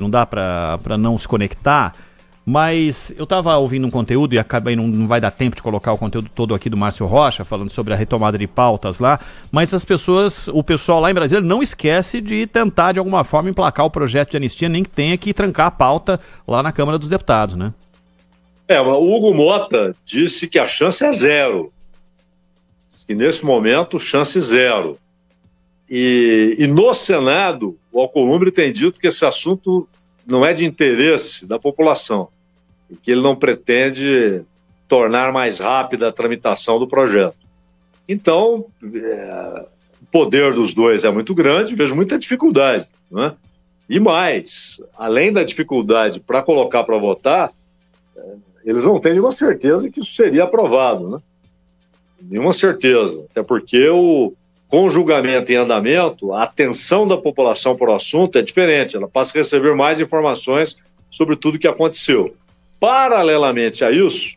não dá para não se conectar, mas eu estava ouvindo um conteúdo e acabei, não vai dar tempo de colocar o conteúdo todo aqui do Márcio Rocha, falando sobre a retomada de pautas lá, mas o pessoal lá em Brasília não esquece de tentar de alguma forma emplacar o projeto de anistia, nem que tenha que trancar a pauta lá na Câmara dos Deputados, né? O Hugo Mota disse que a chance é zero, que nesse momento chance zero. E no Senado, o Alcolumbre tem dito que esse assunto não é de interesse da população e que ele não pretende tornar mais rápida a tramitação do projeto. Então, o poder dos dois é muito grande, vejo muita dificuldade, né? E mais, além da dificuldade para colocar para votar, eles não têm nenhuma certeza que isso seria aprovado, né? Nenhuma certeza, até porque com o julgamento em andamento, a atenção da população para o assunto é diferente, ela passa a receber mais informações sobre tudo o que aconteceu. Paralelamente a isso,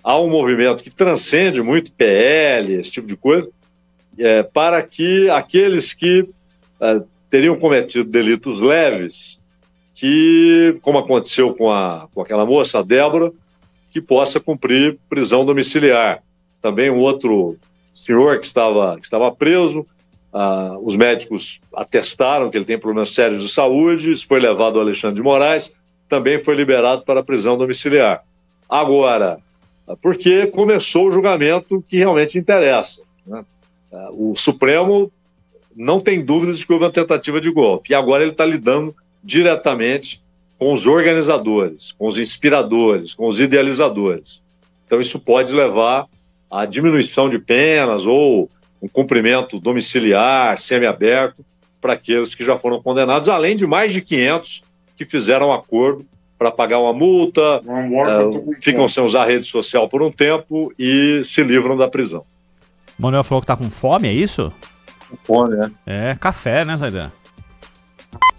há um movimento que transcende muito PL, esse tipo de coisa, para que aqueles que teriam cometido delitos leves, que, como aconteceu com aquela moça, a Débora, que possa cumprir prisão domiciliar. Também um outro senhor que estava preso, os médicos atestaram que ele tem problemas sérios de saúde, isso foi levado ao Alexandre de Moraes, também foi liberado para prisão domiciliar. Agora, porque começou o julgamento que realmente interessa, né? O Supremo não tem dúvidas de que houve uma tentativa de golpe, e agora ele está lidando diretamente com os organizadores, com os inspiradores, com os idealizadores. Então isso pode levar à diminuição de penas ou um cumprimento domiciliar, semiaberto, para aqueles que já foram condenados, além de mais de 500 que fizeram acordo para pagar uma multa, ficam sem usar a rede social por um tempo e se livram da prisão. Manuel falou que tá com fome, é isso? Com fome, né? É, café, né, Zaidan?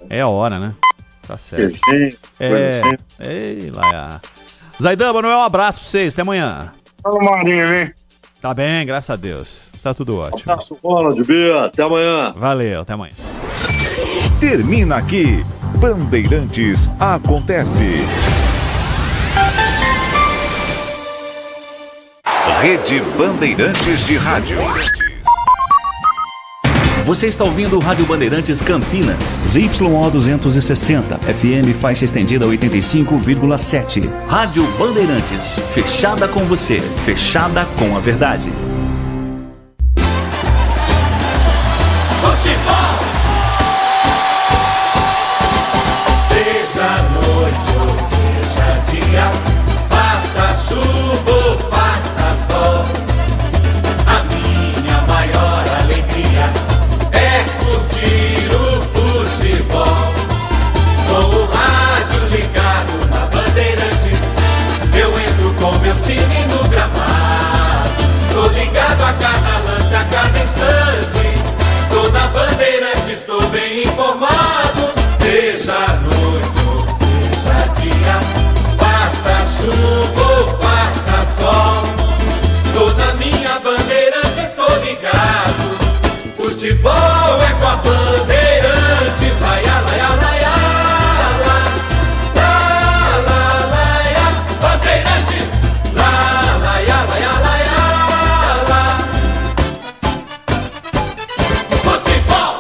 É a hora, né? Tá certo. Ei, lá. Zaidan, Manuel, um abraço pra vocês, até amanhã. Fala, Marinho, hein? Tá bem, graças a Deus. Tá tudo ótimo. Um abraço, Ronald, Bia, até amanhã. Valeu, até amanhã. Termina aqui, Bandeirantes Acontece. Rede Bandeirantes de Rádio. Você está ouvindo o Rádio Bandeirantes Campinas. ZYO 260, FM faixa estendida 85,7. Rádio Bandeirantes, fechada com você, fechada com a verdade. Futebol! Seja noite ou seja dia, faça chuva ou faça sol, a minha maior alegria é curtir o futebol. Com o rádio ligado na Bandeirantes, eu entro com meu time no gramado. Tô ligado a cada lance, a cada instante. Tô na Bandeirantes, tô bem informado. Seja noite ou seja dia, faça chuva ou faça sol, tô na minha Bandeirantes, tô ligado. Futebol é com a Bandeirantes, laia, laia, laia, la, la, laia, Bandeirantes, la, laia, laia, laia, la. Futebol!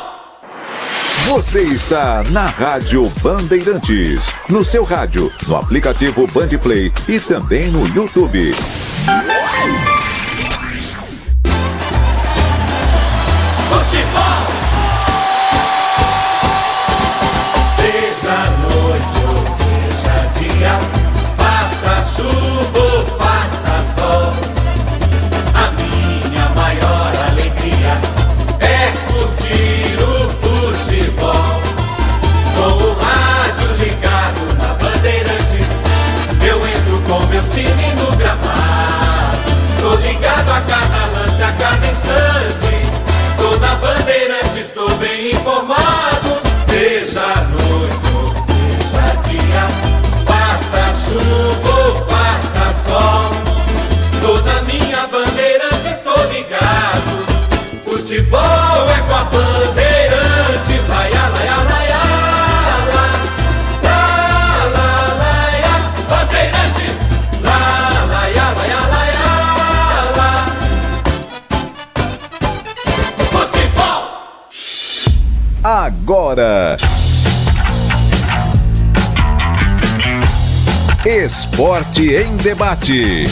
Você está na Rádio Bandeirantes, no seu rádio, no aplicativo Bandplay e também no YouTube. Futebol! Seja noite ou seja dia, faça chuva ou faça sol, a minha maior alegria é curtir o futebol. Com o rádio ligado na Bandeirantes, eu entro com meu time no gramado. Tô ligado agora. Esporte em debate.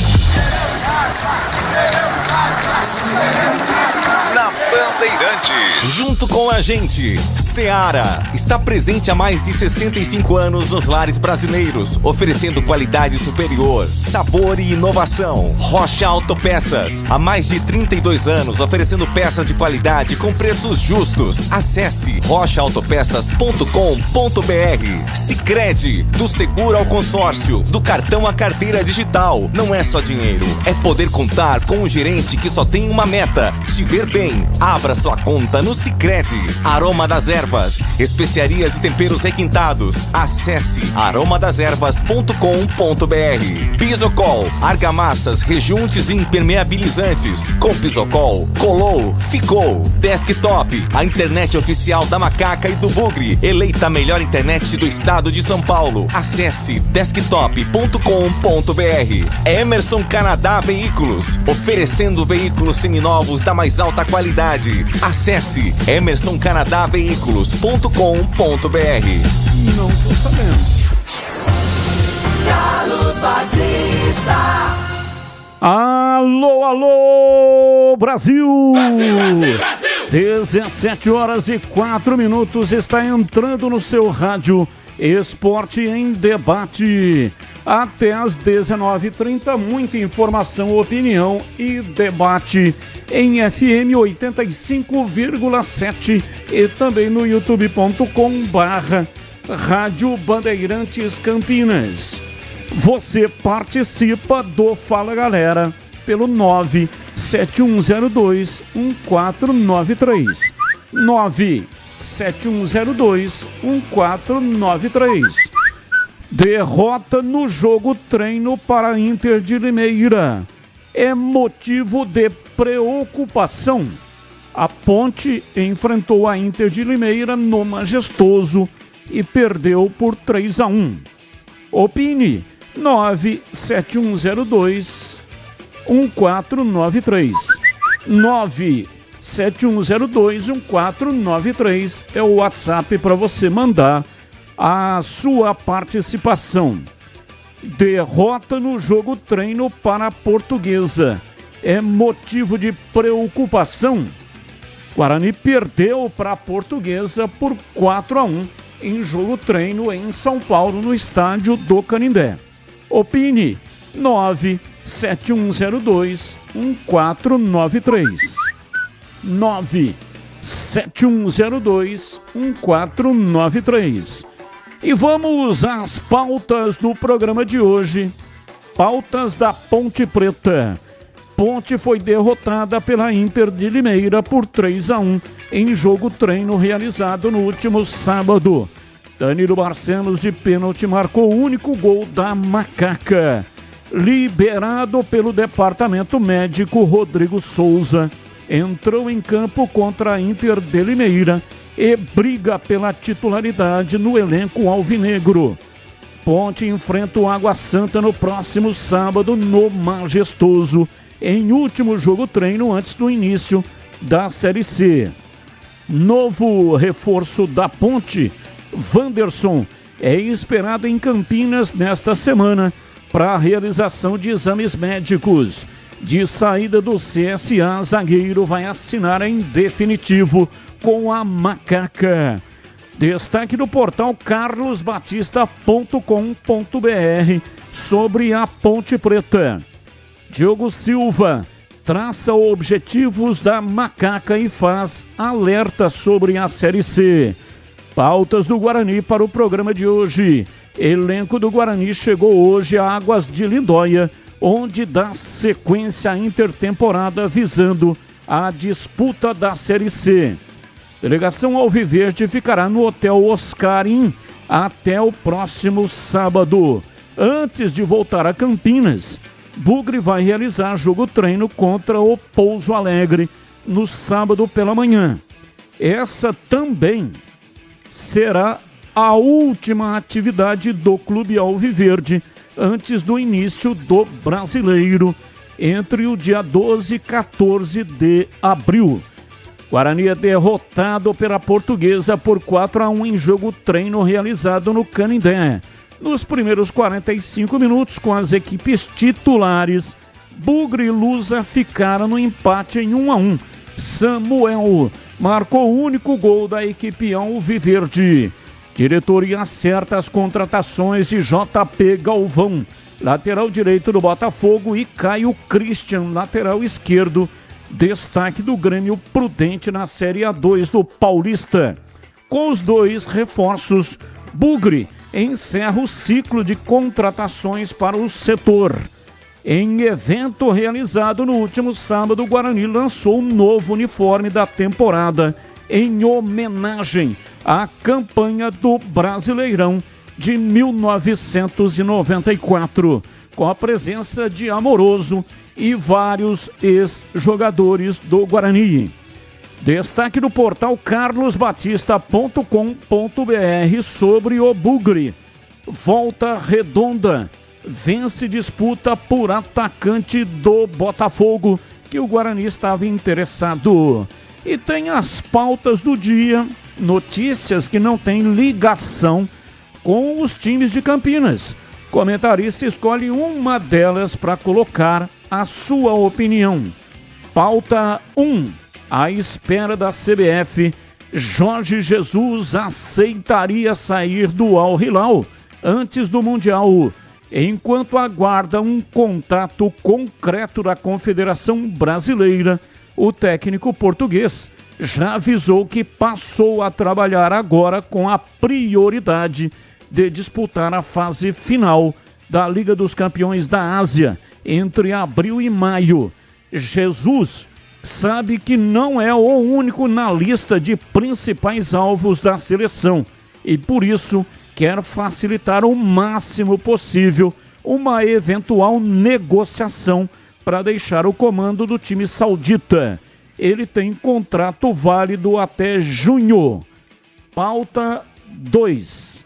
Na Bandeirantes. Junto com a gente, Seara está presente há mais de 65 anos nos lares brasileiros, oferecendo qualidade superior, sabor e inovação. Rocha Autopeças, há mais de 32 anos, oferecendo peças de qualidade com preços justos. Acesse rochaautopeças.com.br. Sicredi, do seguro ao consórcio, do cartão à carteira digital. Não é só dinheiro, é poder contar com um gerente que só tem uma meta: te ver bem. Abra sua conta no Sicredi. Aroma das Ervas, especiarias e temperos requintados. Acesse aromadeservas.com.br. Pisocol, argamassas, rejuntes e impermeabilizantes. Com Pisocol, colou, ficou. Desktop, a internet oficial da Macaca e do Bugre, eleita a melhor internet do estado de São Paulo. Acesse desktop.com.br. Emerson Canadá Veículos, oferecendo veículos seminovos da mais alta qualidade. Acesse emersoncanadaveículos.com.br. Não tô sabendo. Carlos Batista. Alô, alô, Brasil! Brasil! 17 horas e 4 minutos, está entrando no seu rádio Esporte em Debate. Até às 19h30, muita informação, opinião e debate em FM 85,7 e também no youtube.com/Rádio Bandeirantes Campinas. Você participa do Fala Galera pelo 97102-1493. 97102-1493. Derrota no jogo treino para Inter de Limeira é motivo de preocupação. A Ponte enfrentou a Inter de Limeira no Majestoso e perdeu por 3-1. Opine 97102-1493. 97102-1493 é o WhatsApp para você mandar a sua participação. Derrota no jogo treino para a Portuguesa é motivo de preocupação. Guarani perdeu para a Portuguesa por 4-1 em jogo treino em São Paulo, no estádio do Canindé. Opine 97102-1493. 97102-1493. E vamos às pautas do programa de hoje. Pautas da Ponte Preta. Ponte foi derrotada pela Inter de Limeira por 3-1 em jogo treino realizado no último sábado. Danilo Barcelos, de pênalti, marcou o único gol da Macaca. Liberado pelo departamento médico, Rodrigo Souza entrou em campo contra a Inter de Limeira e briga pela titularidade no elenco alvinegro. Ponte enfrenta o Água Santa no próximo sábado no Majestoso, em último jogo treino antes do início da Série C. Novo reforço da Ponte, Wanderson, é esperado em Campinas nesta semana para a realização de exames médicos. De saída do CSA, zagueiro vai assinar em definitivo com a Macaca. Destaque do portal carlosbatista.com.br sobre a Ponte Preta. Diogo Silva traça objetivos da Macaca e faz alerta sobre a Série C. Pautas do Guarani para o programa de hoje. Elenco do Guarani chegou hoje a Águas de Lindóia, onde dá sequência à intertemporada visando a disputa da Série C. Delegação alviverde ficará no Hotel Oscarim até o próximo sábado. Antes de voltar a Campinas, Bugre vai realizar jogo treino contra o Pouso Alegre no sábado pela manhã. Essa também será a última atividade do Clube Alviverde antes do início do Brasileiro, entre o dia 12 e 14 de abril. Guarani é derrotado pela Portuguesa por 4-1 em jogo treino realizado no Canindé. Nos primeiros 45 minutos, com as equipes titulares, Bugre e Lusa ficaram no empate em 1-1. Samuel marcou o único gol da equipe alviverde. Diretoria acerta as contratações de JP Galvão, lateral direito do Botafogo, e Caio Christian, lateral esquerdo. Destaque do Grêmio Prudente na Série A2 do Paulista. Com os dois reforços, Bugre encerra o ciclo de contratações para o setor. Em evento realizado no último sábado, o Guarani lançou um novo uniforme da temporada em homenagem à campanha do Brasileirão de 1994, com a presença de Amoroso e vários ex-jogadores do Guarani. Destaque do portal carlosbatista.com.br sobre o Bugre. Volta Redonda vence disputa por atacante do Botafogo, que o Guarani estava interessado. E tem as pautas do dia, notícias que não têm ligação com os times de Campinas. Comentarista escolhe uma delas para colocar a sua opinião. Pauta 1. À espera da CBF, Jorge Jesus aceitaria sair do Al Hilal antes do Mundial, enquanto aguarda um contato concreto da Confederação Brasileira. O técnico português já avisou que passou a trabalhar agora com a prioridade de disputar a fase final da Liga dos Campeões da Ásia entre abril e maio. Jesus sabe que não é o único na lista de principais alvos da seleção e, por isso, quer facilitar o máximo possível uma eventual negociação para deixar o comando do time saudita. Ele tem contrato válido até junho. Pauta 2.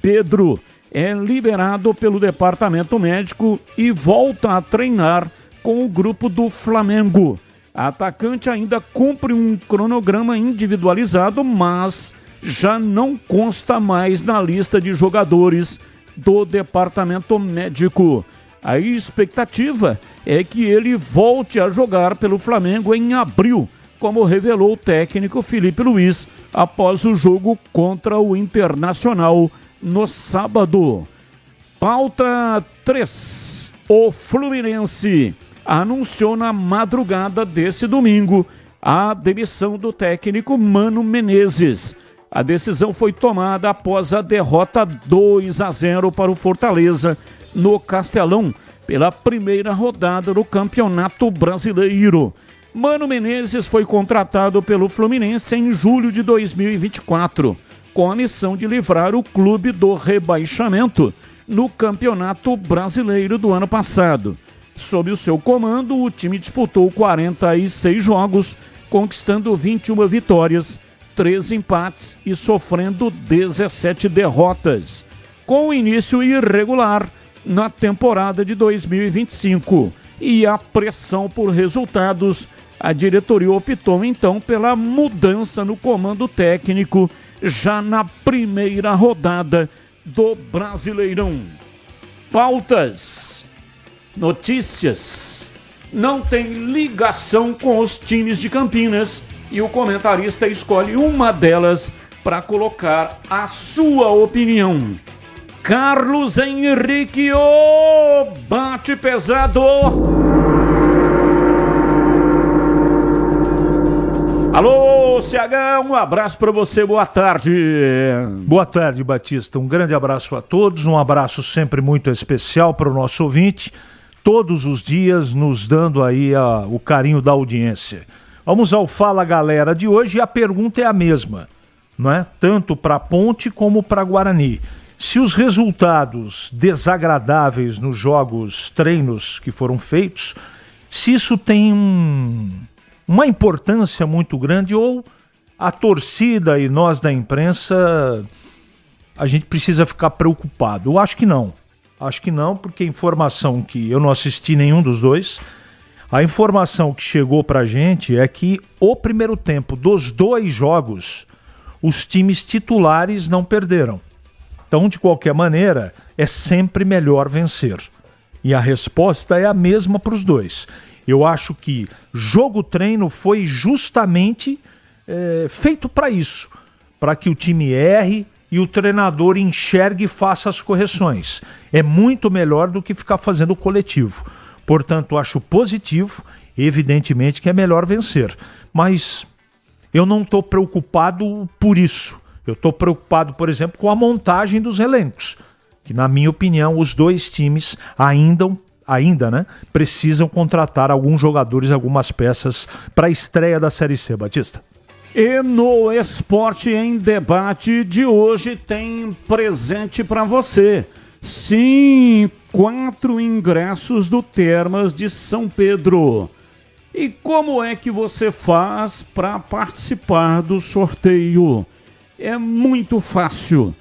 Pedro é liberado pelo departamento médico e volta a treinar com o grupo do Flamengo. A atacante ainda cumpre um cronograma individualizado, mas já não consta mais na lista de jogadores do departamento médico. A expectativa é que ele volte a jogar pelo Flamengo em abril, como revelou o técnico Felipe Luiz após o jogo contra o Internacional no sábado. Pauta 3. O Fluminense anunciou na madrugada desse domingo a demissão do técnico Mano Menezes. A decisão foi tomada após a derrota 2-0 para o Fortaleza no Castelão pela primeira rodada do Campeonato Brasileiro. Mano Menezes foi contratado pelo Fluminense em julho de 2024, com a missão de livrar o clube do rebaixamento no Campeonato Brasileiro do ano passado. Sob o seu comando, o time disputou 46 jogos, conquistando 21 vitórias, 3 empates e sofrendo 17 derrotas. Com o início irregular na temporada de 2025 e a pressão por resultados, a diretoria optou então pela mudança no comando técnico já na primeira rodada do Brasileirão. Pautas, notícias, não tem ligação com os times de Campinas e o comentarista escolhe uma delas para colocar a sua opinião. Carlos Henrique, o bate pesado. Alô, CH, um abraço para você, boa tarde. Boa tarde, Batista, um grande abraço a todos, um abraço sempre muito especial para o nosso ouvinte, todos os dias nos dando aí o carinho da audiência. Vamos ao Fala Galera de hoje e a pergunta é a mesma, não é? Tanto para a Ponte como para Guarani. Se os resultados desagradáveis nos jogos, treinos que foram feitos, se isso tem uma importância muito grande ou a torcida e nós da imprensa, a gente precisa ficar preocupado. Eu acho que não. Acho que não, porque a informação que eu não assisti nenhum dos dois, A informação que chegou pra gente é que o primeiro tempo dos 2 jogos, os times titulares não perderam. Então, de qualquer maneira, é sempre melhor vencer. E a resposta é a mesma para os dois. Eu acho que jogo-treino foi justamente feito para isso, para que o time erre e o treinador enxergue e faça as correções. É muito melhor do que ficar fazendo o coletivo. Portanto, acho positivo, evidentemente que é melhor vencer. Mas eu não estou preocupado por isso. Eu estou preocupado, por exemplo, com a montagem dos elencos, que, na minha opinião, os 2 times ainda, né, precisam contratar alguns jogadores, algumas peças para a estreia da Série C, Batista. E no Esporte em Debate de hoje tem presente para você. Sim, 4 ingressos do Termas de São Pedro. E como é que você faz para participar do sorteio? É muito fácil.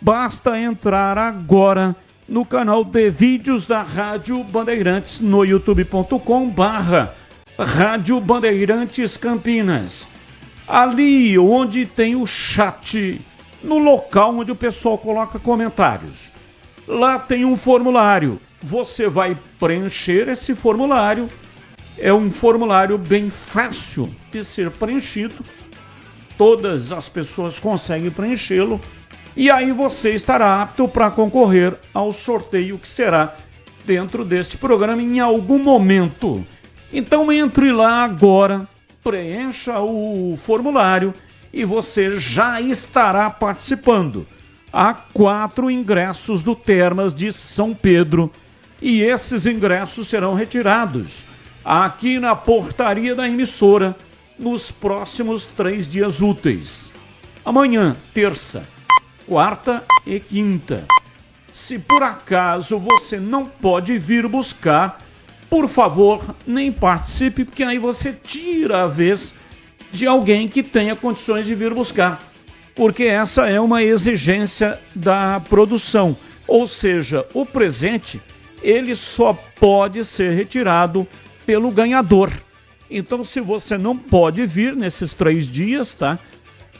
Basta entrar agora no canal de vídeos da Rádio Bandeirantes no youtube.com/Rádio Bandeirantes Campinas. Ali onde tem o chat, no local onde o pessoal coloca comentários. Lá tem um formulário. Você vai preencher esse formulário. É um formulário bem fácil de ser preenchido. Todas as pessoas conseguem preenchê-lo. E aí você estará apto para concorrer ao sorteio que será dentro deste programa em algum momento. Então entre lá agora, preencha o formulário e você já estará participando. Há 4 ingressos do Termas de São Pedro e esses ingressos serão retirados aqui na portaria da emissora nos próximos 3 dias úteis. Amanhã, terça, quarta e quinta. Se por acaso você não pode vir buscar, por favor, nem participe, porque aí você tira a vez de alguém que tenha condições de vir buscar. Porque essa é uma exigência da produção. Ou seja, o presente, ele só pode ser retirado pelo ganhador. Então, se você não pode vir nesses 3 dias, tá?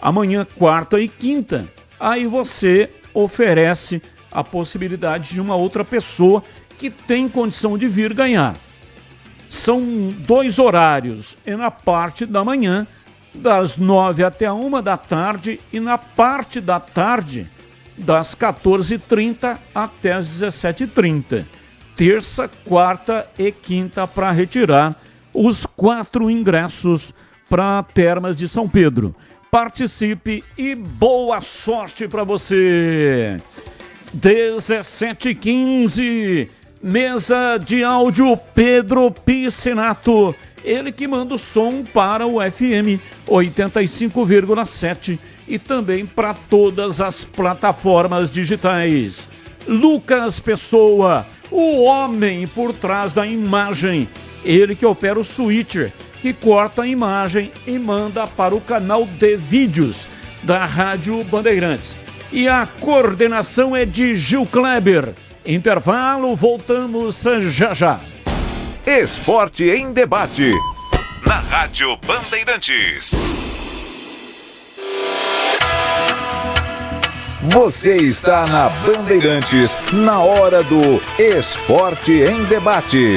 Amanhã, quarta e quinta, aí você oferece a possibilidade de uma outra pessoa que tem condição de vir ganhar. São 2 horários, é na parte da manhã, das 9 até 1 da tarde, e na parte da tarde, das 14h30 até as 17h30. Terça, quarta e quinta para retirar os 4 ingressos para Termas de São Pedro. Participe e boa sorte para você! 17h15, mesa de áudio Pedro Piscinato, ele que manda o som para o FM 85,7 e também para todas as plataformas digitais. Lucas Pessoa, o homem por trás da imagem, ele que opera o switcher, que corta a imagem e manda para o canal de vídeos da Rádio Bandeirantes. E a coordenação é de Gil Kleber. Intervalo, voltamos já já. Esporte em Debate, na Rádio Bandeirantes. Você está na Bandeirantes, na hora do Esporte em Debate.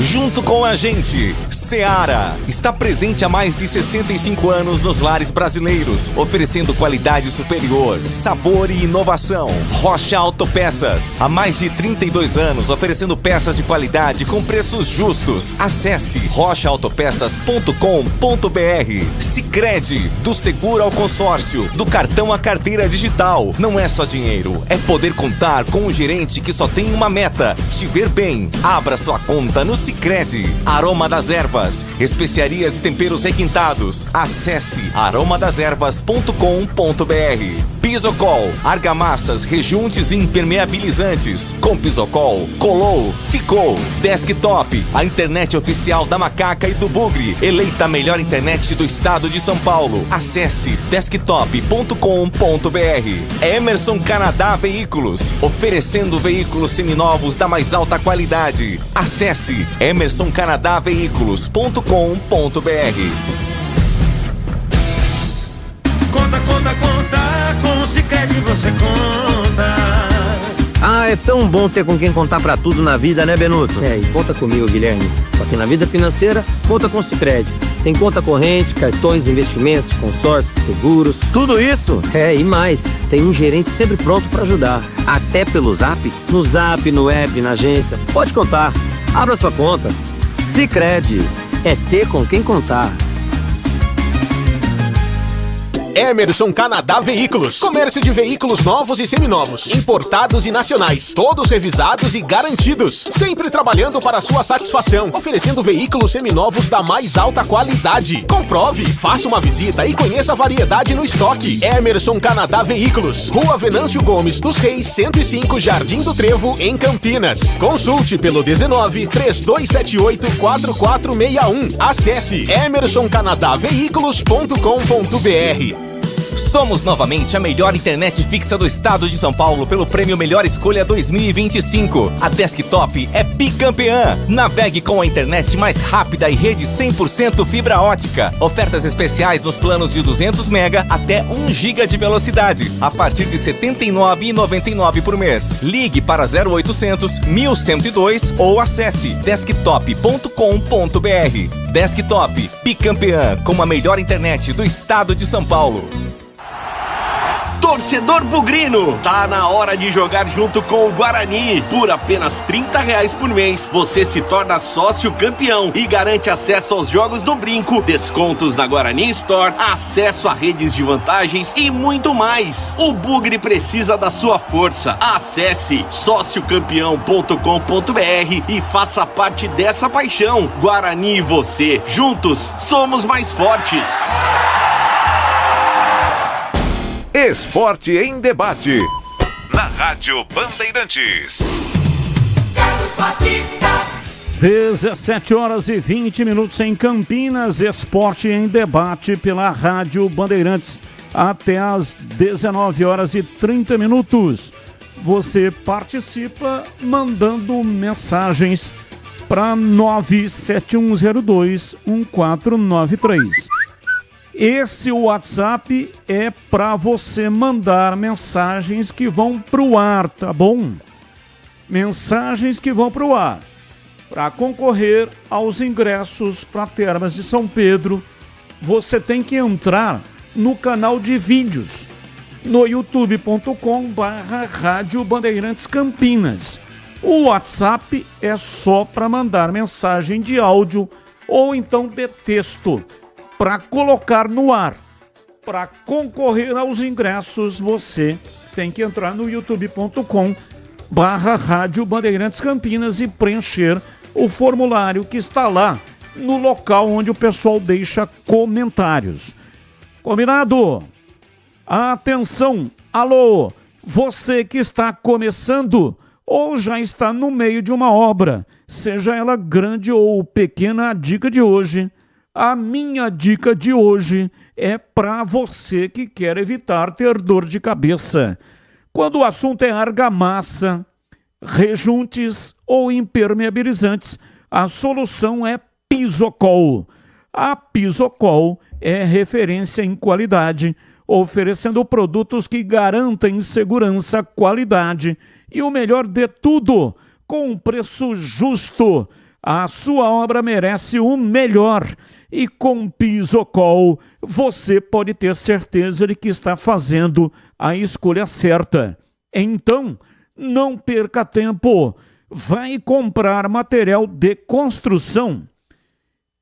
Junto com a gente, Seara está presente há mais de 65 anos nos lares brasileiros, oferecendo qualidade superior, sabor e inovação. Rocha Autopeças, há mais de 32 anos oferecendo peças de qualidade com preços justos. Acesse rochaautopeças.com.br. Sicredi, do seguro ao consórcio, do cartão à carteira digital. Não é só dinheiro, é poder contar com um gerente que só tem uma meta: te ver bem. Abra sua conta no Sicredi. Aroma das Ervas, Ervas, especiarias e temperos requintados. Acesse aromadeservas.com.br. Pisocol, argamassas, rejuntes e impermeabilizantes. Com Pisocol, colou, ficou. Desktop, a internet oficial da Macaca e do Bugre, eleita a melhor internet do estado de São Paulo. Acesse desktop.com.br. Emerson Canadá Veículos, oferecendo veículos seminovos da mais alta qualidade. Acesse emersoncanadaveículos.com.br. Conta, conta, conta, com o Sicredi você conta. Ah, é tão bom ter com quem contar pra tudo na vida, né, Benuto? É, e conta comigo, Guilherme. Só que na vida financeira, conta com o Sicredi. Tem conta corrente, cartões, investimentos, consórcios, seguros. Tudo isso? É, e mais. Tem um gerente sempre pronto pra ajudar. Até pelo Zap? No Zap, no app, na agência. Pode contar. Abra sua conta. Sicredi. É ter com quem contar. Emerson Canadá Veículos. Comércio de veículos novos e seminovos, importados e nacionais, todos revisados e garantidos. Sempre trabalhando para sua satisfação, oferecendo veículos seminovos da mais alta qualidade. Comprove, faça uma visita e conheça a variedade no estoque. Emerson Canadá Veículos, Rua Venâncio Gomes dos Reis, 105, Jardim do Trevo, em Campinas. Consulte pelo 19 3278 4461. Acesse emersoncanadaveículos.com.br. Somos novamente a melhor internet fixa do estado de São Paulo pelo prêmio Melhor Escolha 2025. A Desktop é bicampeã. Navegue com a internet mais rápida e rede 100% fibra ótica. Ofertas especiais nos planos de 200 MB até 1 GB de velocidade, a partir de R$ 79,99 por mês. Ligue para 0800 1102 ou acesse desktop.com.br. Desktop, bicampeã com a melhor internet do estado de São Paulo. Torcedor bugrino, tá na hora de jogar junto com o Guarani. Por apenas R$30 por mês, você se torna sócio campeão e garante acesso aos jogos do Brinco, descontos na Guarani Store, acesso a redes de vantagens e muito mais. O Bugre precisa da sua força. Acesse sociocampeão.com.br e faça parte dessa paixão. Guarani e você, juntos, somos mais fortes. Esporte em Debate, na Rádio Bandeirantes. 17 horas e 20 minutos em Campinas. Esporte em Debate pela Rádio Bandeirantes até às 19 horas e 30 minutos. Você participa mandando mensagens para 971021493. Esse WhatsApp é para você mandar mensagens que vão pro ar, tá bom? Mensagens que vão pro ar. Para concorrer aos ingressos para Termas de São Pedro, você tem que entrar no canal de vídeos, no youtube.com/Rádio Bandeirantes Campinas. O WhatsApp é só para mandar mensagem de áudio ou então de texto, para colocar no ar. Para concorrer aos ingressos, você tem que entrar no youtube.com/Rádio Bandeirantes Campinas e preencher o formulário que está lá no local onde o pessoal deixa comentários. Combinado? Atenção! Alô! Você que está começando ou já está no meio de uma obra, seja ela grande ou pequena, a dica de hoje... A minha dica de hoje é para você que quer evitar ter dor de cabeça. Quando o assunto é argamassa, rejuntes ou impermeabilizantes, a solução é Pisocol. A Pisocol é referência em qualidade, oferecendo produtos que garantem segurança, qualidade e o melhor de tudo, com um preço justo. A sua obra merece o melhor. E com Pisocol, você pode ter certeza de que está fazendo a escolha certa. Então, não perca tempo. Vai comprar material de construção.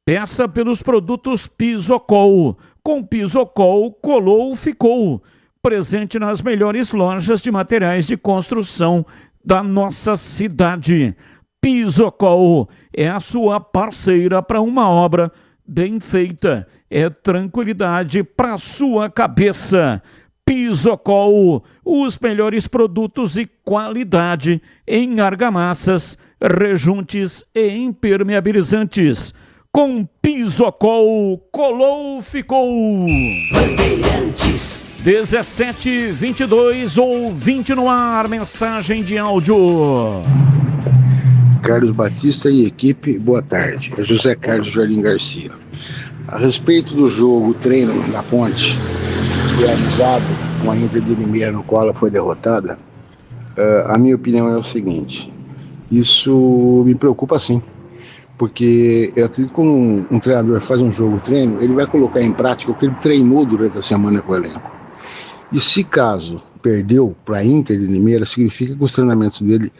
Peça pelos produtos Pisocol. Com Pisocol, colou, ficou. Presente nas melhores lojas de materiais de construção da nossa cidade. Pisocol é a sua parceira para uma obra bem feita. É tranquilidade para sua cabeça. Pisocol, os melhores produtos e qualidade em argamassas, rejuntes e impermeabilizantes. Com Pisocol, colou, ficou. Bandeirantes. 1722 ou 20 no ar, mensagem de áudio. Carlos Batista e equipe, boa tarde. É José Carlos Jardim Garcia. A respeito do jogo, treino na Ponte, realizado com a Inter de Limeira, no qual ela foi derrotada, a minha opinião é o seguinte: isso me preocupa sim, porque eu acredito que quando um treinador faz um jogo treino, ele vai colocar em prática o que ele treinou durante a semana com o elenco. E se caso perdeu para a Inter de Limeira, significa que os treinamentos dele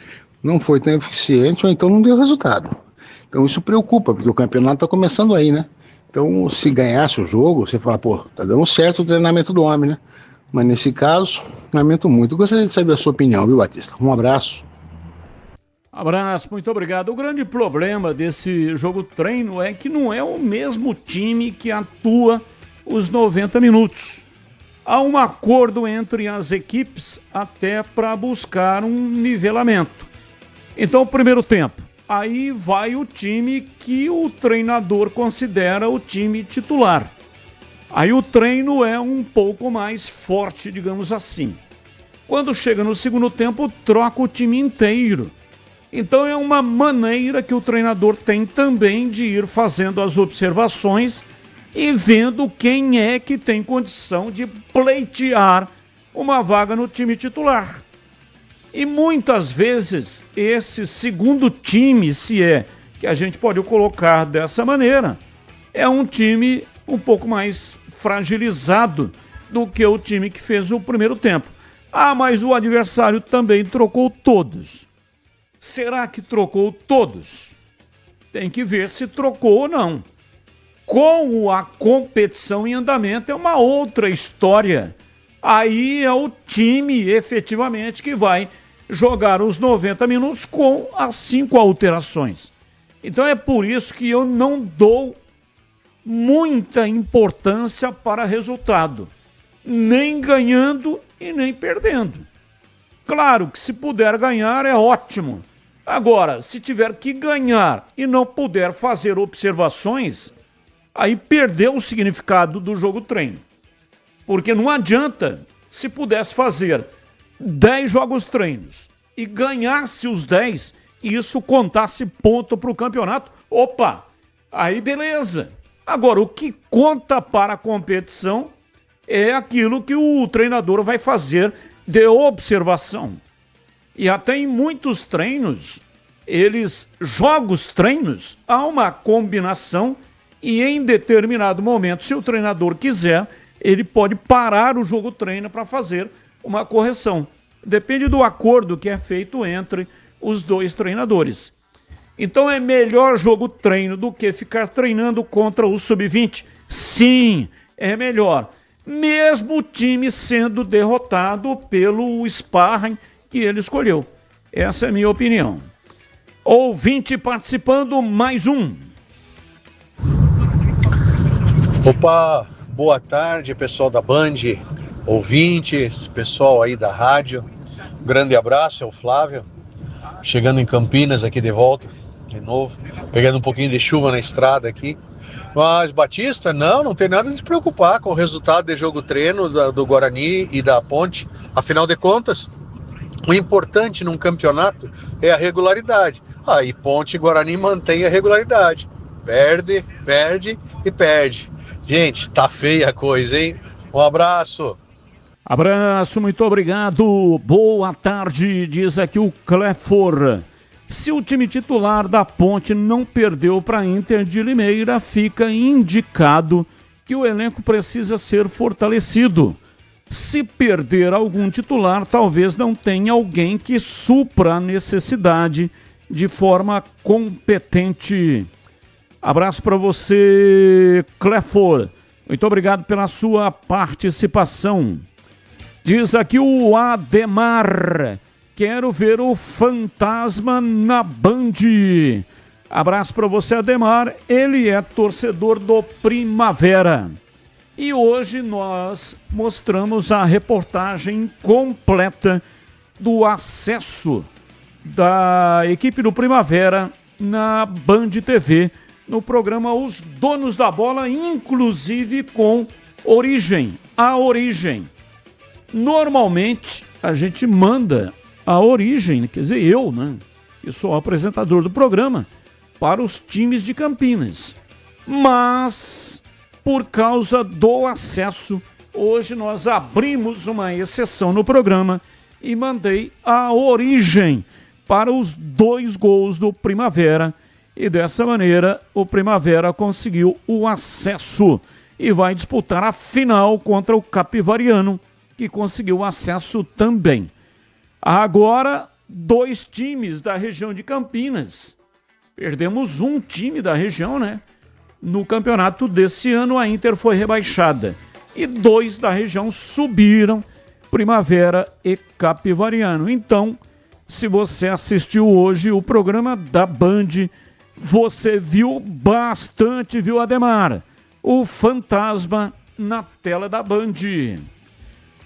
não foi tão eficiente ou então não deu resultado. Então isso preocupa, porque o campeonato está começando aí, né? Então, se ganhasse o jogo, você fala, pô, tá dando certo o treinamento do homem, né? Mas nesse caso, lamento muito. Eu gostaria de saber a sua opinião, viu, Batista? Um abraço. Abraço, muito obrigado. O grande problema desse jogo treino é que não é o mesmo time que atua os 90 minutos. Há um acordo entre as equipes até para buscar um nivelamento. Então, primeiro tempo. Aí vai o time que o treinador considera o time titular. Aí o treino é um pouco mais forte, digamos assim. Quando chega no segundo tempo, troca o time inteiro. Então é uma maneira que o treinador tem também de ir fazendo as observações e vendo quem é que tem condição de pleitear uma vaga no time titular. E muitas vezes esse segundo time, se é que a gente pode colocar dessa maneira, é um time um pouco mais fragilizado do que o time que fez o primeiro tempo. Ah, mas o adversário também trocou todos. Será que trocou todos? Tem que ver se trocou ou não. Com a competição em andamento é uma outra história. Aí é o time efetivamente que vai jogar os 90 minutos com as 5 alterações. Então é por isso que eu não dou muita importância para resultado, nem ganhando e nem perdendo. Claro que se puder ganhar é ótimo. Agora, se tiver que ganhar e não puder fazer observações, aí perdeu o significado do jogo treino. Porque não adianta, se pudesse fazer 10 jogos treinos e ganhasse os 10 e isso contasse ponto para o campeonato, opa, aí beleza. Agora, o que conta para a competição é aquilo que o treinador vai fazer de observação. E até em muitos treinos, jogos treinos, há uma combinação e em determinado momento, se o treinador quiser, ele pode parar o jogo treino para fazer uma correção. Depende do acordo que é feito entre os dois treinadores. Então é melhor jogo treino do que ficar treinando contra o sub-20? Sim, é melhor. Mesmo o time sendo derrotado pelo sparring que ele escolheu. Essa é a minha opinião. Ouvinte participando, mais um. Opa, boa tarde, pessoal da Band, ouvintes, pessoal aí da rádio. Um grande abraço, é o Flávio. Chegando em Campinas aqui de volta, de novo. Pegando um pouquinho de chuva na estrada aqui. Mas, Batista, não tem nada de se preocupar com o resultado de jogo treino do Guarani e da Ponte. Afinal de contas, o importante num campeonato é a regularidade. Aí Ponte e Guarani mantém a regularidade. Perde e perde. Gente, tá feia a coisa, hein? Um abraço. Abraço, muito obrigado. Boa tarde, diz aqui o Clefor. Se o time titular da Ponte não perdeu para a Inter de Limeira, fica indicado que o elenco precisa ser fortalecido. Se perder algum titular, talvez não tenha alguém que supra a necessidade de forma competente. Abraço para você, Clefor. Muito obrigado pela sua participação. Diz aqui o Ademar. quero ver o Fantasma na Band. Abraço para você, Ademar. Ele é torcedor do Primavera. E hoje nós mostramos a reportagem completa do acesso da equipe do Primavera na Band TV, no programa Os Donos da Bola, inclusive com Origem, a Origem. Normalmente a gente manda a Origem, quer dizer, eu, né, que sou o apresentador do programa, para os times de Campinas. Mas, por causa do acesso, hoje nós abrimos uma exceção no programa e mandei a Origem para os 2 gols do Primavera. E dessa maneira o Primavera conseguiu o acesso e vai disputar a final contra o Capivariano, que conseguiu o acesso também. Agora, 2 times da região de Campinas. Perdemos um time da região, né? No campeonato desse ano, a Inter foi rebaixada. E 2 da região subiram, Primavera e Capivariano. Então, se você assistiu hoje o programa da Band, você viu bastante, viu, Ademar? O Fantasma na tela da Band.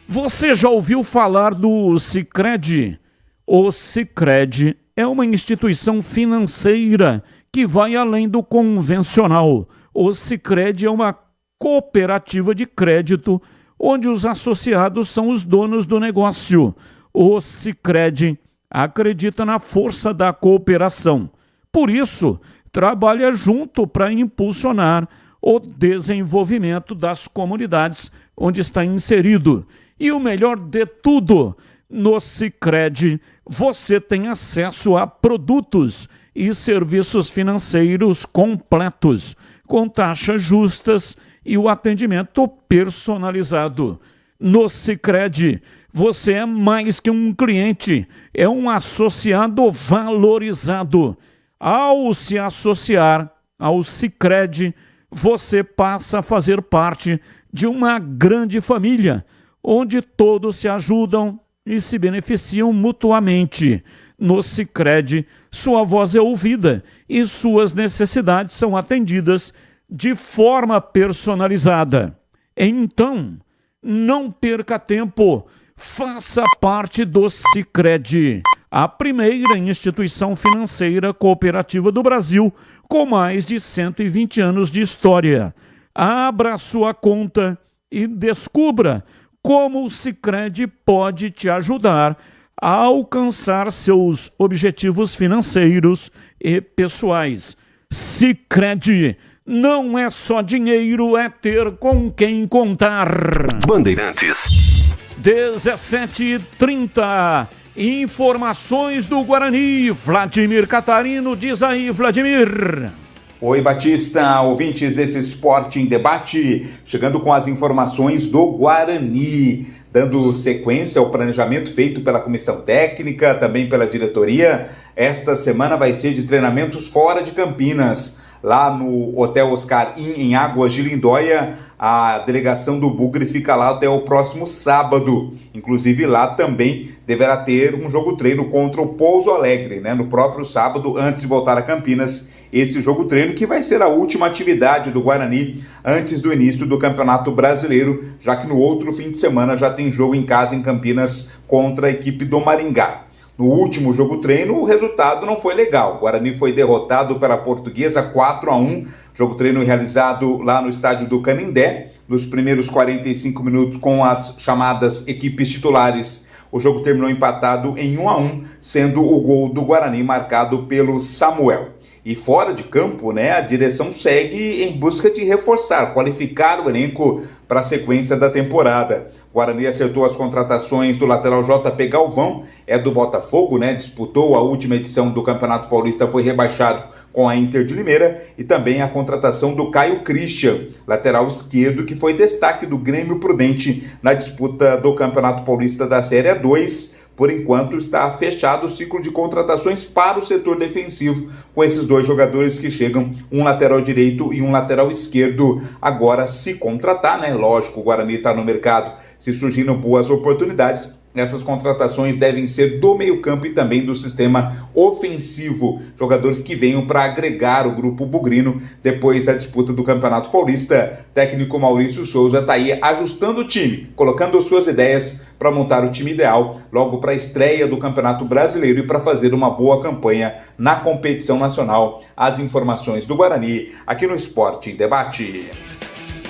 Você já ouviu falar do Sicredi? O Sicredi é uma instituição financeira que vai além do convencional. O Sicredi é uma cooperativa de crédito onde os associados são os donos do negócio. O Sicredi acredita na força da cooperação. Por isso, trabalha junto para impulsionar o desenvolvimento das comunidades onde está inserido. E o melhor de tudo, no Sicredi você tem acesso a produtos e serviços financeiros completos, com taxas justas e o atendimento personalizado. No Sicredi, você é mais que um cliente, é um associado valorizado. Ao se associar ao Sicredi, você passa a fazer parte de uma grande família, onde todos se ajudam e se beneficiam mutuamente. No Sicredi, sua voz é ouvida e suas necessidades são atendidas de forma personalizada. Então, não perca tempo, faça parte do Sicredi, a primeira instituição financeira cooperativa do Brasil, com mais de 120 anos de história. Abra sua conta e descubra como o Sicredi pode te ajudar a alcançar seus objetivos financeiros e pessoais. Sicredi não é só dinheiro, é ter com quem contar. Bandeirantes. 17h30. Informações do Guarani. Vladimir Catarino, diz aí, Vladimir. Oi, Batista, ouvintes desse Esporte em Debate, chegando com as informações do Guarani, dando sequência ao planejamento feito pela comissão técnica, também pela diretoria. Esta semana vai ser de treinamentos fora de Campinas, lá no Hotel Oscar Inn, em Águas de Lindóia. A delegação do Bugre fica lá até o próximo sábado. Inclusive lá também deverá ter um jogo-treino contra o Pouso Alegre, né, no próprio sábado, antes de voltar a Campinas. Esse jogo-treino que vai ser a última atividade do Guarani antes do início do Campeonato Brasileiro, já que no outro fim de semana já tem jogo em casa em Campinas contra a equipe do Maringá. No último jogo-treino, o resultado não foi legal. O Guarani foi derrotado pela Portuguesa 4-1, jogo-treino realizado lá no estádio do Canindé. Nos primeiros 45 minutos, com as chamadas equipes titulares, o jogo terminou empatado em 1-1, sendo o gol do Guarani marcado pelo Samuel. E fora de campo, né, a direção segue em busca de reforçar, qualificar o elenco para a sequência da temporada. O Guarani acertou as contratações do lateral JP Galvão, é do Botafogo, né, disputou a última edição do Campeonato Paulista, foi rebaixado com a Inter de Limeira, e também a contratação do Caio Christian, lateral esquerdo, que foi destaque do Grêmio Prudente na disputa do Campeonato Paulista da Série A2. Por enquanto está fechado o ciclo de contratações para o setor defensivo, com esses dois jogadores que chegam, um lateral direito e um lateral esquerdo. Agora, se contratar, né? Lógico, o Guarani está no mercado, se surgiram boas oportunidades, Essas contratações devem ser do meio-campo e também do sistema ofensivo. Jogadores que venham para agregar o grupo bugrino depois da disputa do Campeonato Paulista. Técnico Maurício Souza está aí ajustando o time, colocando suas ideias para montar o time ideal logo para a estreia do Campeonato Brasileiro e para fazer uma boa campanha na competição nacional. As informações do Guarani aqui no Esporte em Debate.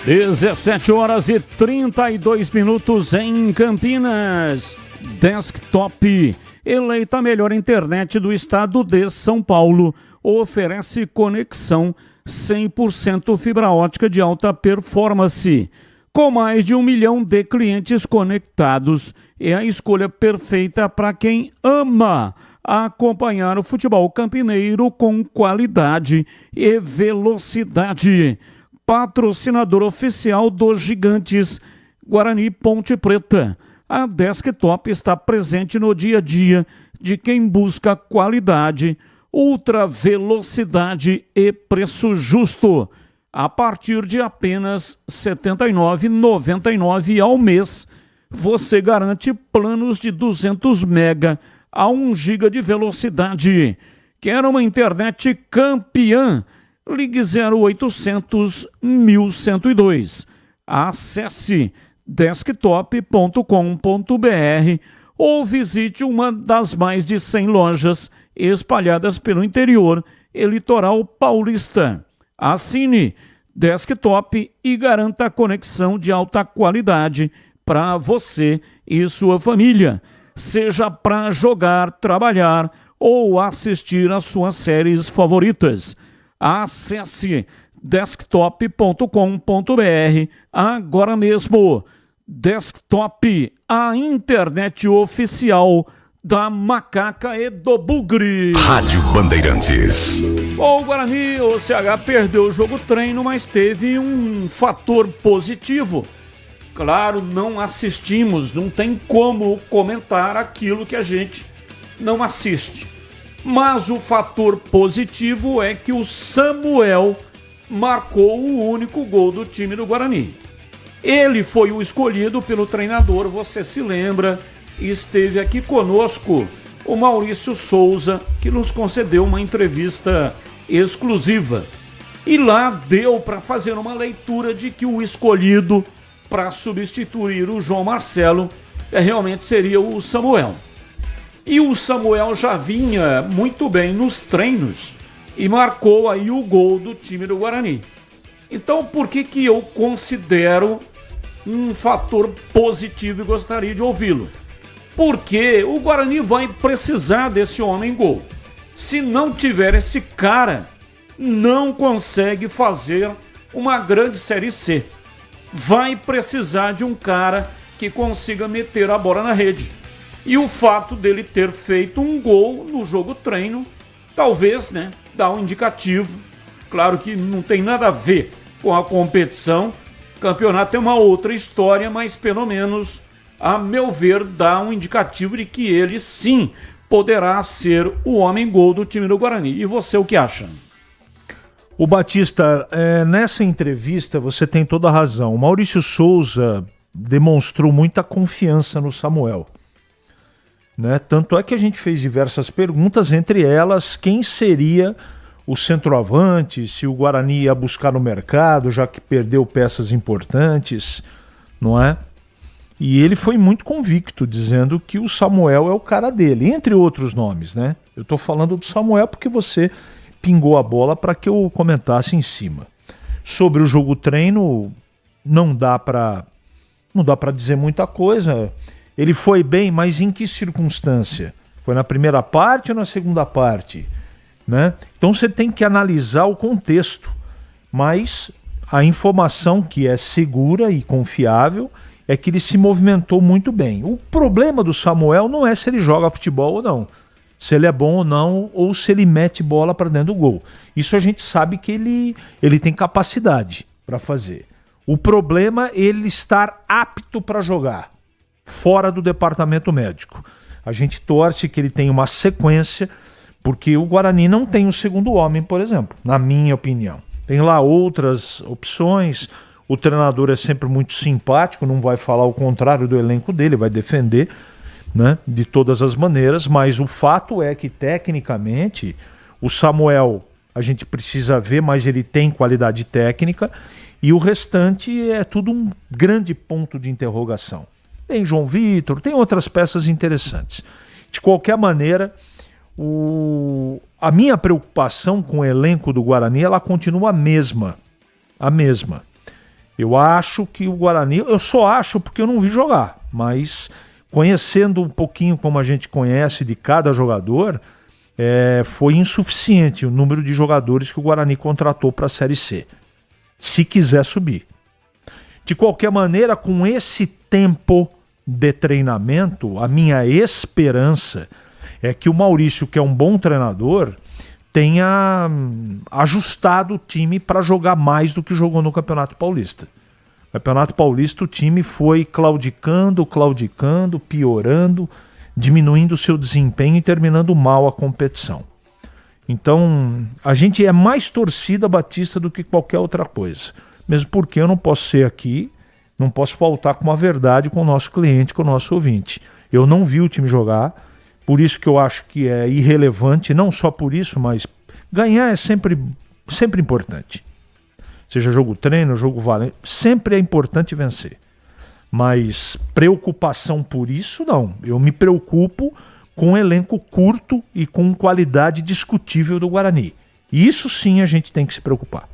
17h32 em Campinas. Desktop, eleita a melhor internet do estado de São Paulo, oferece conexão 100% fibra ótica de alta performance. Com mais de 1 milhão de clientes conectados, é a escolha perfeita para quem ama acompanhar o futebol campineiro com qualidade e velocidade. Patrocinador oficial dos Gigantes, Guarani Ponte Preta. A Desktop está presente no dia a dia de quem busca qualidade, ultra velocidade e preço justo. A partir de apenas R$ 79,99 ao mês, você garante planos de 200 mega a 1 giga de velocidade. Quer uma internet campeã? Ligue 0800 1102. Acesse desktop.com.br ou visite uma das mais de 100 lojas espalhadas pelo interior e litoral paulista. Assine Desktop e garanta a conexão de alta qualidade para você e sua família, seja para jogar, trabalhar ou assistir às suas séries favoritas. Acesse desktop.com.br agora mesmo. Desktop, a internet oficial da Macaca e do Bugre. Rádio Bandeirantes. O Guarani, o CH, perdeu o jogo treino, mas teve um fator positivo. Claro, não assistimos, não tem como comentar aquilo que a gente não assiste. Mas o fator positivo é que o Samuel marcou o único gol do time do Guarani. Ele foi o escolhido pelo treinador, você se lembra, esteve aqui conosco o Maurício Souza, que nos concedeu uma entrevista exclusiva. E lá deu para fazer uma leitura de que o escolhido para substituir o João Marcelo realmente seria o Samuel. E o Samuel já vinha muito bem nos treinos e marcou aí o gol do time do Guarani. Então, por que eu considero um fator positivo e gostaria de ouvi-lo? Porque o Guarani vai precisar desse homem-gol. Se não tiver esse cara, não consegue fazer uma grande Série C. Vai precisar de um cara que consiga meter a bola na rede. E o fato dele ter feito um gol no jogo treino, talvez, dá um indicativo. Claro que não tem nada a ver com a competição. O campeonato é uma outra história, mas pelo menos, a meu ver, dá um indicativo de que ele sim poderá ser o homem-gol do time do Guarani. E você, o que acha? O Batista, nessa entrevista você tem toda a razão. O Maurício Souza demonstrou muita confiança no Samuel. Tanto é que a gente fez diversas perguntas, entre elas quem seria o centroavante, se o Guarani ia buscar no mercado, já que perdeu peças importantes, não é? E ele foi muito convicto, dizendo que o Samuel é o cara dele, entre outros nomes, Eu estou falando do Samuel porque você pingou a bola para que eu comentasse em cima. Sobre o jogo treino, não dá para dizer muita coisa. Ele foi bem, mas em que circunstância? Foi na primeira parte ou na segunda parte? Então você tem que analisar o contexto. Mas a informação que é segura e confiável é que ele se movimentou muito bem. O problema do Samuel não é se ele joga futebol ou não, se ele é bom ou não, ou se ele mete bola para dentro do gol. Isso a gente sabe que ele tem capacidade para fazer. O problema é ele estar apto para jogar fora do departamento médico. A gente torce que ele tenha uma sequência, porque o Guarani não tem um segundo homem, por exemplo, na minha opinião. Tem lá outras opções, o treinador é sempre muito simpático, não vai falar o contrário do elenco dele, vai defender, né, de todas as maneiras, mas o fato é que tecnicamente o Samuel a gente precisa ver, mas ele tem qualidade técnica, e o restante é tudo um grande ponto de interrogação. Tem João Vitor, tem outras peças interessantes. De qualquer maneira, a minha preocupação com o elenco do Guarani, ela continua a mesma. Eu acho que o Guarani, eu só acho porque eu não vi jogar, mas conhecendo um pouquinho como a gente conhece de cada jogador, foi insuficiente o número de jogadores que o Guarani contratou para a Série C, se quiser subir. De qualquer maneira, com esse tempo de treinamento, a minha esperança é que o Maurício, que é um bom treinador, tenha ajustado o time para jogar mais do que jogou no Campeonato Paulista. No Campeonato Paulista o time foi claudicando, piorando, diminuindo o seu desempenho e terminando mal a competição. Então, a gente é mais torcida Batista do que qualquer outra coisa. Mesmo porque eu não posso ser aqui, não posso faltar com uma verdade com o nosso cliente, com o nosso ouvinte. Eu não vi o time jogar, por isso que eu acho que é irrelevante, não só por isso, mas ganhar é sempre importante. Seja jogo treino, jogo valente, sempre é importante vencer. Mas preocupação por isso, não. Eu me preocupo com um elenco curto e com qualidade discutível do Guarani. Isso sim a gente tem que se preocupar.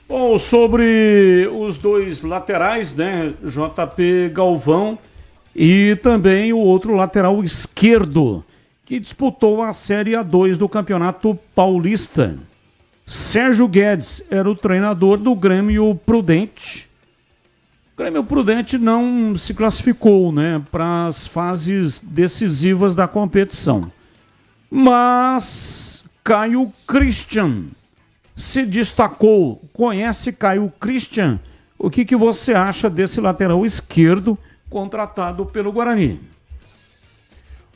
Bom, sobre os dois laterais, né, JP Galvão e também o outro lateral esquerdo, que disputou a Série A2 do Campeonato Paulista. Sérgio Guedes era o treinador do Grêmio Prudente. O Grêmio Prudente não se classificou, né, para as fases decisivas da competição. Mas Caio Christian se destacou. Conhece Caio Christian? O que você acha desse lateral esquerdo contratado pelo Guarani?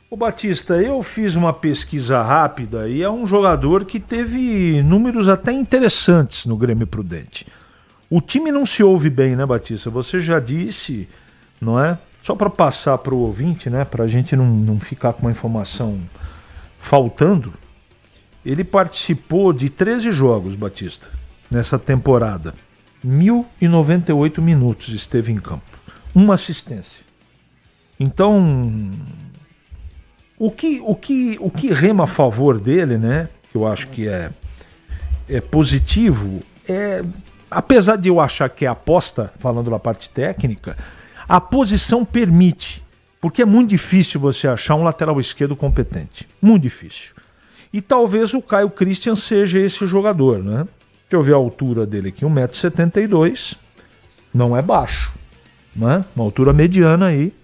Ô Batista, eu fiz uma pesquisa rápida e é um jogador que teve números até interessantes no Grêmio Prudente. O time não se ouve bem, né, Batista? Você já disse, não é? Só para passar para o ouvinte, né, para a gente não ficar com uma informação faltando, ele participou de 13 jogos, Batista, nessa temporada. 1.098 minutos esteve em campo. Uma assistência. Então, o que rema a favor dele, né, que eu acho que é positivo, apesar de eu achar que é aposta, falando da parte técnica, a posição permite, porque é muito difícil você achar um lateral esquerdo competente. Muito difícil. E talvez o Caio Christian seja esse jogador, né? Deixa eu ver a altura dele aqui, 1,72 m. Não é baixo, né? Uma altura mediana aí.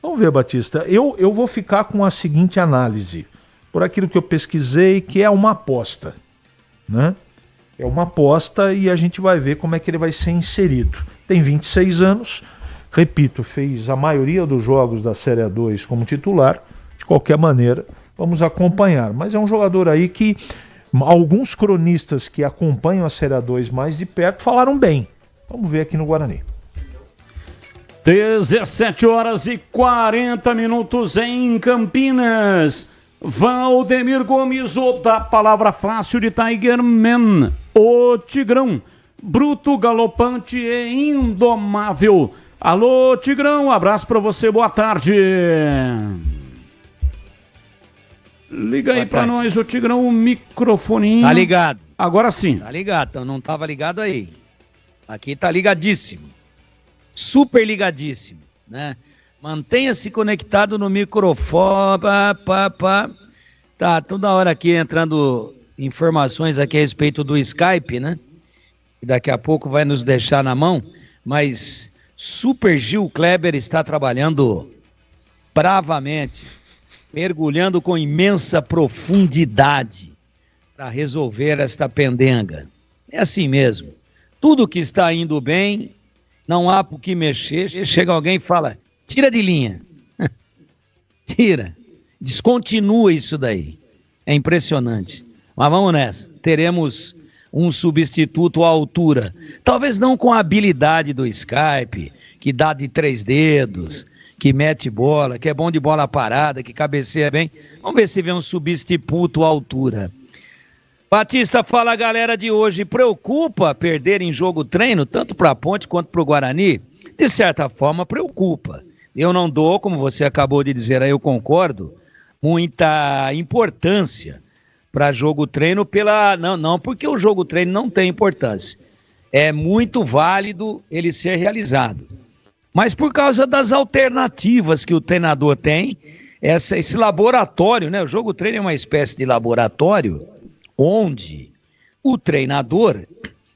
Vamos ver, Batista. Eu vou ficar com a seguinte análise, por aquilo que eu pesquisei, que é uma aposta, né? É uma aposta e a gente vai ver como é que ele vai ser inserido. Tem 26 anos, repito, fez a maioria dos jogos da Série A2 como titular. De qualquer maneira, vamos acompanhar. Mas é um jogador aí que alguns cronistas que acompanham a Série A2 mais de perto falaram bem. Vamos ver aqui no Guarani. 17h40 em Campinas. Valdemir Gomes, o da palavra fácil de Tiger Man, o Tigrão, bruto, galopante e indomável. Alô, Tigrão, abraço pra você, boa tarde. Liga aí pra nós, o Tigrão, o microfoninho. Tá ligado. Agora sim. Tá ligado, então não tava ligado aí. Aqui tá ligadíssimo. Super ligadíssimo, né? Mantenha-se conectado no microfone. Tá toda hora aqui entrando informações aqui a respeito do Skype, né? E daqui a pouco vai nos deixar na mão. Mas Super Gil Kleber está trabalhando bravamente, mergulhando com imensa profundidade para resolver esta pendenga. É assim mesmo. Tudo que está indo bem, não há por que mexer. Chega alguém e fala: tira de linha. Tira. Descontinua isso daí. É impressionante. Mas vamos nessa. Teremos um substituto à altura. Talvez não com a habilidade do Skype, que dá de 3 dedos, que mete bola, que é bom de bola parada, que cabeceia bem. Vamos ver se vem um substituto à altura. Batista, fala a galera de hoje, preocupa perder em jogo treino, tanto para a Ponte quanto para o Guarani? De certa forma, preocupa. Eu não dou, como você acabou de dizer aí, eu concordo, muita importância para jogo treino não porque o jogo treino não tem importância. É muito válido ele ser realizado. Mas por causa das alternativas que o treinador tem, esse laboratório, né? O jogo treino é uma espécie de laboratório onde o treinador,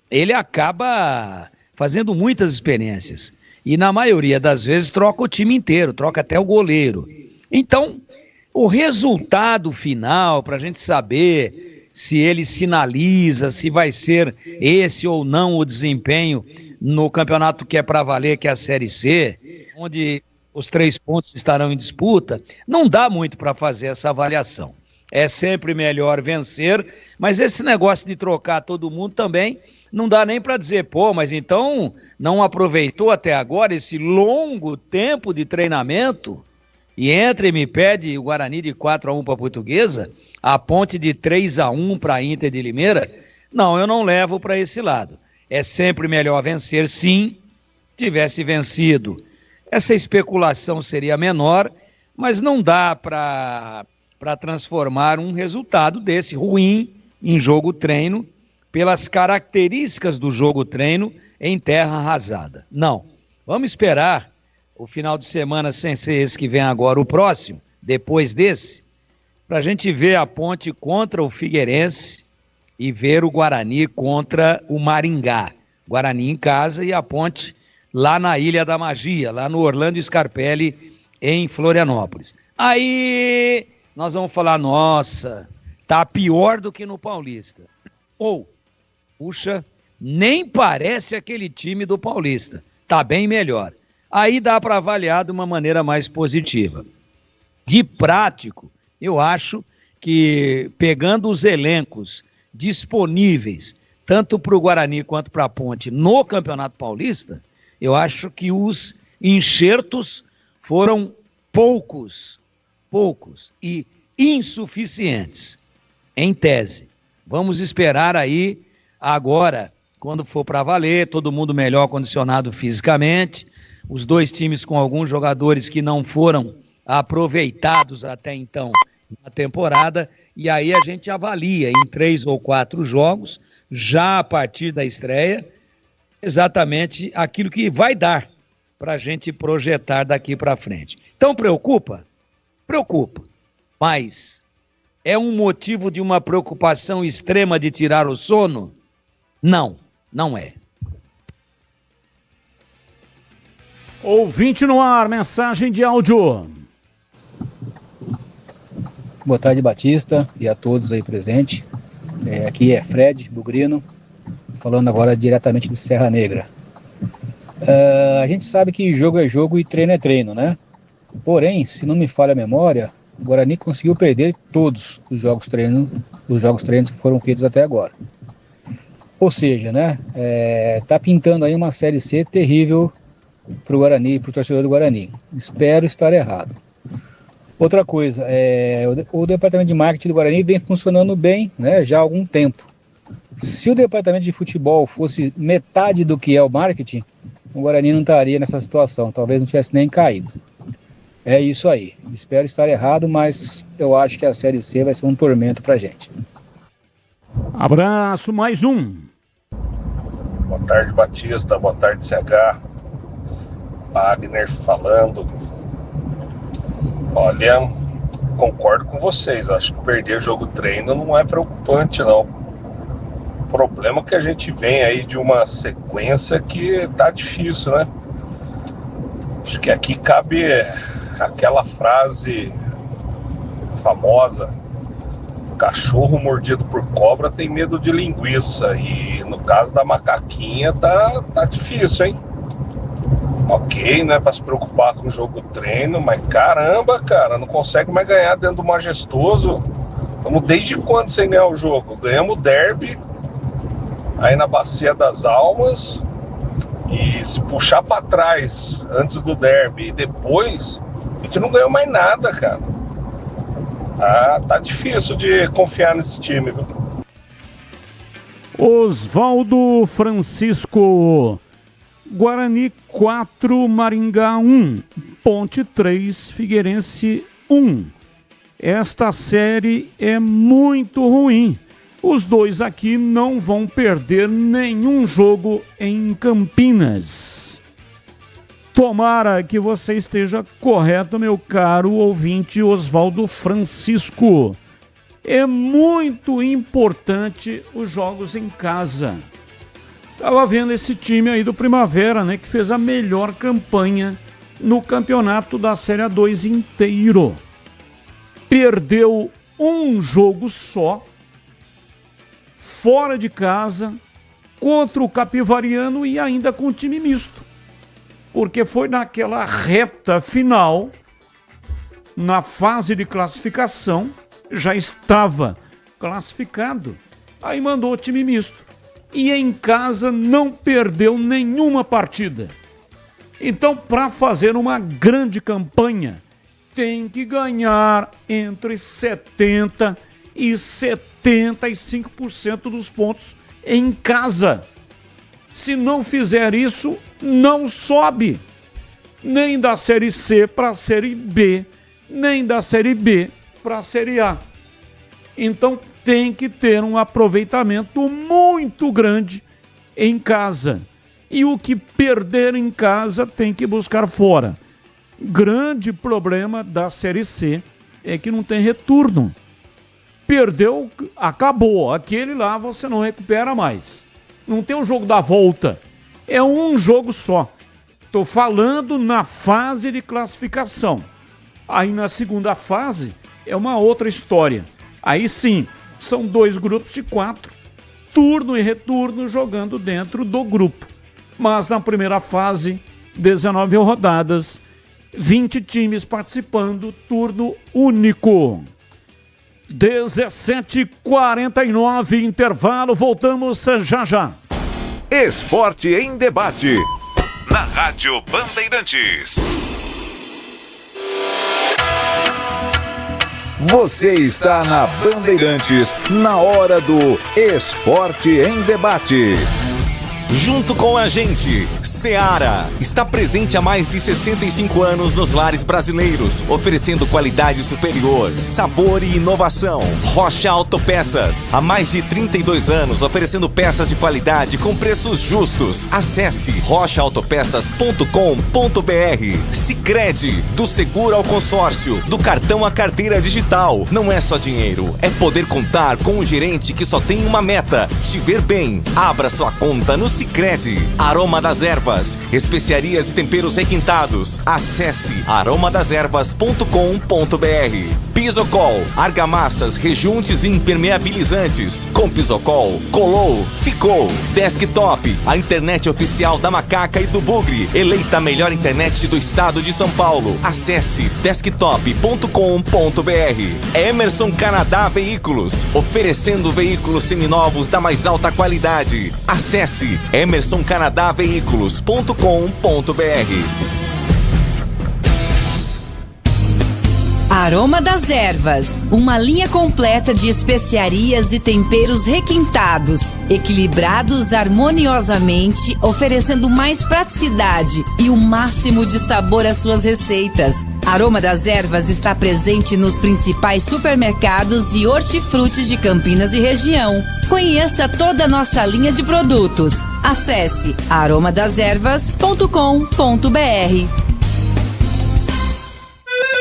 ele acaba fazendo muitas experiências. E na maioria das vezes troca o time inteiro, troca até o goleiro. Então, o resultado final, para a gente saber se ele sinaliza, se vai ser esse ou não o desempenho no campeonato que é para valer, que é a Série C, onde os 3 pontos estarão em disputa, não dá muito para fazer essa avaliação. É sempre melhor vencer, mas esse negócio de trocar todo mundo também não dá nem para dizer, mas então não aproveitou até agora esse longo tempo de treinamento e entra e me pede o Guarani de 4-1 para a Portuguesa, a Ponte de 3-1 para a Inter de Limeira? Não, eu não levo para esse lado. É sempre melhor vencer, sim. Tivesse vencido, essa especulação seria menor, mas não dá para transformar um resultado desse ruim em jogo-treino, pelas características do jogo-treino em terra arrasada. Não. Vamos esperar o final de semana, sem ser esse que vem agora, o próximo, depois desse, para a gente ver a Ponte contra o Figueirense e ver o Guarani contra o Maringá. Guarani em casa e a Ponte lá na Ilha da Magia, lá no Orlando Scarpelli, em Florianópolis. Aí nós vamos falar, nossa, tá pior do que no Paulista. Ou, puxa, nem parece aquele time do Paulista. Tá bem melhor. Aí dá para avaliar de uma maneira mais positiva. De prático, eu acho que pegando os elencos disponíveis, tanto para o Guarani quanto para a Ponte no Campeonato Paulista, eu acho que os enxertos foram poucos e insuficientes, em tese. Vamos esperar aí agora, quando for para valer, todo mundo melhor condicionado fisicamente, os 2 times com alguns jogadores que não foram aproveitados até então na temporada, e aí a gente avalia em 3 ou 4 jogos, já a partir da estreia, exatamente aquilo que vai dar para a gente projetar daqui para frente. Então preocupa? Preocupa, mas é um motivo de uma preocupação extrema de tirar o sono? Não, não é. Ouvinte no ar, mensagem de áudio. Boa tarde, Batista, e a todos aí presentes. Aqui é Fred Bugrino, falando agora diretamente de Serra Negra. A gente sabe que jogo é jogo e treino é treino, né? Porém, se não me falha a memória, o Guarani conseguiu perder todos os jogos treinos que foram feitos até agora. Ou seja, né? Tá pintando aí uma Série C terrível para o Guarani e para o torcedor do Guarani. Espero estar errado. Outra coisa, o departamento de marketing do Guarani vem funcionando bem, né, já há algum tempo. Se o departamento de futebol fosse metade do que é o marketing, o Guarani não estaria nessa situação, talvez não tivesse nem caído. É isso aí. Espero estar errado, mas eu acho que a Série C vai ser um tormento pra gente. Abraço, mais um. Boa tarde, Batista. Boa tarde, CH. Wagner falando. Olha, concordo com vocês. Acho que perder jogo treino não é preocupante, não. O problema é que a gente vem aí de uma sequência que tá difícil, né? Acho que aqui cabe aquela frase famosa: cachorro mordido por cobra tem medo de linguiça. E no caso da macaquinha tá difícil, hein? Ok, né, pra se preocupar com o jogo treino, mas caramba, cara, não consegue mais ganhar dentro do Majestoso. Estamos desde quando sem ganhar o jogo? Ganhamos o derby aí na Bacia das Almas E se puxar para trás antes do derby e depois, a gente não ganhou mais nada, cara. Tá difícil de confiar nesse time, viu? Oswaldo Francisco. Guarani 4, Maringá 1, Ponte 3, Figueirense 1. Esta série é muito ruim. Os dois aqui não vão perder nenhum jogo em Campinas. Tomara que você esteja correto, meu caro ouvinte Oswaldo Francisco. É muito importante os jogos em casa. Estava vendo esse time aí do Primavera, né, que fez a melhor campanha no campeonato da Série A2 inteiro. Perdeu um jogo só, fora de casa, contra o Capivariano e ainda com time misto. Porque foi naquela reta final, na fase de classificação, já estava classificado, aí mandou o time misto. E em casa não perdeu nenhuma partida. Então, para fazer uma grande campanha, tem que ganhar entre 70% e 75% dos pontos em casa. Se não fizer isso, não sobe. Nem da Série C para a Série B, nem da Série B para a Série A. Então, tem que ter um aproveitamento muito grande em casa. E o que perder em casa tem que buscar fora. Grande problema da Série C é que não tem retorno. Perdeu, acabou. Aquele lá você não recupera mais. Não tem um jogo da volta. É um jogo só. Estou falando na fase de classificação. Aí na segunda fase é uma outra história. Aí sim, são 2 grupos de 4, turno e retorno jogando dentro do grupo. Mas na primeira fase, 19 rodadas, 20 times participando, turno único. 17h49, intervalo, voltamos já já. Esporte em debate. Na Rádio Bandeirantes. Você está na Bandeirantes, na hora do Esporte em Debate. Junto com a gente, Seara está presente há mais de 65 anos nos lares brasileiros, oferecendo qualidade superior, sabor e inovação. Rocha Autopeças, há mais de 32 anos, oferecendo peças de qualidade com preços justos. Acesse rochaautopeças.com.br. Sicredi, do seguro ao consórcio, do cartão à carteira digital. Não é só dinheiro, é poder contar com um gerente que só tem uma meta: te ver bem. Abra sua conta no Sicredi. Aroma das Ervas, especiarias e temperos requintados. Acesse aromadeservas.com.br. Pisocol, argamassas, rejuntes e impermeabilizantes. Com Pisocol, colou, ficou. Desktop, a internet oficial da Macaca e do Bugre, eleita a melhor internet do estado de São Paulo. Acesse desktop.com.br. Emerson Canadá Veículos, oferecendo veículos seminovos da mais alta qualidade. Acesse emersoncanadaveículos.com.br. Aroma das Ervas, uma linha completa de especiarias e temperos requintados, equilibrados harmoniosamente, oferecendo mais praticidade e o máximo de sabor às suas receitas. Aroma das Ervas está presente nos principais supermercados e hortifrutis de Campinas e região. Conheça toda a nossa linha de produtos. Acesse aromadeservas.com.br.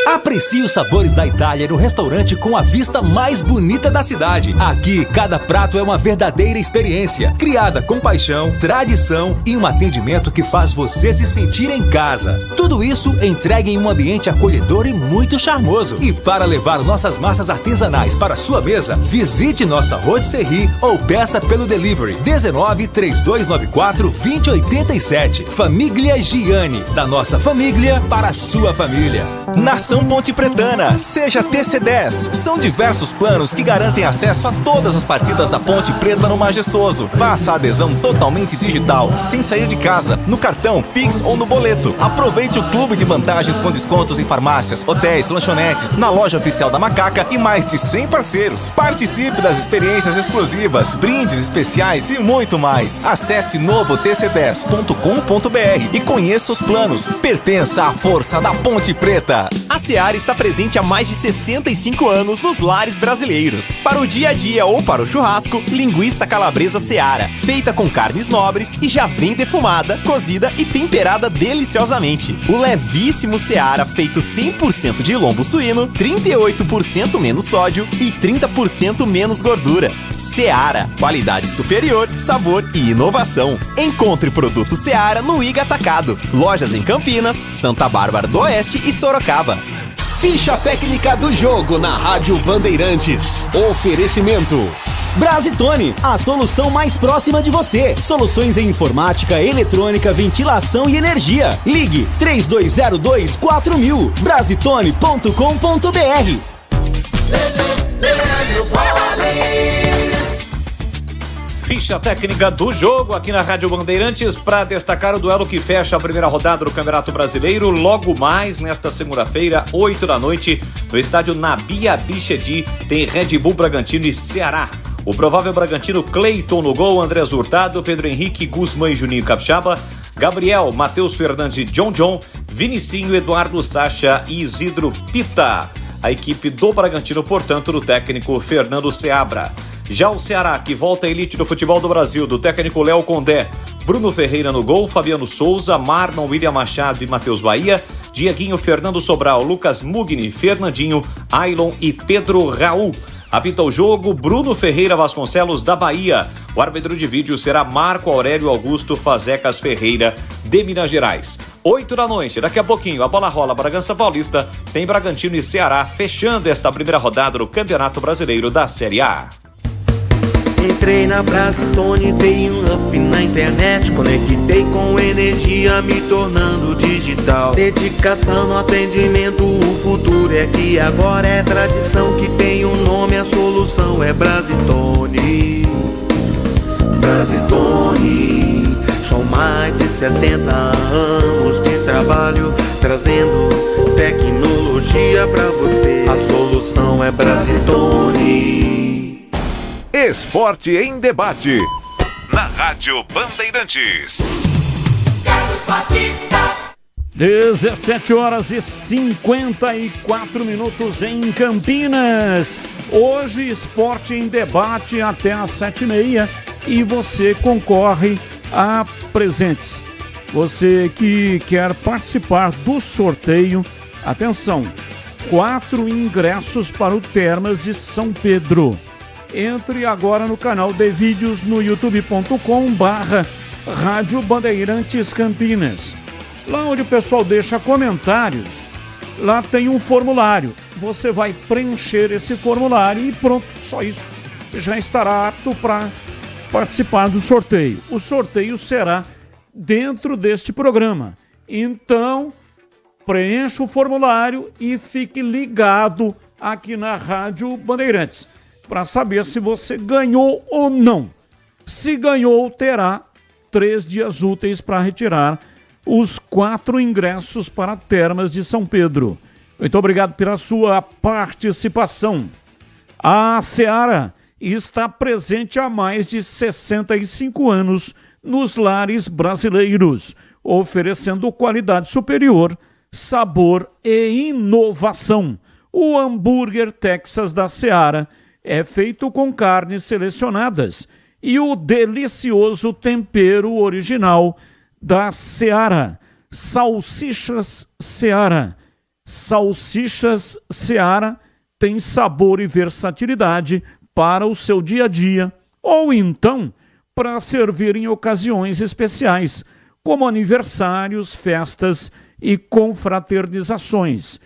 Aprecie os sabores da Itália no restaurante com a vista mais bonita da cidade. Aqui, cada prato é uma verdadeira experiência, criada com paixão, tradição e um atendimento que faz você se sentir em casa. Tudo isso entregue em um ambiente acolhedor e muito charmoso. E para levar nossas massas artesanais para sua mesa, visite nossa rotisserie ou peça pelo delivery 19 3294 2087. Família Gianni, da nossa família para a sua família. Nação versão pontepretana. Seja TC10. São diversos planos que garantem acesso a todas as partidas da Ponte Preta no Majestoso. Faça a adesão totalmente digital, sem sair de casa, no cartão, Pix ou no boleto. Aproveite o clube de vantagens com descontos em farmácias, hotéis, lanchonetes, na loja oficial da Macaca e mais de 100 parceiros. Participe das experiências exclusivas, brindes especiais e muito mais. Acesse novotc10.com.br e conheça os planos. Pertença à força da Ponte Preta. A Seara está presente há mais de 65 anos nos lares brasileiros. Para o dia a dia ou para o churrasco, linguiça calabresa Seara, feita com carnes nobres e já vem defumada, cozida e temperada deliciosamente. O levíssimo Seara, feito 100% de lombo suíno, 38% menos sódio e 30% menos gordura. Seara, qualidade superior, sabor e inovação. Encontre produto Seara no Iga Atacado. Lojas em Campinas, Santa Bárbara do Oeste e Sorocaba. Ficha técnica do jogo na Rádio Bandeirantes. Oferecimento Brasitone, a solução mais próxima de você. Soluções em informática, eletrônica, ventilação e energia. Ligue 3202-4000. Brasitone.com.br. Ficha técnica do jogo aqui na Rádio Bandeirantes para destacar o duelo que fecha a primeira rodada do Campeonato Brasileiro. Logo mais, nesta segunda-feira, 8 da noite, no estádio Nabi Abichedi, tem Red Bull Bragantino e Ceará. O provável Bragantino, Cleiton no gol, Andrés Hurtado, Pedro Henrique, Guzmán e Juninho Capixaba, Gabriel, Matheus Fernandes e John, Vinicinho, Eduardo Sacha e Isidro Pita. A equipe do Bragantino, portanto, do técnico Fernando Seabra. Já o Ceará, que volta à elite do futebol do Brasil, do técnico Léo Condé, Bruno Ferreira no gol, Fabiano Souza, Marlon, William Machado e Matheus Bahia, Dieguinho, Fernando Sobral, Lucas Mugni, Fernandinho, Ailon e Pedro Raul. Apita o jogo Bruno Ferreira Vasconcelos da Bahia. O árbitro de vídeo será Marco Aurélio Augusto Fazecas Ferreira de Minas Gerais. 8 da noite, daqui a pouquinho a bola rola Bragança Paulista, tem Bragantino e Ceará fechando esta primeira rodada do Campeonato Brasileiro da Série A. Entrei na Brasitone, dei um up na internet, conectei com energia, me tornando digital. Dedicação no atendimento, o futuro é que agora é tradição que tem um nome, a solução é Brasitone. Brasitone, são mais de 70 anos de trabalho, trazendo tecnologia pra você. A solução é Brasitone. Esporte em debate. Na Rádio Bandeirantes. Carlos Batista. 17 horas e 54 minutos em Campinas. Hoje, esporte em debate até às 7h30 e você concorre a presentes. Você que quer participar do sorteio, atenção, 4 ingressos para o Termas de São Pedro. Entre agora no canal de vídeos no youtube.com/Rádio Bandeirantes Campinas. Lá onde o pessoal deixa comentários, lá tem um formulário. Você vai preencher esse formulário e pronto, só isso. Já estará apto para participar do sorteio. O sorteio será dentro deste programa. Então, preencha o formulário e fique ligado aqui na Rádio Bandeirantes para saber se você ganhou ou não. Se ganhou, terá 3 dias úteis para retirar os 4 ingressos para Termas de São Pedro. Muito obrigado pela sua participação. A Seara está presente há mais de 65 anos nos lares brasileiros, oferecendo qualidade superior, sabor e inovação. O hambúrguer Texas da Seara é feito com carnes selecionadas e o delicioso tempero original da Seara. Salsichas Seara. Salsichas Seara tem sabor e versatilidade para o seu dia a dia ou então para servir em ocasiões especiais, como aniversários, festas e confraternizações.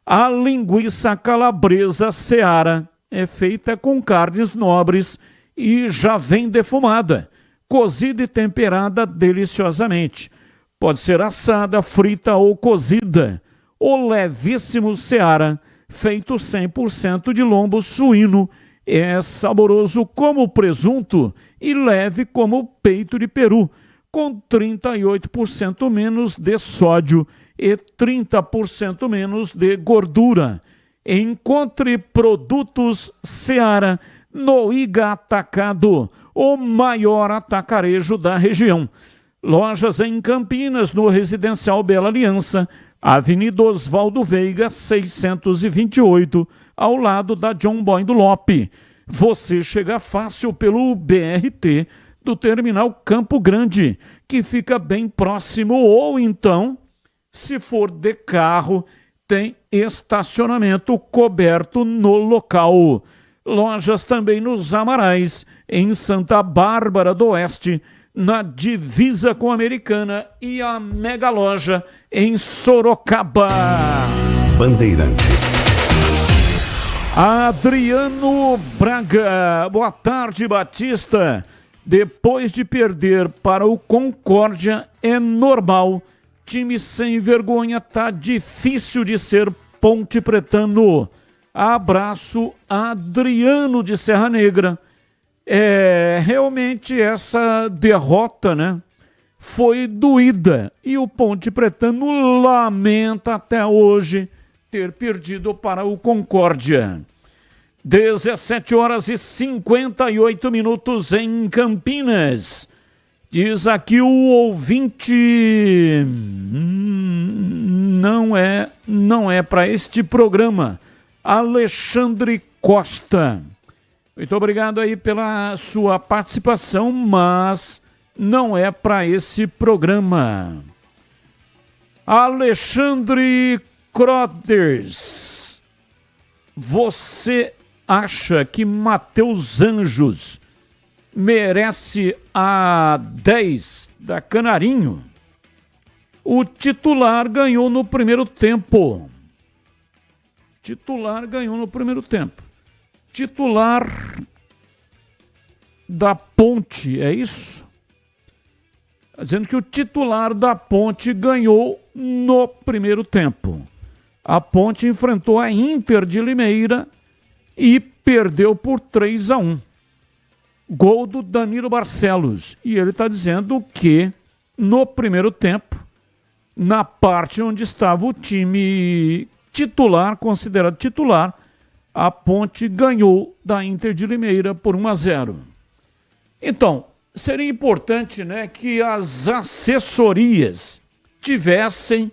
A linguiça calabresa Seara é feita com carnes nobres e já vem defumada, cozida e temperada deliciosamente. Pode ser assada, frita ou cozida. o levíssimo Seara, feito 100% de lombo suíno. É saboroso como presunto e leve como peito de peru, com 38% menos de sódio e 30% menos de gordura. Encontre produtos Seara no Iga Atacado, o maior atacarejo da região. Lojas em Campinas, no Residencial Bela Aliança, Avenida Oswaldo Veiga, 628, ao lado da John Boy do Lope. Você chega fácil pelo BRT do Terminal Campo Grande, que fica bem próximo, ou então, se for de carro, tem estacionamento coberto no local. Lojas também nos Amarais, em Santa Bárbara do Oeste, na divisa com a Americana, e a Mega Loja em Sorocaba. Bandeirantes. Adriano Braga, boa tarde, Batista. Depois de perder para o Concórdia, é normal. Time sem vergonha, tá difícil de ser ponte pretano. Abraço, Adriano de Serra Negra. Realmente essa derrota, né, foi doída. E o Ponte Pretano lamenta até hoje ter perdido para o Concórdia. 17h58 em Campinas. Diz aqui o ouvinte, não é para este programa. Alexandre Costa. Muito obrigado aí pela sua participação, mas não é para esse programa. Alexandre Croders, você acha que Matheus Anjos merece a 10 da Canarinho? O titular ganhou no primeiro tempo. Titular da Ponte, é isso? Dizendo que o titular da Ponte ganhou no primeiro tempo. A Ponte enfrentou a Inter de Limeira e perdeu por 3-1. Gol do Danilo Barcelos. E ele está dizendo que no primeiro tempo, na parte onde estava o time titular, considerado titular, a Ponte ganhou da Inter de Limeira por 1-0. Então, seria importante, né, que as assessorias tivessem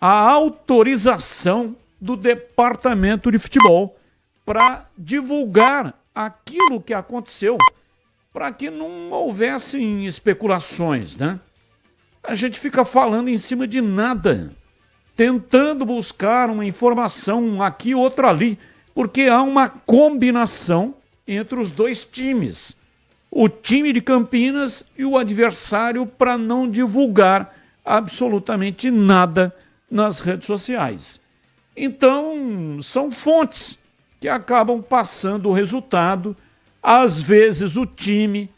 a autorização do departamento de futebol para divulgar aquilo que aconteceu, para que não houvessem especulações, né? A gente fica falando em cima de nada, tentando buscar uma informação aqui, outra ali, porque há uma combinação entre os dois times, o time de Campinas e o adversário, para não divulgar absolutamente nada nas redes sociais. Então, são fontes que acabam passando o resultado, às vezes o time,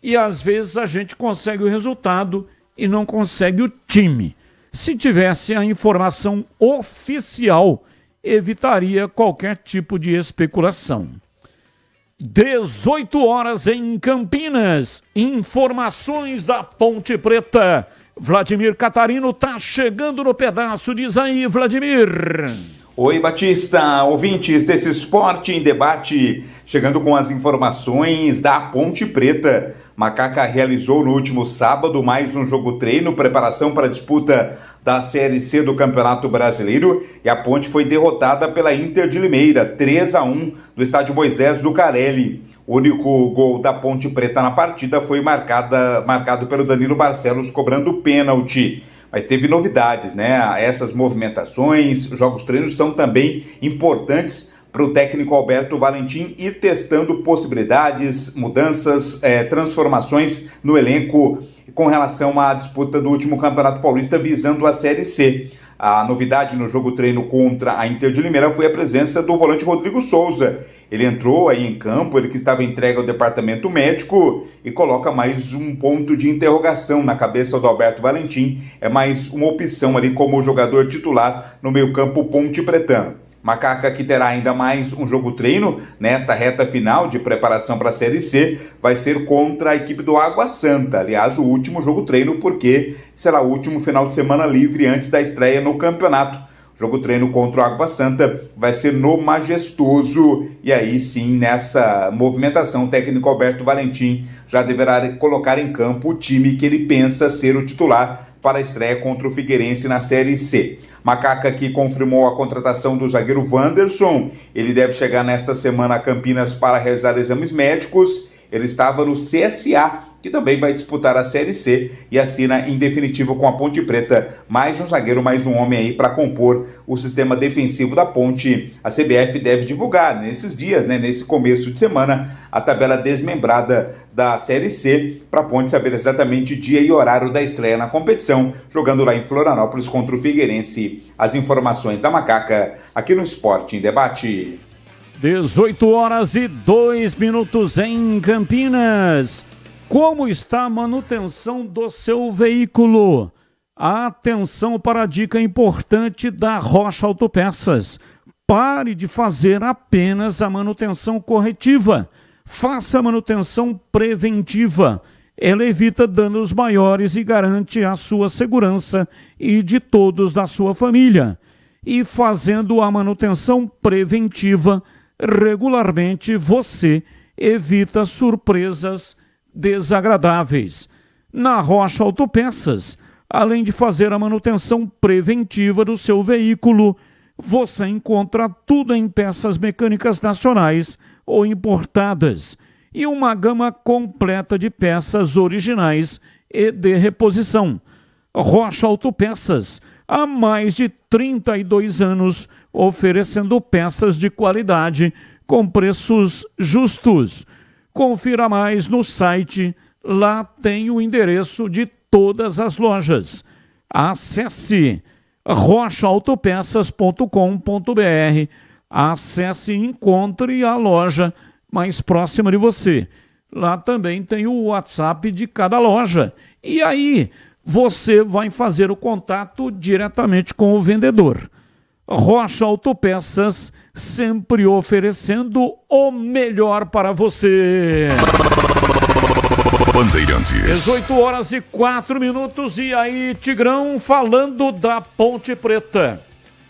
e às vezes a gente consegue o resultado e não consegue o time. Se tivesse a informação oficial, evitaria qualquer tipo de especulação. 18h em Campinas. Informações da Ponte Preta. Vladimir Catarino tá chegando no pedaço. Diz aí, Vladimir. Oi, Batista, ouvintes desse Esporte em Debate, chegando com as informações da Ponte Preta. Macaca realizou no último sábado mais um jogo-treino, preparação para a disputa da Série C do Campeonato Brasileiro, e a Ponte foi derrotada pela Inter de Limeira, 3-1, no estádio Moisés Zucarelli. O único gol da Ponte Preta na partida foi marcado pelo Danilo Barcelos, cobrando pênalti. Mas teve novidades, né? Essas movimentações, jogos-treinos são também importantes para o técnico Alberto Valentim ir testando possibilidades, mudanças, transformações no elenco com relação à disputa do último Campeonato Paulista visando a Série C. A novidade no jogo-treino contra a Inter de Limeira foi a presença do volante Rodrigo Souza. Ele entrou aí em campo, ele que estava entregue ao departamento médico e coloca mais um ponto de interrogação na cabeça do Alberto Valentim. É mais uma opção ali como jogador titular no meio-campo pontepretano. Macaca que terá ainda mais um jogo treino nesta reta final de preparação para a Série C, vai ser contra a equipe do Água Santa. Aliás, o último jogo treino porque será o último final de semana livre antes da estreia no campeonato. O jogo treino contra o Água Santa vai ser no Majestoso e aí sim, nessa movimentação, o técnico Alberto Valentim já deverá colocar em campo o time que ele pensa ser o titular para a estreia contra o Figueirense na Série C. Macaca que confirmou a contratação do zagueiro Wanderson. Ele deve chegar nesta semana a Campinas para realizar exames médicos. Ele estava no CSA, que também vai disputar a Série C e assina em definitivo com a Ponte Preta. Mais um zagueiro, mais um homem aí para compor o sistema defensivo da Ponte. A CBF deve divulgar nesses dias, nesse começo de semana, a tabela desmembrada da Série C, para a Ponte saber exatamente dia e horário da estreia na competição, jogando lá em Florianópolis contra o Figueirense. As informações da Macaca, aqui no Esporte em Debate. 18h02 em Campinas. Como está a manutenção do seu veículo? Atenção para a dica importante da Rocha Autopeças. Pare de fazer apenas a manutenção corretiva. Faça a manutenção preventiva. Ela evita danos maiores e garante a sua segurança e de todos da sua família. E fazendo a manutenção preventiva regularmente, você evita surpresas desagradáveis. Na Rocha Autopeças, além de fazer a manutenção preventiva do seu veículo, você encontra tudo em peças mecânicas nacionais ou importadas e uma gama completa de peças originais e de reposição. Rocha Autopeças, há mais de 32 anos, oferecendo peças de qualidade com preços justos. Confira mais no site, lá tem o endereço de todas as lojas. Acesse rochaautopeças.com.br, acesse e encontre a loja mais próxima de você. Lá também tem o WhatsApp de cada loja. E aí você vai fazer o contato diretamente com o vendedor. Rocha Autopeças, sempre oferecendo o melhor para você. Bandeirantes. 18h04. E aí, Tigrão, falando da Ponte Preta.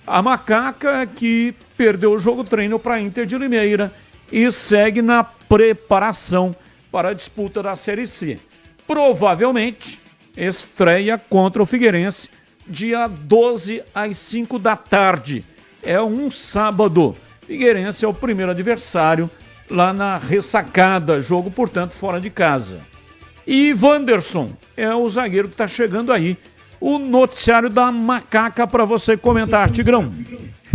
A Macaca que perdeu o jogo treino para a Inter de Limeira e segue na preparação para a disputa da Série C. Provavelmente estreia contra o Figueirense dia 12 às 5 da tarde. É um sábado. Figueirense é o primeiro adversário lá na Ressacada. Jogo, portanto, fora de casa. E Wanderson é o zagueiro que está chegando aí. O noticiário da Macaca para você comentar, Tigrão.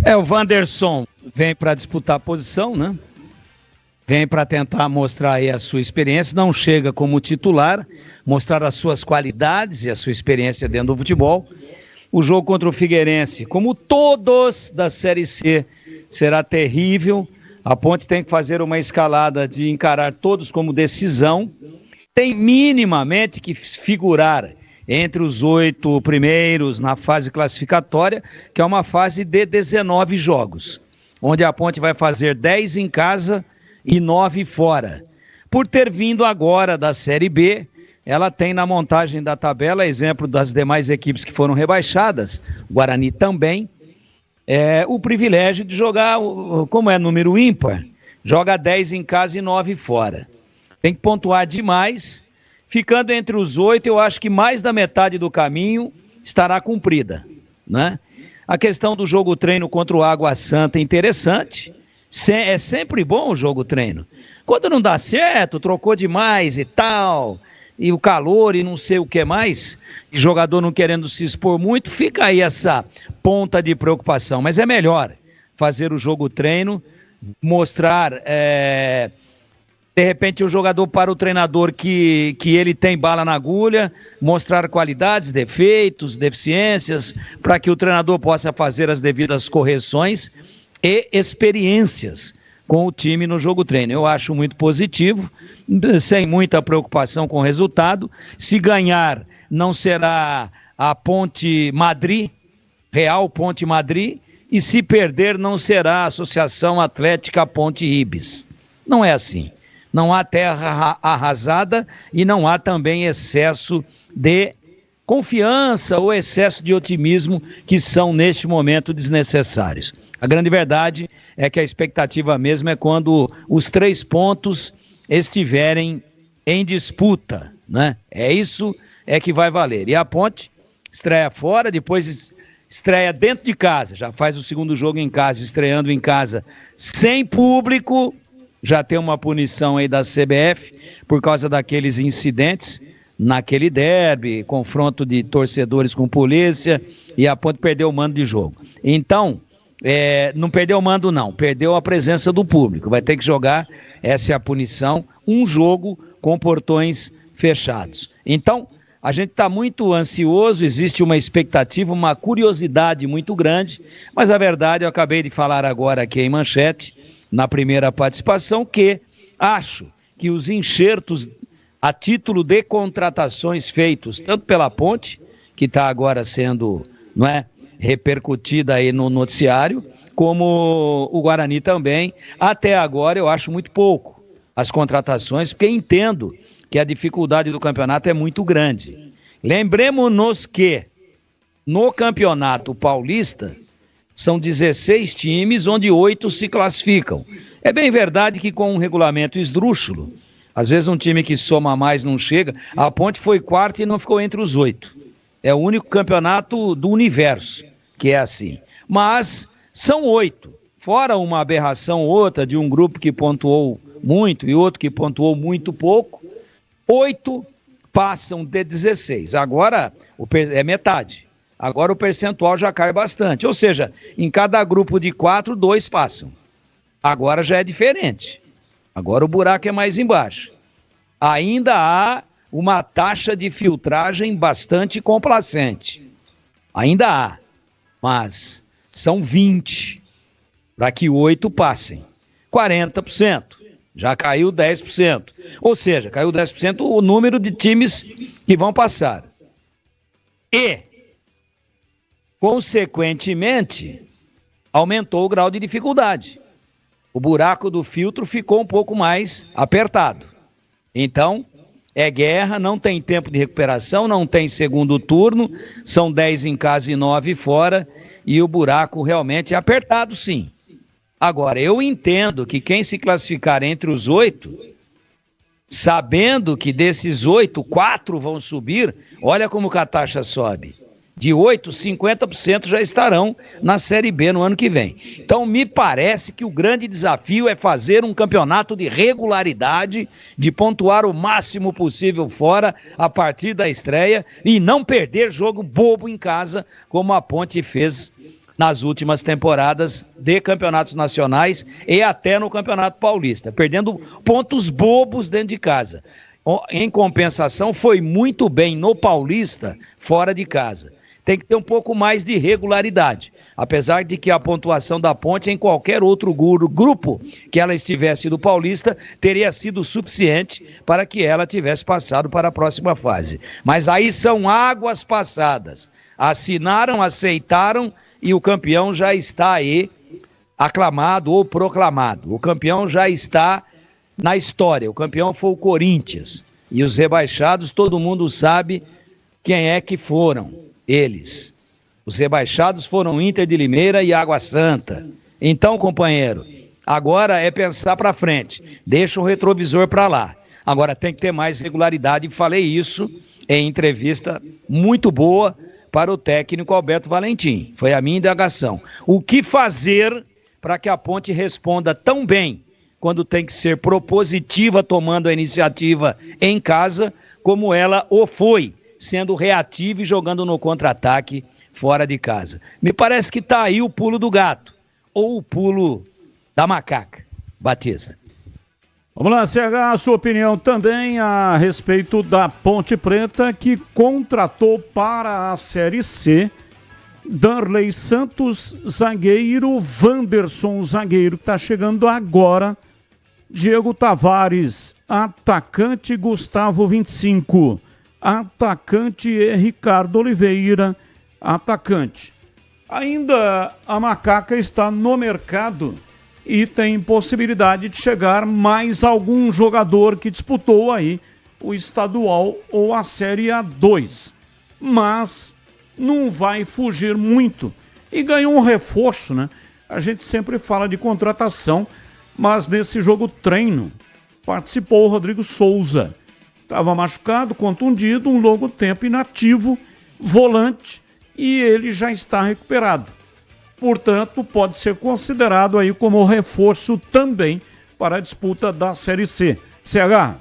O Wanderson vem para disputar a posição, né? Vem para tentar mostrar aí a sua experiência, não chega como titular, mostrar as suas qualidades e a sua experiência dentro do futebol. O jogo contra o Figueirense, como todos da Série C, será terrível. A Ponte tem que fazer uma escalada de encarar todos como decisão. Tem minimamente que figurar entre os 8 primeiros na fase classificatória, que é uma fase de 19 jogos, onde a Ponte vai fazer 10 em casa e 9 fora. Por ter vindo agora da Série B, ela tem na montagem da tabela, exemplo das demais equipes que foram rebaixadas, Guarani também, o privilégio de jogar, como é número ímpar, joga 10 em casa e 9 fora. Tem que pontuar demais, ficando entre os 8, eu acho que mais da metade do caminho estará cumprida, né? A questão do jogo treino contra o Água Santa é interessante, é sempre bom o jogo treino. Quando não dá certo, trocou demais e tal, e o calor e não sei o que mais, e jogador não querendo se expor muito, fica aí essa ponta de preocupação. Mas é melhor fazer o jogo treino, mostrar, de repente, o jogador para o treinador que ele tem bala na agulha, mostrar qualidades, defeitos, deficiências, para que o treinador possa fazer as devidas correções e experiências com o time no jogo treino. Eu acho muito positivo, sem muita preocupação com o resultado. Se ganhar, não será a Ponte Madrid, Real Ponte Madrid, e se perder, não será a Associação Atlética Ponte Ibis. Não é assim. Não há terra arrasada e não há também excesso de confiança ou excesso de otimismo que são, neste momento, desnecessários. A grande verdade é que a expectativa mesmo é quando os 3 pontos estiverem em disputa, né? É isso que vai valer. E a Ponte estreia fora, depois estreia dentro de casa, já faz o segundo jogo em casa, estreando em casa sem público, já tem uma punição aí da CBF por causa daqueles incidentes naquele derby, confronto de torcedores com polícia, e a Ponte perdeu o mando de jogo. Então, não perdeu o mando não, perdeu a presença do público, vai ter que jogar, essa é a punição, um jogo com portões fechados. Então, a gente está muito ansioso, existe uma expectativa, uma curiosidade muito grande, mas a verdade, eu acabei de falar agora aqui em manchete, na primeira participação, que acho que os enxertos a título de contratações feitos, tanto pela Ponte, que está agora sendo, não é, repercutida aí no noticiário, como o Guarani também, até agora eu acho muito pouco as contratações, porque entendo que a dificuldade do campeonato é muito grande. Lembremos-nos que no Campeonato Paulista são 16 times, onde 8 se classificam. É bem verdade que com um regulamento esdrúxulo, às vezes um time que soma mais não chega. A Ponte foi quarta e não ficou entre os 8. É o único campeonato do universo que é assim. Mas são 8. Fora uma aberração ou outra de um grupo que pontuou muito e outro que pontuou muito pouco, 8 passam de 16. Agora é metade. Agora o percentual já cai bastante. Ou seja, em cada grupo de 4, 2 passam. Agora já é diferente. Agora o buraco é mais embaixo. Ainda há uma taxa de filtragem bastante complacente. Ainda há. Mas são 20 para que 8 passem. 40%. Já caiu 10%. Ou seja, caiu 10% o número de times que vão passar. E, consequentemente, aumentou o grau de dificuldade. O buraco do filtro ficou um pouco mais apertado. Então, é guerra, não tem tempo de recuperação, não tem segundo turno, são 10 em casa e 9 fora, e o buraco realmente é apertado, sim. Agora, eu entendo que quem se classificar entre os 8, sabendo que desses 8, 4 vão subir, olha como que a taxa sobe. De 8, 50% já estarão na Série B no ano que vem. Então, me parece que o grande desafio é fazer um campeonato de regularidade, de pontuar o máximo possível fora a partir da estreia e não perder jogo bobo em casa, como a Ponte fez nas últimas temporadas de campeonatos nacionais e até no Campeonato Paulista, perdendo pontos bobos dentro de casa. Em compensação, foi muito bem no Paulista, fora de casa. Tem que ter um pouco mais de regularidade, apesar de que a pontuação da Ponte em qualquer outro grupo que ela estivesse do Paulista teria sido suficiente para que ela tivesse passado para a próxima fase. Mas aí são águas passadas. Assinaram, aceitaram e o campeão já está aí aclamado ou proclamado. O campeão já está na história. O campeão foi o Corinthians. E os rebaixados, todo mundo sabe quem é que foram. Eles. Os rebaixados foram Inter de Limeira e Água Santa. Então, companheiro, agora é pensar para frente. Deixa o retrovisor para lá. Agora tem que ter mais regularidade. Falei isso em entrevista muito boa para o técnico Alberto Valentim. Foi a minha indagação. O que fazer para que a Ponte responda tão bem quando tem que ser propositiva, tomando a iniciativa em casa, como ela o foi, sendo reativo e jogando no contra-ataque fora de casa. Me parece que está aí o pulo do gato, ou o pulo da macaca. Batista. Vamos lá, CH, a sua opinião também a respeito da Ponte Preta, que contratou para a Série C Darley Santos, zagueiro. Wanderson, zagueiro, que está chegando agora. Diego Tavares, atacante. Gustavo, 25. Atacante é Ricardo Oliveira, atacante. Ainda a Macaca está no mercado e tem possibilidade de chegar mais algum jogador que disputou aí o estadual ou a Série A2. Mas não vai fugir muito. E ganhou um reforço, né? A gente sempre fala de contratação, mas nesse jogo treino participou o Rodrigo Souza. Estava machucado, contundido, um longo tempo inativo, volante, e ele já está recuperado. Portanto, pode ser considerado aí como reforço também para a disputa da Série C. CH.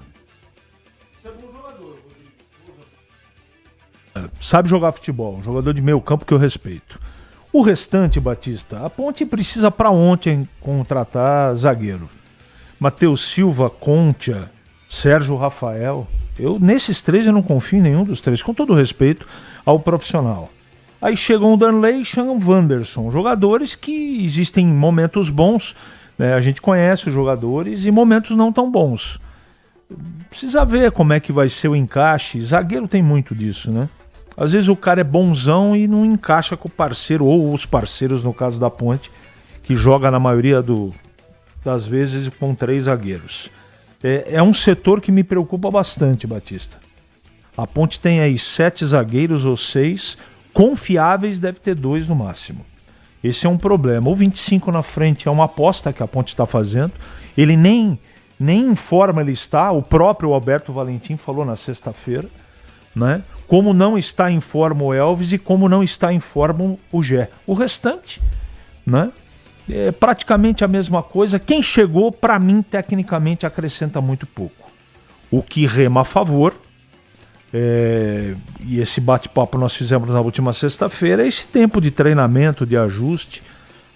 Sabe jogar futebol, um jogador de meio campo que eu respeito. O restante, Batista, a Ponte precisa para ontem contratar zagueiro. Matheus Silva, Concha, Sérgio Rafael. Nesses três eu não confio em nenhum dos três, com todo respeito ao profissional. Aí chegam o Darley e chegam o Wanderson, jogadores que existem momentos bons, né? A gente conhece os jogadores e momentos não tão bons. Precisa ver como é que vai ser o encaixe. Zagueiro tem muito disso, né? Às vezes o cara é bonzão e não encaixa com o parceiro, ou os parceiros, no caso da Ponte, que joga na maioria das vezes com 3 zagueiros. É um setor que me preocupa bastante, Batista. A Ponte tem aí 7 zagueiros ou 6, confiáveis deve ter 2 no máximo. Esse é um problema. O 25 na frente é uma aposta que a Ponte está fazendo. Ele nem em forma ele está, o próprio Alberto Valentim falou na sexta-feira, né? Como não está em forma o Elvis e como não está em forma o Gé. O restante, né? É praticamente a mesma coisa. Quem chegou, para mim, tecnicamente, acrescenta muito pouco. O que rema a favor, e esse bate-papo nós fizemos na última sexta-feira, é esse tempo de treinamento, de ajuste.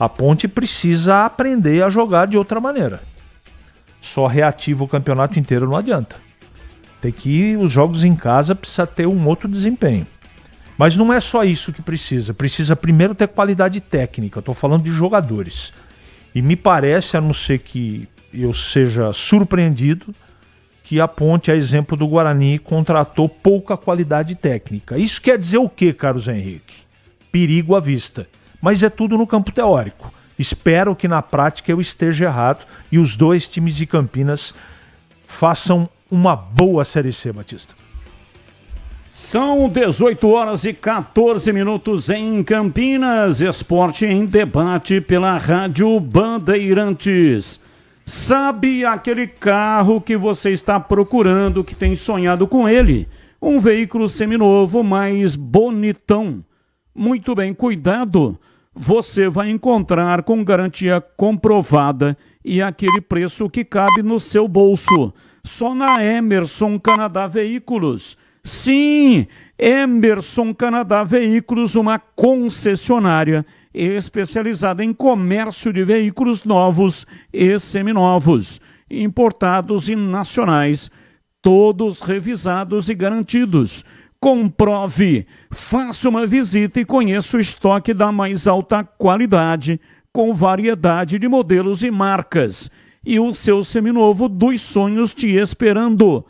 A Ponte precisa aprender a jogar de outra maneira. Só reativa o campeonato inteiro não adianta. Tem que ir, os jogos em casa precisa ter um outro desempenho. Mas não é só isso que precisa. Precisa primeiro ter qualidade técnica. Eu estou falando de jogadores. E me parece, a não ser que eu seja surpreendido, que a Ponte, a exemplo do Guarani, contratou pouca qualidade técnica. Isso quer dizer o quê, Carlos Henrique? Perigo à vista. Mas é tudo no campo teórico. Espero que na prática eu esteja errado e os 2 times de Campinas façam uma boa Série C, Batista. São 18 horas e 14 minutos em Campinas. Esporte em debate pela Rádio Bandeirantes. Sabe aquele carro que você está procurando, que tem sonhado com ele? Um veículo seminovo, mais bonitão, muito bem cuidado. Você vai encontrar com garantia comprovada e aquele preço que cabe no seu bolso. Só na Emerson Canadá Veículos. Sim, Emerson Canadá Veículos, uma concessionária especializada em comércio de veículos novos e seminovos, importados e nacionais, todos revisados e garantidos. Comprove, faça uma visita e conheça o estoque da mais alta qualidade, com variedade de modelos e marcas. E o seu seminovo dos sonhos te esperando.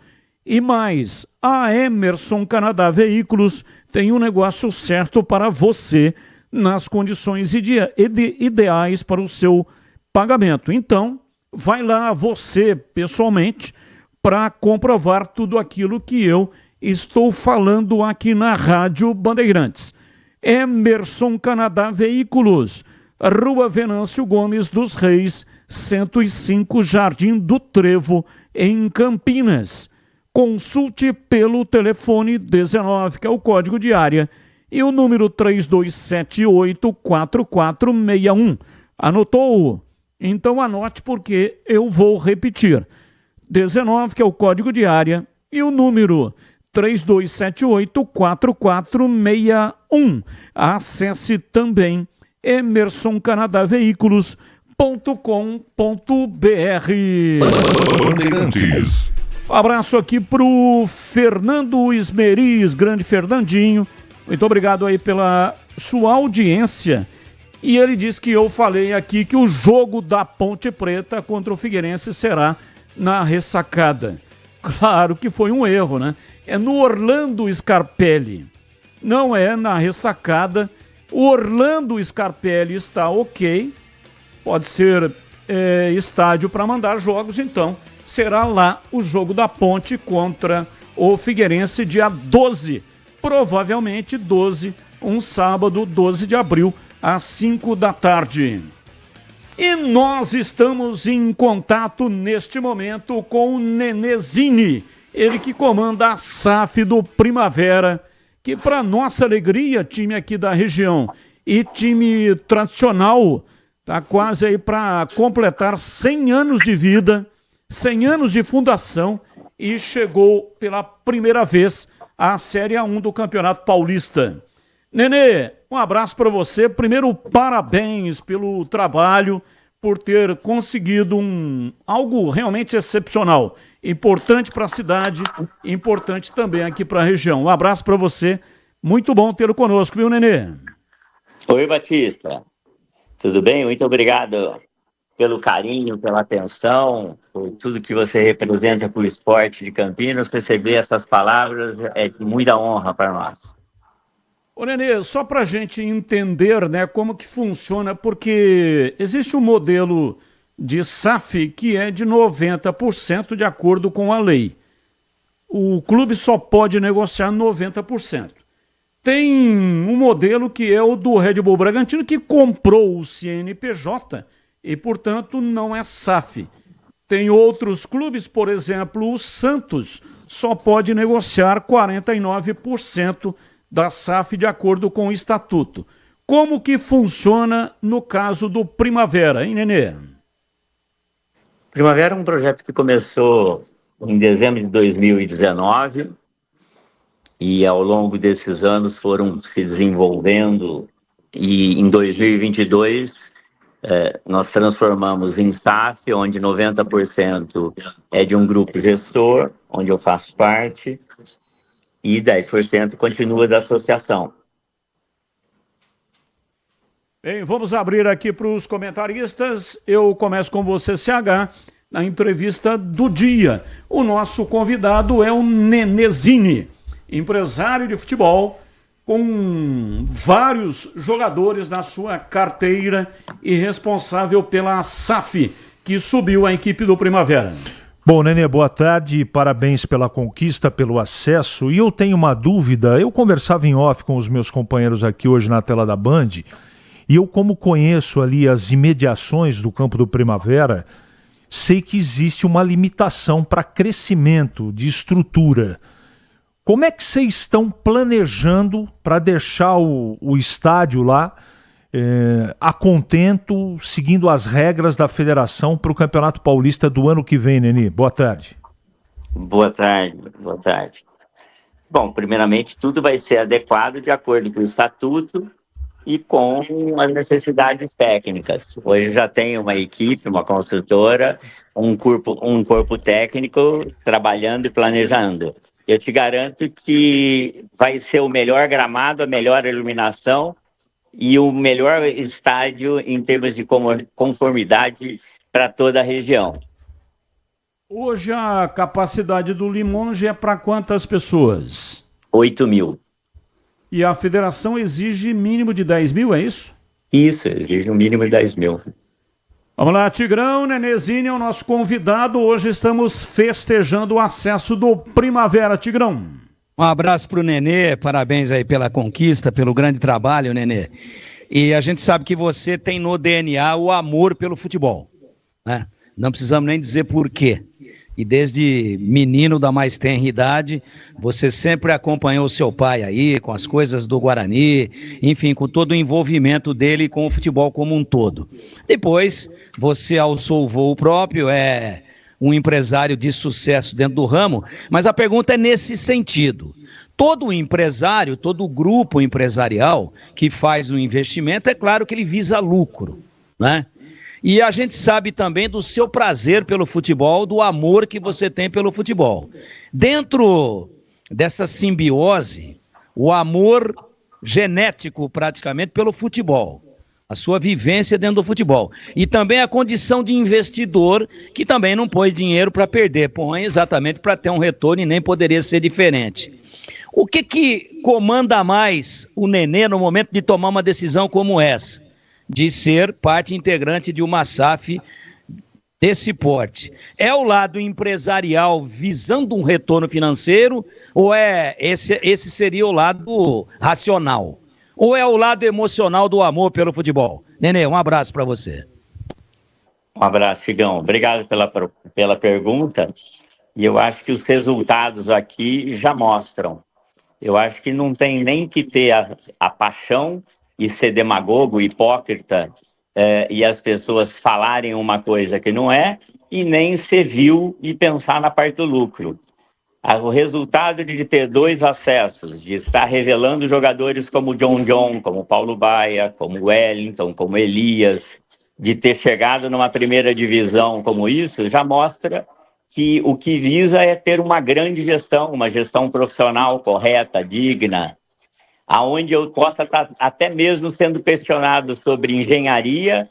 E mais, a Emerson Canadá Veículos tem um negócio certo para você, nas condições ideais para o seu pagamento. Então, vai lá você, pessoalmente, para comprovar tudo aquilo que eu estou falando aqui na Rádio Bandeirantes. Emerson Canadá Veículos, Rua Venâncio Gomes dos Reis, 105, Jardim do Trevo, em Campinas. Consulte pelo telefone 19, que é o código de área, e o número 3278-4461. Anotou? Então anote, porque eu vou repetir. 19, que é o código de área, e o número 3278-4461. Acesse também emersoncanadaveículos.com.br. Bandeirantes. Abraço aqui pro Fernando Esmeriz, grande Fernandinho, Muito obrigado aí pela sua audiência. E ele disse que eu falei aqui que o jogo da Ponte Preta contra o Figueirense será na Ressacada. Claro que foi um erro, né? É no Orlando Scarpelli. Não é na Ressacada. O Orlando Scarpelli está ok. Pode ser estádio para mandar jogos, então será lá o jogo da Ponte contra o Figueirense, dia 12. Provavelmente 12, um sábado, 12 de abril, às 5 da tarde. E nós estamos em contato neste momento com o Nenezini, ele que comanda a SAF do Primavera, que para nossa alegria, time aqui da região e time tradicional, está quase aí para completar 100 anos de vida, 100 anos de fundação e chegou pela primeira vez à Série A1 do Campeonato Paulista. Nenê, um abraço para você. Primeiro, parabéns pelo trabalho, por ter conseguido algo realmente excepcional. Importante para a cidade, importante também aqui para a região. Um abraço para você. Muito bom tê-lo conosco, viu, Nenê? Oi, Batista. Tudo bem? Muito obrigado pelo carinho, pela atenção, por tudo que você representa para o esporte de Campinas. Receber essas palavras é de muita honra para nós. Ô, Nenê, só para a gente entender, né, como que funciona, porque existe um modelo de SAF que é de 90% de acordo com a lei. O clube só pode negociar 90%. Tem um modelo que é o do Red Bull Bragantino, que comprou o CNPJ e, portanto, não é SAF. Tem outros clubes, por exemplo, o Santos só pode negociar 49% da SAF de acordo com o estatuto. Como que funciona no caso do Primavera, hein, Nenê? Primavera é um projeto que começou em dezembro de 2019 e ao longo desses anos foram se desenvolvendo e em 2022 nós transformamos em SAF, onde 90% é de um grupo gestor, onde eu faço parte, e 10% continua da associação. Bem, vamos abrir aqui para os comentaristas. Eu começo com você, CH, na entrevista do dia. O nosso convidado é o Nenezini, empresário de futebol, com vários jogadores na sua carteira e responsável pela SAF, que subiu a equipe do Primavera. Bom, Nenê, boa tarde, parabéns pela conquista, pelo acesso. E eu tenho uma dúvida, eu conversava em off com os meus companheiros aqui hoje na tela da Band, e eu, como conheço ali as imediações do campo do Primavera, sei que existe uma limitação para crescimento de estrutura. Como é que vocês estão planejando para deixar o estádio lá a contento, seguindo as regras da federação para o Campeonato Paulista do ano que vem, Neni? Boa tarde. Boa tarde, boa tarde. Bom, primeiramente, tudo vai ser adequado de acordo com o estatuto e com as necessidades técnicas. Hoje já tem uma equipe, uma construtora, um corpo técnico trabalhando e planejando. Eu te garanto que vai ser o melhor gramado, a melhor iluminação e o melhor estádio em termos de conformidade para toda a região. Hoje a capacidade do Limonge é para quantas pessoas? 8 mil. E a federação exige mínimo de 10 mil, é isso? Isso, exige um mínimo de 10 mil. Vamos lá, Tigrão, Nenezini é o nosso convidado. Hoje estamos festejando o acesso do Primavera, Tigrão. Um abraço pro Nenê, parabéns aí pela conquista, pelo grande trabalho, Nenê. E a gente sabe que você tem no DNA o amor pelo futebol, né? Não precisamos nem dizer por quê. E desde menino da mais tenra idade, você sempre acompanhou o seu pai aí, com as coisas do Guarani, enfim, com todo o envolvimento dele com o futebol como um todo. Depois, você alçou o voo próprio, é um empresário de sucesso dentro do ramo, mas a pergunta é nesse sentido. Todo empresário, todo grupo empresarial que faz um investimento, é claro que ele visa lucro, né? E a gente sabe também do seu prazer pelo futebol, do amor que você tem pelo futebol. Dentro dessa simbiose, o amor genético praticamente pelo futebol. A sua vivência dentro do futebol. E também a condição de investidor, que também não põe dinheiro para perder, põe exatamente para ter um retorno e nem poderia ser diferente. O que comanda mais o Nenê no momento de tomar uma decisão como essa? De ser parte integrante de uma SAF desse porte. É o lado empresarial visando um retorno financeiro ou esse seria o lado racional? Ou é o lado emocional do amor pelo futebol? Nenê, um abraço para você. Um abraço, Figão. Obrigado pela pergunta. E eu acho que os resultados aqui já mostram. Eu acho que não tem nem que ter a paixão e ser demagogo, hipócrita, e as pessoas falarem uma coisa que não é, e nem ser vil e pensar na parte do lucro. O resultado de ter 2 acessos, de estar revelando jogadores como John, como Paulo Baia, como Wellington, como Elias, de ter chegado numa primeira divisão como isso, já mostra que o que visa é ter uma grande gestão, uma gestão profissional correta, digna, aonde eu possa estar até mesmo sendo questionado sobre engenharia,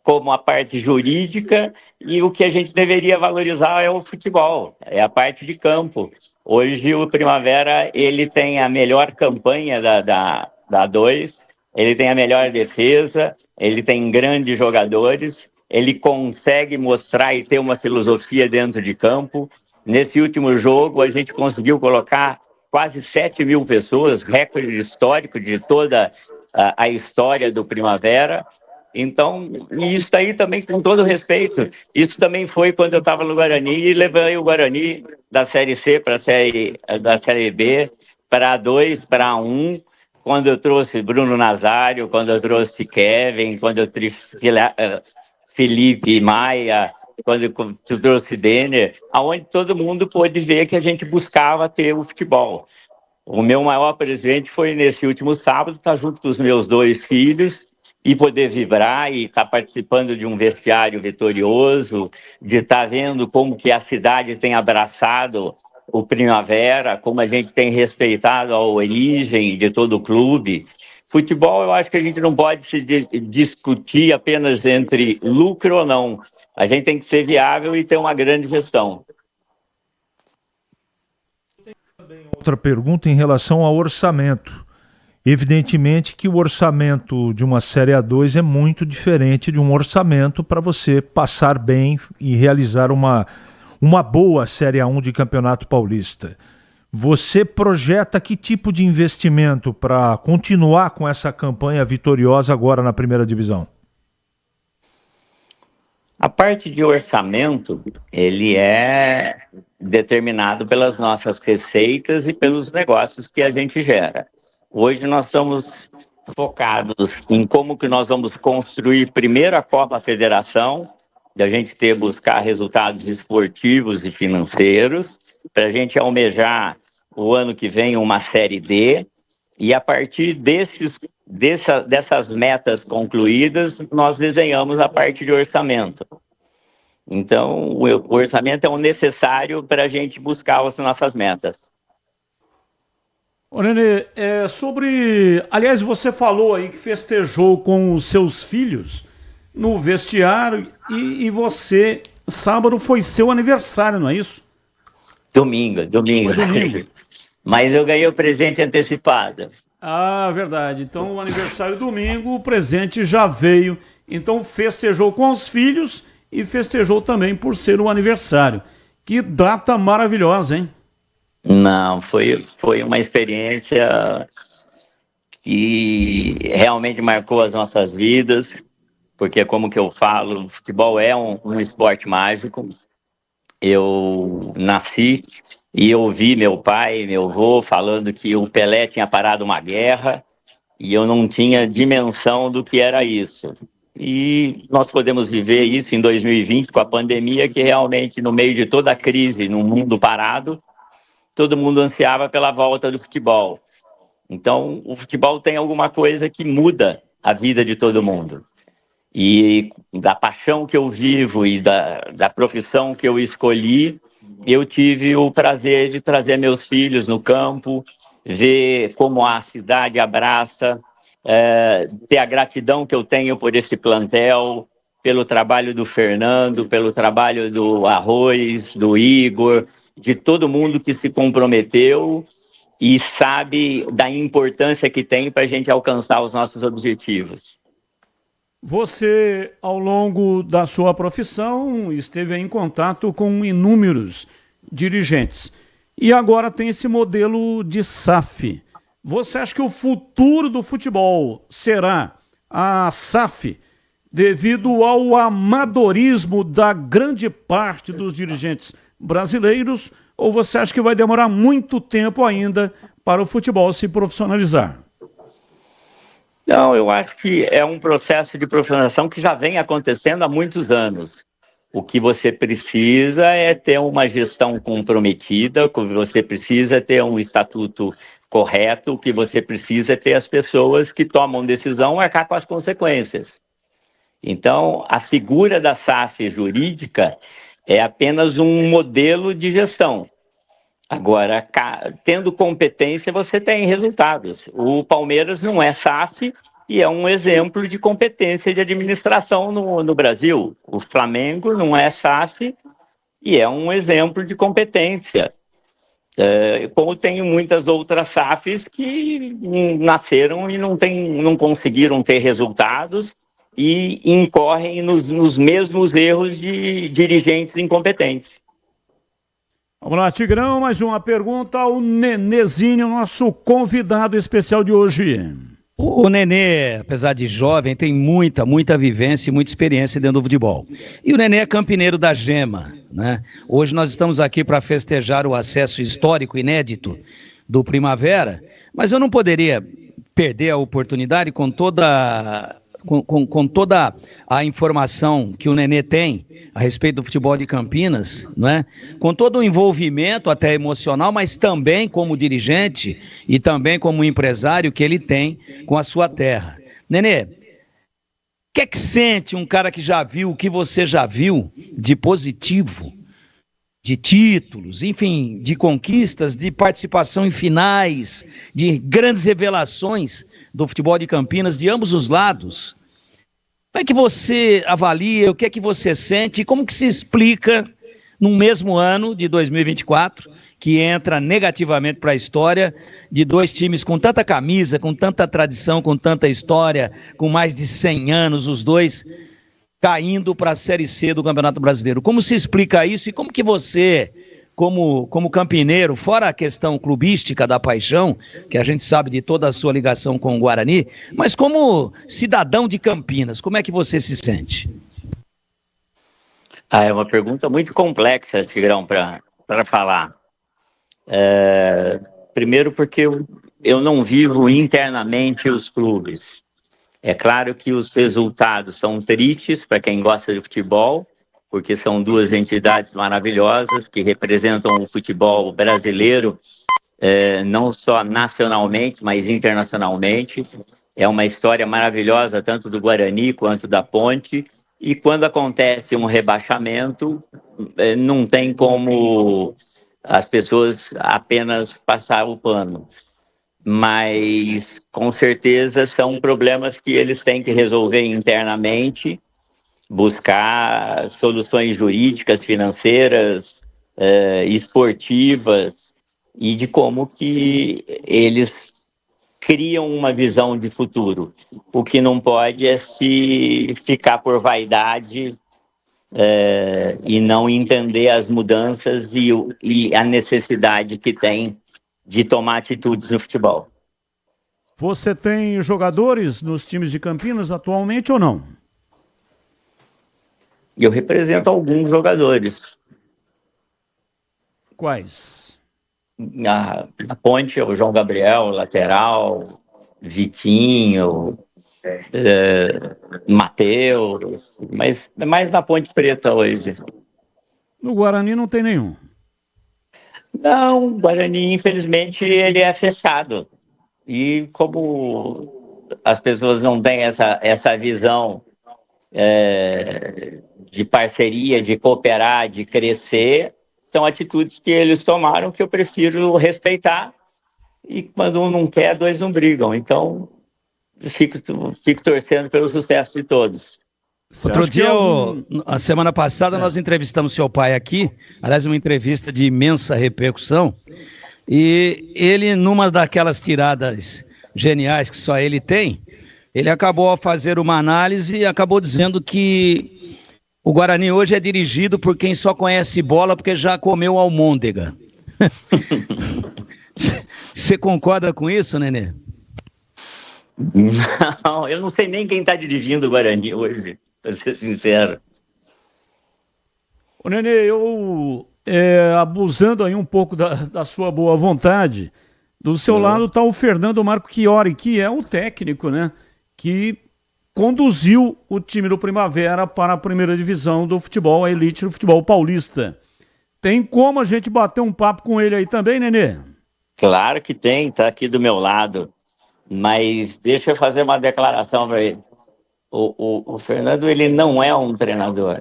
como a parte jurídica, e o que a gente deveria valorizar é o futebol, é a parte de campo. Hoje o Primavera, ele tem a melhor campanha da 2, ele tem a melhor defesa, ele tem grandes jogadores, ele consegue mostrar e ter uma filosofia dentro de campo. Nesse último jogo, a gente conseguiu colocar quase 7 mil pessoas, recorde histórico de toda a história do Primavera. Então, isso aí também, com todo respeito, isso também foi quando eu estava no Guarani e levei o Guarani da Série C para da Série B, para A2, para A1, quando eu trouxe Bruno Nazário, quando eu trouxe Kevin, quando eu trouxe Felipe Maia, quando eu trouxe Denner, aonde todo mundo pôde ver que a gente buscava ter o futebol. O meu maior presente foi nesse último sábado, estar junto com os meus 2 filhos, e poder vibrar e estar participando de um vestiário vitorioso, de estar vendo como que a cidade tem abraçado o Primavera, como a gente tem respeitado a origem de todo o clube. Futebol, eu acho que a gente não pode se discutir apenas entre lucro ou não. A gente tem que ser viável e ter uma grande gestão. Outra pergunta em relação ao orçamento. Evidentemente que o orçamento de uma Série A2 é muito diferente de um orçamento para você passar bem e realizar uma boa Série A1 de Campeonato Paulista. Você projeta que tipo de investimento para continuar com essa campanha vitoriosa agora na primeira divisão? A parte de orçamento, ele é determinado pelas nossas receitas e pelos negócios que a gente gera. Hoje nós estamos focados em como que nós vamos construir primeiro a Copa Federação, da gente buscar resultados esportivos e financeiros, para a gente almejar o ano que vem uma Série D, e a partir dessas metas concluídas, nós desenhamos a parte de orçamento. Então, o orçamento é o necessário para a gente buscar as nossas metas. Ô, Nenê, aliás, você falou aí que festejou com os seus filhos no vestiário e você, sábado foi seu aniversário, não é isso? Domingo. Mas eu ganhei o presente antecipado. Ah, verdade. Então, o aniversário domingo, o presente já veio. Então, festejou com os filhos e festejou também por ser o aniversário. Que data maravilhosa, hein? Não, foi uma experiência que realmente marcou as nossas vidas, porque, como que eu falo, o futebol é um esporte mágico. Eu nasci e ouvi meu pai, meu avô falando que o Pelé tinha parado uma guerra e eu não tinha dimensão do que era isso. E nós podemos viver isso em 2020 com a pandemia, que realmente, no meio de toda a crise, no mundo parado, todo mundo ansiava pela volta do futebol. Então, o futebol tem alguma coisa que muda a vida de todo mundo. E da paixão que eu vivo e da profissão que eu escolhi, eu tive o prazer de trazer meus filhos no campo ver como a cidade abraça, ter a gratidão que eu tenho por esse plantel, pelo trabalho do Fernando, pelo trabalho do Arroz, do Igor, de todo mundo que se comprometeu e sabe da importância que tem para a gente alcançar os nossos objetivos. Você, ao longo da sua profissão, esteve em contato com inúmeros dirigentes. E agora tem esse modelo de SAF. Você acha que o futuro do futebol será a SAF devido ao amadorismo da grande parte dos dirigentes brasileiros, ou você acha que vai demorar muito tempo ainda para o futebol se profissionalizar? Não, eu acho que é um processo de profissionalização que já vem acontecendo há muitos anos. O que você precisa é ter uma gestão comprometida, o que você precisa é ter um estatuto correto, o que você precisa é ter as pessoas que tomam decisão e arcar com as consequências. Então, a figura da SAF jurídica é apenas um modelo de gestão. Agora, tendo competência, você tem resultados. O Palmeiras não é SAF e é um exemplo de competência de administração no Brasil. O Flamengo não é SAF e é um exemplo de competência. Como tem muitas outras SAFs que nasceram e não conseguiram ter resultados e incorrem nos mesmos erros de dirigentes incompetentes. Vamos lá, Tigrão, mais uma pergunta ao Nenezinho, nosso convidado especial de hoje. O Nenê, apesar de jovem, tem muita vivência e muita experiência dentro do futebol. E o Nenê é campineiro da Gema, né? Hoje nós estamos aqui para festejar o acesso histórico inédito do Primavera, mas eu não poderia perder a oportunidade com toda a informação que o Nenê tem a respeito do futebol de Campinas, né? Com todo o envolvimento até emocional, mas também como dirigente e também como empresário que ele tem com a sua terra. Nenê, o que é que sente um cara que já viu o que você já viu de positivo, de títulos, enfim, de conquistas, de participação em finais, de grandes revelações do futebol de Campinas, de ambos os lados? Como é que você avalia, o que é que você sente e como que se explica no mesmo ano de 2024, que entra negativamente para a história de dois times com tanta camisa, com tanta tradição, com tanta história, com mais de 100 anos, os dois caindo para a Série C do Campeonato Brasileiro? Como se explica isso e como que você, como campineiro, fora a questão clubística da paixão, que a gente sabe de toda a sua ligação com o Guarani, mas como cidadão de Campinas, como é que você se sente? É uma pergunta muito complexa, Tigrão, para falar. Primeiro porque eu não vivo internamente os clubes. É claro que os resultados são tristes para quem gosta de futebol, porque são duas entidades maravilhosas que representam o futebol brasileiro, não só nacionalmente, mas internacionalmente. É uma história maravilhosa, tanto do Guarani quanto da Ponte, e quando acontece um rebaixamento, não tem como as pessoas apenas passar o pano. Mas, com certeza, são problemas que eles têm que resolver internamente, buscar soluções jurídicas, financeiras, esportivas, e de como que eles criam uma visão de futuro. O que não pode é se ficar por vaidade e não entender as mudanças e a necessidade que tem de tomar atitudes no futebol. Você tem jogadores nos times de Campinas atualmente ou não? Eu represento alguns jogadores. Quais? Na Ponte, o João Gabriel, lateral, Vitinho, Matheus, mas é mais na Ponte Preta hoje. No Guarani não tem nenhum? Não, o Guarani, infelizmente, ele é fechado. E como as pessoas não têm essa visão de parceria, de cooperar, de crescer, são atitudes que eles tomaram que eu prefiro respeitar e quando um não quer, dois não brigam. Então, fico torcendo pelo sucesso de todos. Outro dia, a semana passada, nós entrevistamos seu pai aqui, aliás, uma entrevista de imensa repercussão, e ele, numa daquelas tiradas geniais que só ele tem, ele acabou a fazer uma análise e acabou dizendo que o Guarani hoje é dirigido por quem só conhece bola porque já comeu almôndega. Você concorda com isso, Nenê? Não, eu não sei nem quem está dirigindo o Guarani hoje, para ser sincero. Ô, Nenê, eu, abusando aí um pouco da sua boa vontade, do seu lado está o Fernando Marchiori, que é o técnico, né? Que conduziu o time do Primavera para a primeira divisão do futebol, a elite do futebol paulista. Tem como a gente bater um papo com ele aí também, Nenê? Claro que tem, tá aqui do meu lado. Mas deixa eu fazer uma declaração para ele. O Fernando, ele não é um treinador.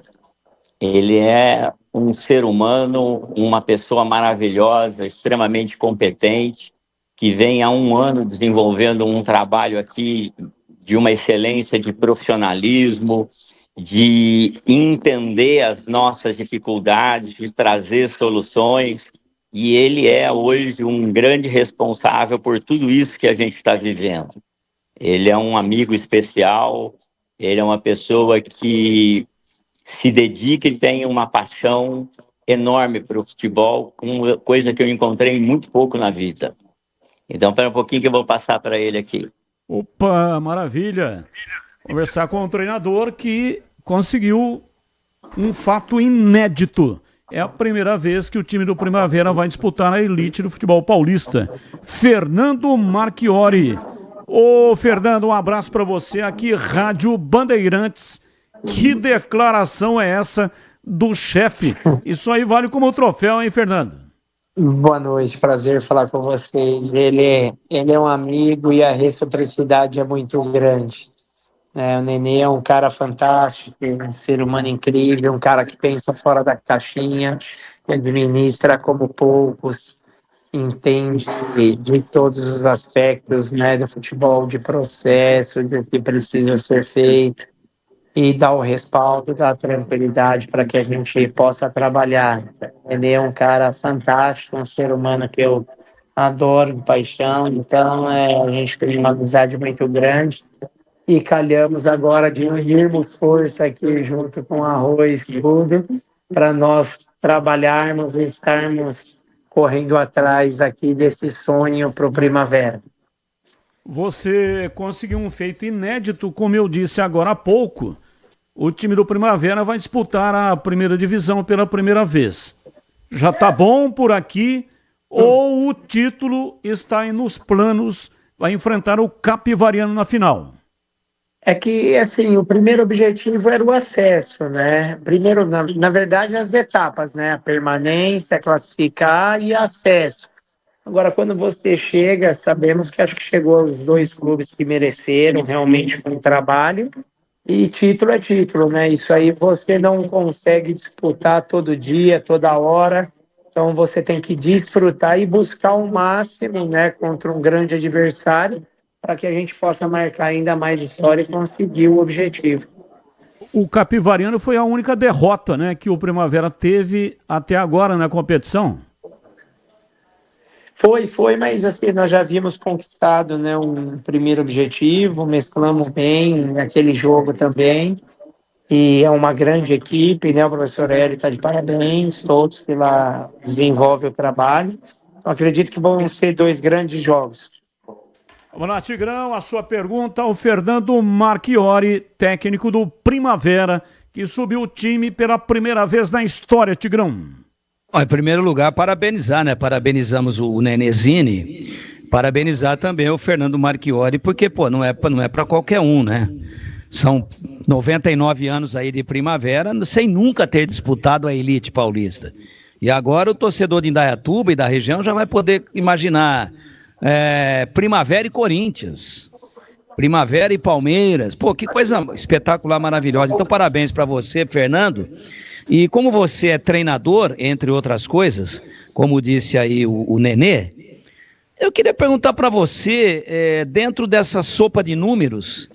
Ele é um ser humano, uma pessoa maravilhosa, extremamente competente, que vem há um ano desenvolvendo um trabalho aqui de uma excelência de profissionalismo, de entender as nossas dificuldades, de trazer soluções. E ele é hoje um grande responsável por tudo isso que a gente está vivendo. Ele é um amigo especial, ele é uma pessoa que se dedica e tem uma paixão enorme para o futebol, uma coisa que eu encontrei muito pouco na vida. Então, espera um pouquinho que eu vou passar para ele aqui. Opa, maravilha! Conversar com um treinador que conseguiu um fato inédito. É a primeira vez que o time do Primavera vai disputar a elite do futebol paulista. Fernando Marchiori. Ô, Fernando, um abraço para você aqui, Rádio Bandeirantes. Que declaração é essa do chefe? Isso aí vale como troféu, hein, Fernando? Boa noite, prazer falar com vocês. Ele é um amigo e a reciprocidade é muito grande. O Nenê é um cara fantástico, um ser humano incrível, um cara que pensa fora da caixinha, que administra como poucos, entende de todos os aspectos, né, do futebol, de processo, do que precisa ser feito, e dá o respaldo, dá a tranquilidade para que a gente possa trabalhar. Ele é um cara fantástico, um ser humano que eu adoro, de paixão, então a gente tem uma amizade muito grande e calhamos agora de unirmos força aqui junto com Arroz e tudo, para nós trabalharmos e estarmos correndo atrás aqui desse sonho para o Primavera. Você conseguiu um feito inédito, como eu disse agora há pouco. O time do Primavera vai disputar a primeira divisão pela primeira vez. Já tá bom por aqui ou o título está aí nos planos, vai enfrentar o Capivariano na final? É que, assim, o primeiro objetivo era o acesso, né? Primeiro, na verdade, as etapas, né? A permanência, classificar e acesso. Agora, quando você chega, sabemos que acho que chegou aos dois clubes que mereceram realmente um trabalho. E título é título, né? Isso aí você não consegue disputar todo dia, toda hora. Então você tem que desfrutar e buscar o máximo, né, contra um grande adversário, para que a gente possa marcar ainda mais história e conseguir o objetivo. O Capivariano foi a única derrota, né, que o Primavera teve até agora na competição? Foi, mas assim, nós já havíamos conquistado, né, um primeiro objetivo, mesclamos bem naquele jogo também, e é uma grande equipe, né, o professor Hélio está de parabéns, todos que lá desenvolvem o trabalho. Eu acredito que vão ser dois grandes jogos. Vamos lá, Tigrão, a sua pergunta ao Fernando Marchiori, técnico do Primavera, que subiu o time pela primeira vez na história, Tigrão. Em primeiro lugar, parabenizar, né? Parabenizamos o Nenezini, parabenizar também o Fernando Marchiori, porque, não é para qualquer um, né? São 99 anos aí de Primavera, sem nunca ter disputado a elite paulista. E agora o torcedor de Indaiatuba e da região já vai poder imaginar Primavera e Corinthians, Primavera e Palmeiras. Pô, que coisa espetacular, maravilhosa. Então, parabéns para você, Fernando. E como você é treinador, entre outras coisas, como disse aí o Nenê, Eu queria perguntar para você, dentro dessa sopa de números,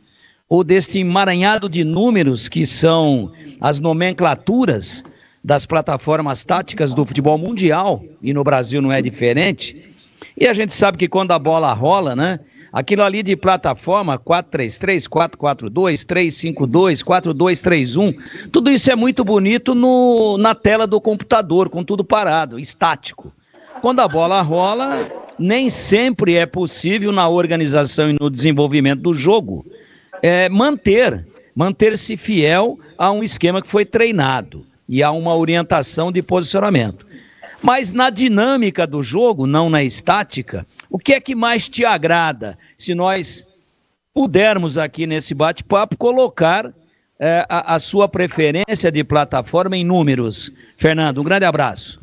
ou deste emaranhado de números que são as nomenclaturas das plataformas táticas do futebol mundial, e no Brasil não é diferente, e a gente sabe que quando a bola rola, né, aquilo ali de plataforma 4-3-3, 4-4-2, 3-5-2, 4-2-3-1, tudo isso é muito bonito na tela do computador, com tudo parado, estático. Quando a bola rola, nem sempre é possível na organização e no desenvolvimento do jogo manter-se fiel a um esquema que foi treinado e a uma orientação de posicionamento. Mas na dinâmica do jogo, não na estática, o que é que mais te agrada? Se nós pudermos aqui nesse bate-papo colocar a sua preferência de plataforma em números. Fernando, um grande abraço.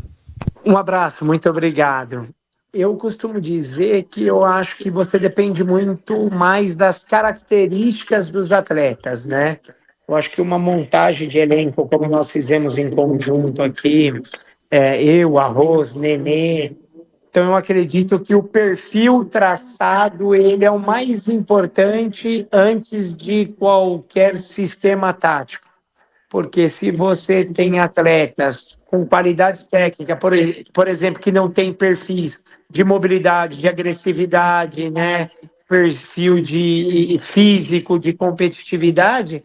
Um abraço, muito obrigado. Eu costumo dizer que eu acho que você depende muito mais das características dos atletas, né? Eu acho que uma montagem de elenco, como nós fizemos em conjunto aqui, eu, Arroz, Nenê, então eu acredito que o perfil traçado, ele é o mais importante antes de qualquer sistema tático. Porque se você tem atletas com qualidades técnicas, por exemplo, que não tem perfis de mobilidade, de agressividade, né, perfil de físico, de competitividade,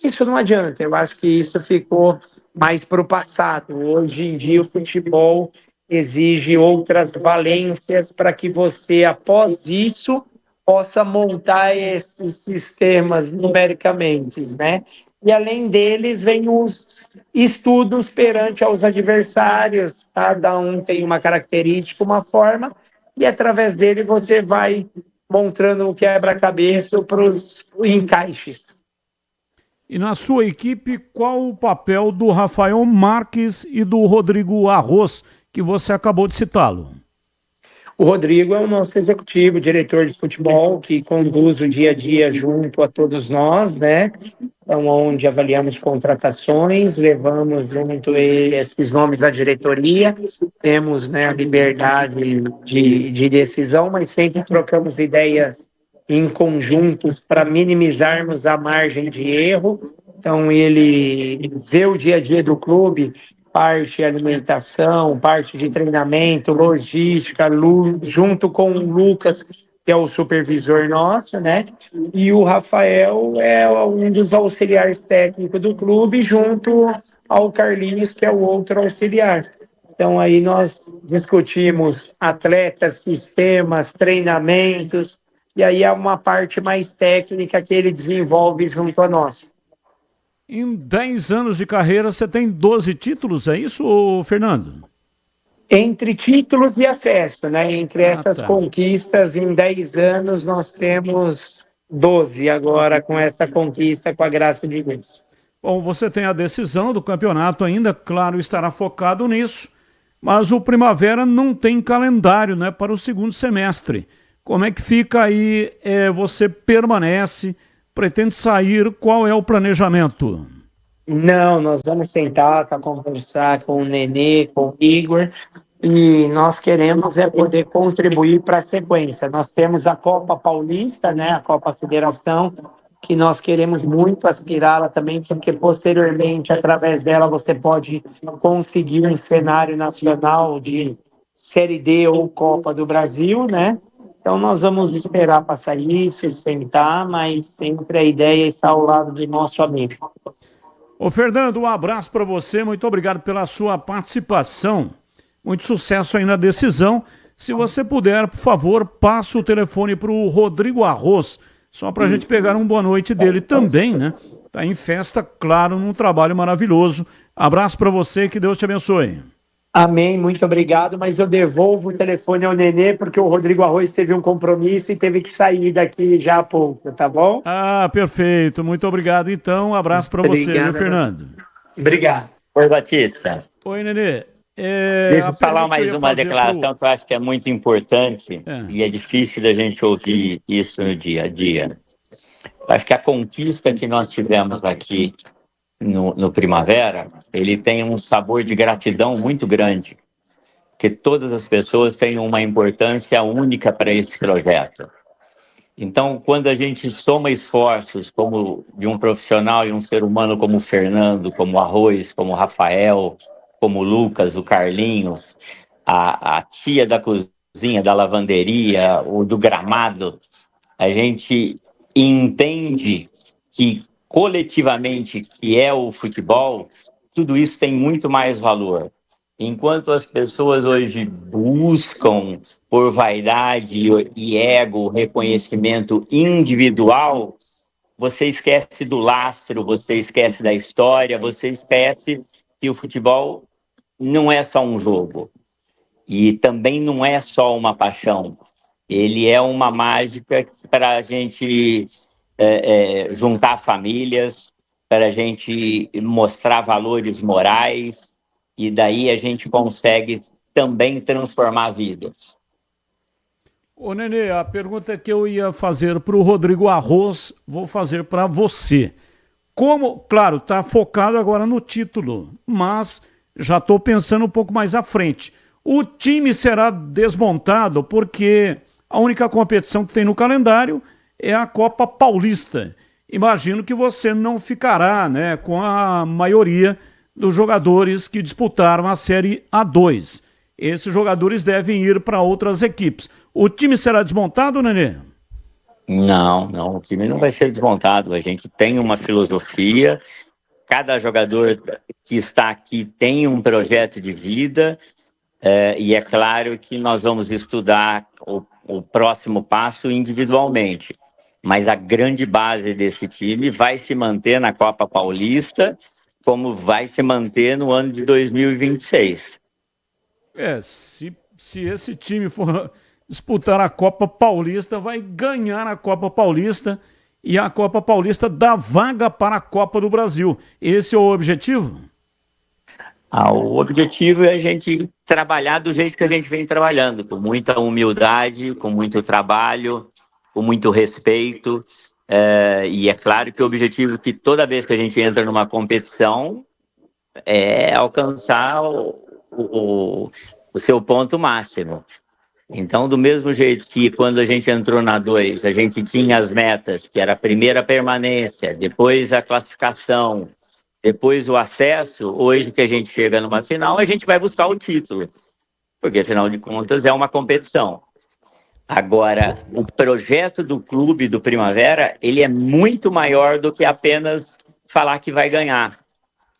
isso não adianta. Eu acho que isso ficou mais para o passado. Hoje em dia o futebol exige outras valências para que você, após isso, possa montar esses sistemas numericamente, né? E além deles, vem os estudos perante aos adversários. Cada um tem uma característica, uma forma, e através dele você vai montando o quebra-cabeça para os encaixes. E na sua equipe, qual o papel do Rafael Marques e do Rodrigo Arroz, que você acabou de citá-lo? O Rodrigo é o nosso executivo, diretor de futebol, que conduz o dia a dia junto a todos nós, né? Então, onde avaliamos contratações, levamos junto esses nomes à diretoria, temos, né, a liberdade de decisão, mas sempre trocamos ideias em conjuntos para minimizarmos a margem de erro. Então, ele vê o dia a dia do clube, parte de alimentação, parte de treinamento, logística, junto com o Lucas, que é o supervisor nosso, né? E o Rafael é um dos auxiliares técnicos do clube, junto ao Carlinhos, que é o outro auxiliar. Então, aí nós discutimos atletas, sistemas, treinamentos, e aí é uma parte mais técnica que ele desenvolve junto a nós. Em 10 anos de carreira, você tem 12 títulos, é isso, Fernando? Entre títulos e acesso, né? Entre essas conquistas, em 10 anos, nós temos 12 agora com essa conquista, com a graça de Deus. Bom, você tem a decisão do campeonato ainda, claro, estará focado nisso, mas o Primavera não tem calendário, né, para o segundo semestre. Como é que fica aí? Você permanece, pretende sair, qual é o planejamento? Não, nós vamos sentar para conversar com o Nenê, com o Igor, e nós queremos poder contribuir para a sequência. Nós temos a Copa Paulista, né, a Copa Federação, que nós queremos muito aspirá-la também, porque posteriormente, através dela, você pode conseguir um cenário nacional de Série D ou Copa do Brasil, né? Então, nós vamos esperar passar isso, sentar, mas sempre a ideia é estar ao lado do nosso amigo. Ô, Fernando, um abraço para você, muito obrigado pela sua participação. Muito sucesso aí na decisão. Se você puder, por favor, passa o telefone para o Rodrigo Arroz, só para a gente pegar uma boa noite dele também, né? Tá em festa, claro, num trabalho maravilhoso. Abraço para você, que Deus te abençoe. Amém, muito obrigado, mas eu devolvo o telefone ao Nenê, porque o Rodrigo Arroz teve um compromisso e teve que sair daqui já há pouco, tá bom? Ah, perfeito, muito obrigado então, um abraço para você, viu, Fernando? Obrigado. Oi, Batista. Oi, Nenê. Deixa eu falar mais uma declaração que eu acho que é muito importante e é difícil da gente ouvir isso no dia a dia. Eu acho que a conquista que nós tivemos aqui no Primavera, ele tem um sabor de gratidão muito grande. que todas as pessoas têm uma importância única para esse projeto. Então, quando a gente soma esforços como de um profissional e um ser humano como o Fernando, como o Arroz, como o Rafael, como o Lucas, o Carlinhos, a tia da cozinha, da lavanderia, ou do gramado, a gente entende que coletivamente, que é o futebol, tudo isso tem muito mais valor. Enquanto as pessoas hoje buscam por vaidade e ego, reconhecimento individual, você esquece do lastro, você esquece da história, você esquece que o futebol não é só um jogo. E também não é só uma paixão. Ele é uma mágica para a gente juntar famílias, para a gente mostrar valores morais, e daí a gente consegue também transformar vidas. Ô, Nenê, a pergunta que eu ia fazer para o Rodrigo Arroz, vou fazer para você. Como, claro, está focado agora no título, mas já estou pensando um pouco mais à frente. O time será desmontado porque a única competição que tem no calendário é a Copa Paulista. Imagino que você não ficará, né, com a maioria dos jogadores que disputaram a Série A2. Esses jogadores devem ir para outras equipes. O time será desmontado, Nenê? Não, o time não vai ser desmontado. A gente tem uma filosofia, cada jogador que está aqui tem um projeto de vida, e é claro que nós vamos estudar o próximo passo individualmente. Mas a grande base desse time vai se manter na Copa Paulista, como vai se manter no ano de 2026. Se esse time for disputar a Copa Paulista, vai ganhar a Copa Paulista, e a Copa Paulista dá vaga para a Copa do Brasil. Esse é o objetivo? O objetivo é a gente trabalhar do jeito que a gente vem trabalhando, com muita humildade, com muito trabalho, com muito respeito. E é claro que o objetivo é que toda vez que a gente entra numa competição é alcançar o seu ponto máximo. Então, do mesmo jeito que quando a gente entrou na 2, a gente tinha as metas, que era a primeira permanência, depois a classificação, depois o acesso, hoje que a gente chega numa final, a gente vai buscar o título, porque afinal de contas é uma competição. Agora, o projeto do clube do Primavera, ele é muito maior do que apenas falar que vai ganhar.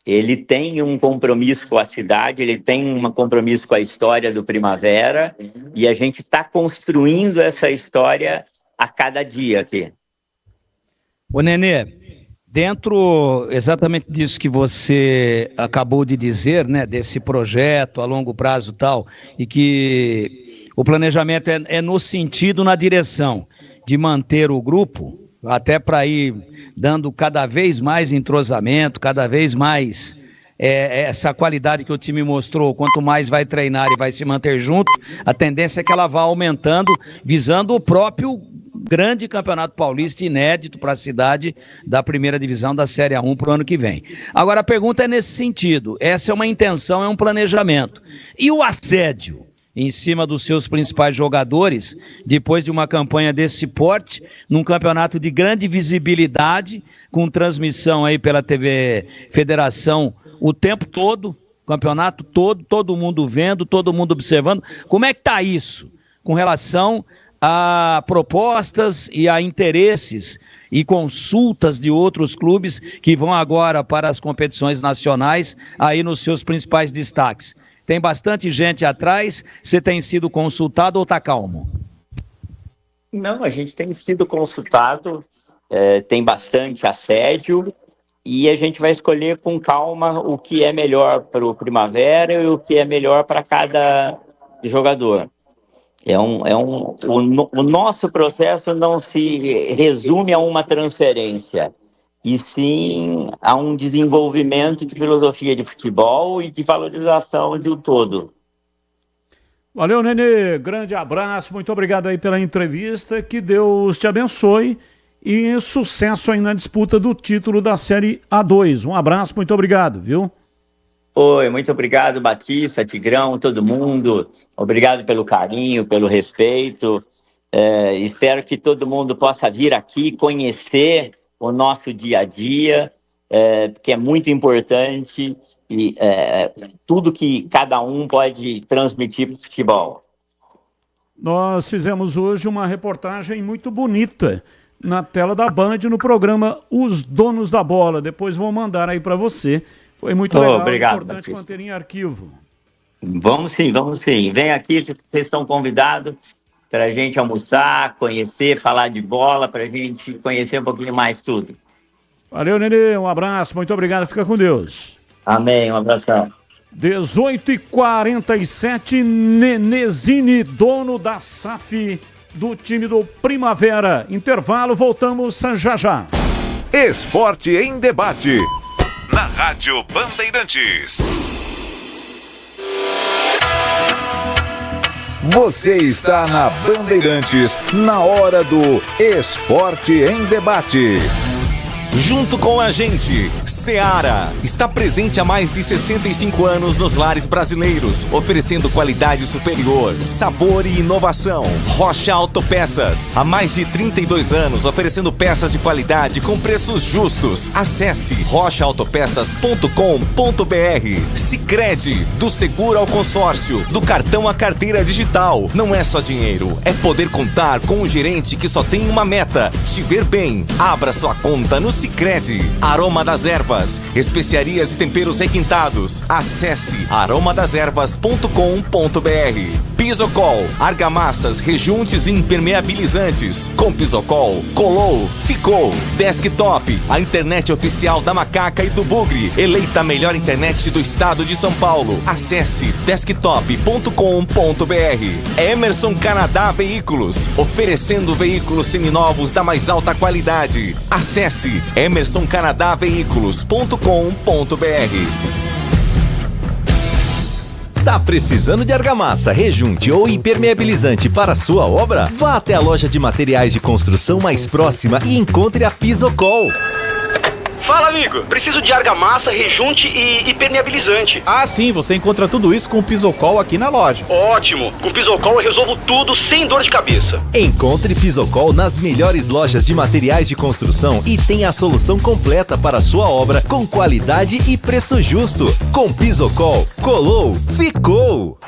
Ele tem um compromisso com a cidade, ele tem um compromisso com a história do Primavera, e a gente está construindo essa história a cada dia aqui. Ô, Nenê, dentro exatamente disso que você acabou de dizer, né, desse projeto a longo prazo e tal, e que o planejamento é no sentido, na direção de manter o grupo, até para ir dando cada vez mais entrosamento, cada vez mais essa qualidade que o time mostrou. Quanto mais vai treinar e vai se manter junto, a tendência é que ela vá aumentando, visando o próprio grande campeonato paulista inédito para a cidade da primeira divisão da Série A1 para o ano que vem. Agora a pergunta é nesse sentido, essa é uma intenção, é um planejamento. E o assédio em cima dos seus principais jogadores, depois de uma campanha desse porte, num campeonato de grande visibilidade, com transmissão aí pela TV Federação o tempo todo, campeonato todo, todo mundo vendo, todo mundo observando. Como é que está isso com relação a propostas e a interesses e consultas de outros clubes que vão agora para as competições nacionais aí nos seus principais destaques? Tem bastante gente atrás, você tem sido consultado ou está calmo? Não, a gente tem sido consultado, tem bastante assédio, e a gente vai escolher com calma o que é melhor para o Primavera e o que é melhor para cada jogador. O nosso processo não se resume a uma transferência, e sim a um desenvolvimento de filosofia de futebol e de valorização de um todo. Valeu, Nenê, grande abraço, muito obrigado aí pela entrevista, que Deus te abençoe e sucesso aí na disputa do título da Série A2. Um abraço, muito obrigado, viu? Oi, muito obrigado, Batista, Tigrão, todo mundo. Obrigado pelo carinho, pelo respeito. Espero que todo mundo possa vir aqui conhecer o nosso dia a dia, porque é muito importante e tudo que cada um pode transmitir para o futebol. Nós fizemos hoje uma reportagem muito bonita na tela da Band no programa Os Donos da Bola. Depois vou mandar aí para você. Foi muito legal, obrigado, importante Batista. manter em arquivo. Vamos sim. Vem aqui, vocês estão convidados para a gente almoçar, conhecer, falar de bola, para a gente conhecer um pouquinho mais tudo. Valeu, Nenê, um abraço, muito obrigado, fica com Deus. Amém, um abração. 18h47, Nenezini, dono da SAF do time do Primavera. Intervalo, voltamos já já. Esporte em debate. Na Rádio Bandeirantes. Você está na Bandeirantes, na hora do Esporte em Debate. Junto com a gente, Seara está presente há mais de 65 anos nos lares brasileiros, oferecendo qualidade superior, sabor e inovação. Rocha Autopeças, há mais de 32 anos, oferecendo peças de qualidade com preços justos. Acesse rochaautopeças.com.br. Sicredi, do seguro ao consórcio, do cartão à carteira digital. Não é só dinheiro, é poder contar com um gerente que só tem uma meta: te ver bem. Abra sua conta no Sicredi. Aroma das Ervas, especiarias e temperos requintados. Acesse aromadeservas.com.br. Pisocol, argamassas, rejuntes e impermeabilizantes. Com Pisocol, colou, ficou. Desktop, a internet oficial da Macaca e do Bugre, eleita a melhor internet do estado de São Paulo. Acesse desktop.com.br. Emerson Canadá Veículos, oferecendo veículos seminovos da mais alta qualidade. Acesse emersoncanadaveículos.com.br. Tá precisando de argamassa, rejunte ou impermeabilizante para sua obra? Vá até a loja de materiais de construção mais próxima e encontre a Pisocol. Fala, amigo. Preciso de argamassa, rejunte e impermeabilizante. Ah, sim. Você encontra tudo isso com o Pisocol aqui na loja. Ótimo. Com o Pisocol eu resolvo tudo sem dor de cabeça. Encontre Pisocol nas melhores lojas de materiais de construção e tenha a solução completa para a sua obra com qualidade e preço justo. Com Pisocol, colou, ficou!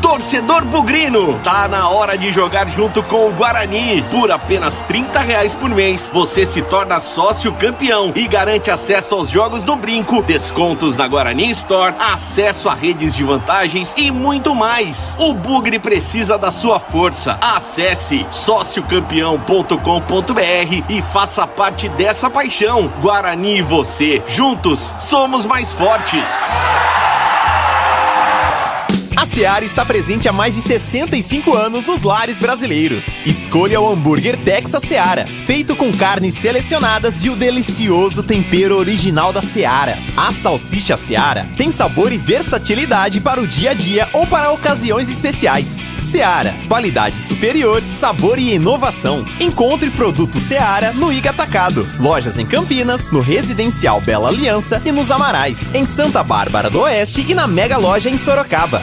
Torcedor bugrino, tá na hora de jogar junto com o Guarani. Por apenas R$30 por mês, você se torna sócio campeão e garante acesso aos jogos do Brinco, descontos na Guarani Store, acesso a redes de vantagens e muito mais. O Bugre precisa da sua força. Acesse sociocampeão.com.br e faça parte dessa paixão. Guarani e você, juntos, somos mais fortes. A Seara está presente há mais de 65 anos nos lares brasileiros. Escolha o hambúrguer Texas Seara, feito com carnes selecionadas e o delicioso tempero original da Seara. A salsicha Seara tem sabor e versatilidade para o dia a dia ou para ocasiões especiais. Seara, qualidade superior, sabor e inovação. Encontre produto Seara no Iga Atacado. Lojas em Campinas, no Residencial Bela Aliança e nos Amarais, em Santa Bárbara do Oeste e na Mega Loja em Sorocaba.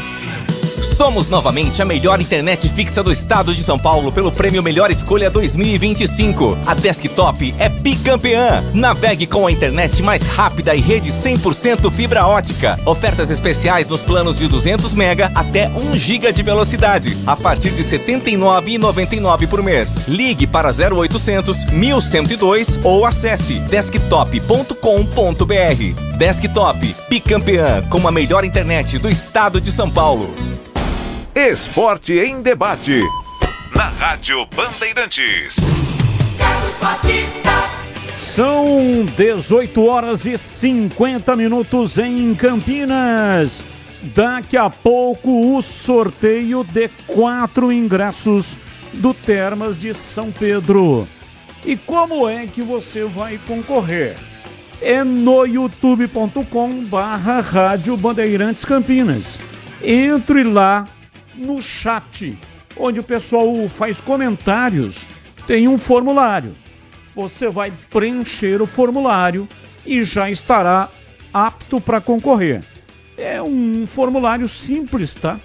Somos novamente a melhor internet fixa do estado de São Paulo pelo Prêmio Melhor Escolha 2025. A Desktop é bicampeã. Navegue com a internet mais rápida e rede 100% fibra ótica. Ofertas especiais nos planos de 200 mega até 1 giga de velocidade, a partir de R$ 79,99 por mês. Ligue para 0800 1102 ou acesse desktop.com.br. Desktop, bicampeã com a melhor internet do estado de São Paulo. Esporte em debate. Na Rádio Bandeirantes. São 18 horas e 50 minutos em Campinas. Daqui a pouco o sorteio de 4 ingressos do Termas de São Pedro. E como é que você vai concorrer? É no youtube.com/Rádio Bandeirantes Campinas. Entre lá no chat, onde o pessoal faz comentários, tem um formulário. Você vai preencher o formulário e já estará apto para concorrer. É um formulário simples, tá?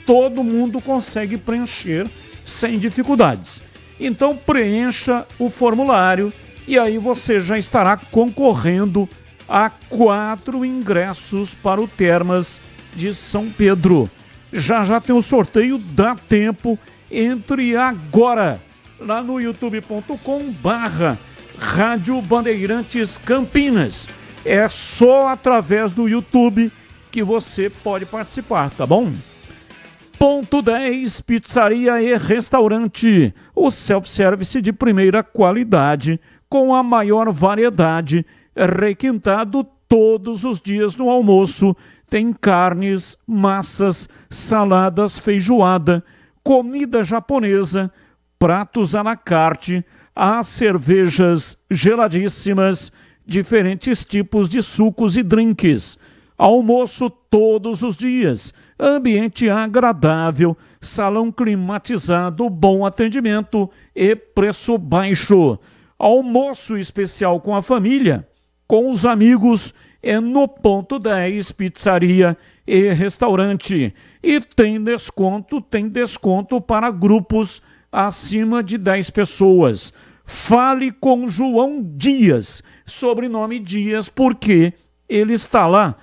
Todo mundo consegue preencher sem dificuldades. Então preencha o formulário e aí você já estará concorrendo a 4 ingressos para o Termas de São Pedro. Já tem o sorteio, dá tempo, entre agora lá no youtube.com/Rádio Bandeirantes Campinas. É só através do YouTube que você pode participar, tá bom? Ponto 10, pizzaria e restaurante. O self-service de primeira qualidade, com a maior variedade, requintado todos os dias no almoço. Tem carnes, massas, saladas, feijoada, comida japonesa, pratos à la carte, as cervejas geladíssimas, diferentes tipos de sucos e drinks. Almoço todos os dias, ambiente agradável, salão climatizado, bom atendimento e preço baixo. Almoço especial com a família, com os amigos, é no Ponto 10, pizzaria e restaurante. E tem desconto para grupos acima de 10 pessoas. Fale com João Dias, sobrenome Dias, porque ele está lá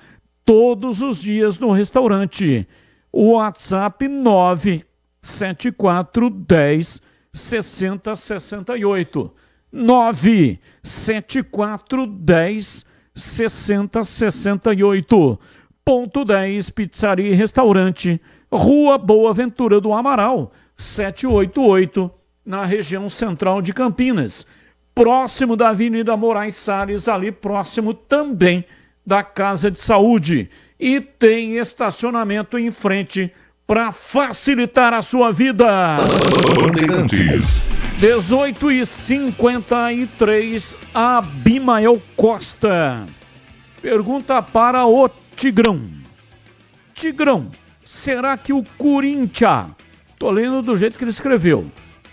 todos os dias no restaurante. O WhatsApp 97410 6068. 97410 6068. Ponto 10, pizzaria e restaurante, Rua Boa Ventura do Amaral, 788, na região central de Campinas, próximo da Avenida Moraes Salles, ali próximo também da Casa de Saúde. E tem estacionamento em frente para facilitar a sua vida. 18h53, Abimael Costa pergunta para o Tigrão. Tigrão, será que o Corinthians, tô lendo do jeito que ele escreveu,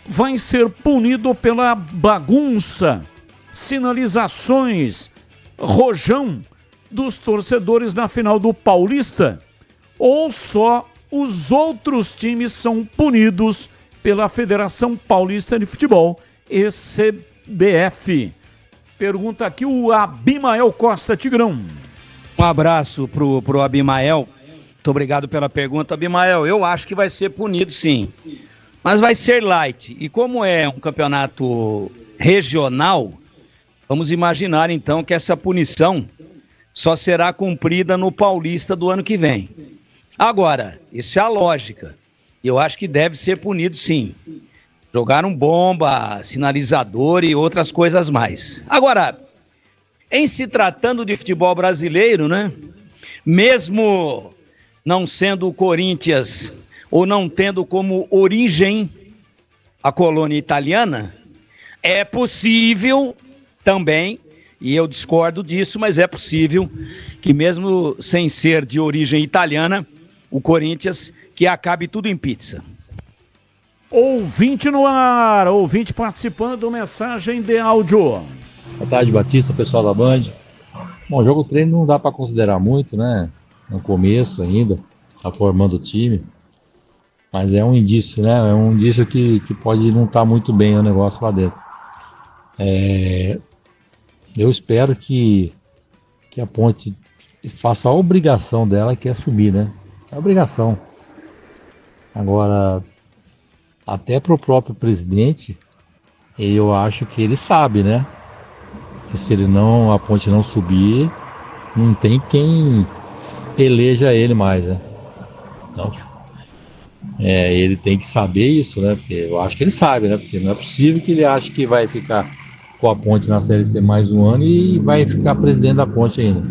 vai ser punido pela bagunça, sinalizações, rojão dos torcedores na final do Paulista? Ou só os outros times são punidos pela Federação Paulista de Futebol, ECBF? Pergunta aqui o Abimael Costa. Tigrão. Um abraço pro Abimael. Muito obrigado pela pergunta, Abimael. Eu acho que vai ser punido, sim. Mas vai ser light. E como é um campeonato regional, vamos imaginar então que essa punição só será cumprida no Paulista do ano que vem. Agora, isso é a lógica. Eu acho que deve ser punido, sim. Jogaram bomba, sinalizador e outras coisas mais. Agora, em se tratando de futebol brasileiro, né? Mesmo não sendo o Corinthians, ou não tendo como origem a colônia italiana, é possível também, e eu discordo disso, mas é possível que mesmo sem ser de origem italiana, o Corinthians que acabe tudo em pizza. Ouvinte no ar, ouvinte participando, mensagem de áudio. Boa tarde, Batista, pessoal da Band. Bom, jogo treino não dá para considerar muito, né? No começo ainda, tá formando o time. Mas é um indício, né? É um indício que pode não estar muito bem o negócio lá dentro. Eu espero que a Ponte faça a obrigação dela, que é subir, né? É obrigação. Agora, até pro próprio presidente, eu acho que ele sabe, né? Que se a Ponte não subir, não tem quem eleja ele mais, né? Então, ele tem que saber isso, né? Porque eu acho que ele sabe, né? Porque não é possível que ele ache que vai ficar com a Ponte na Série C mais um ano e vai ficar presidente da Ponte ainda.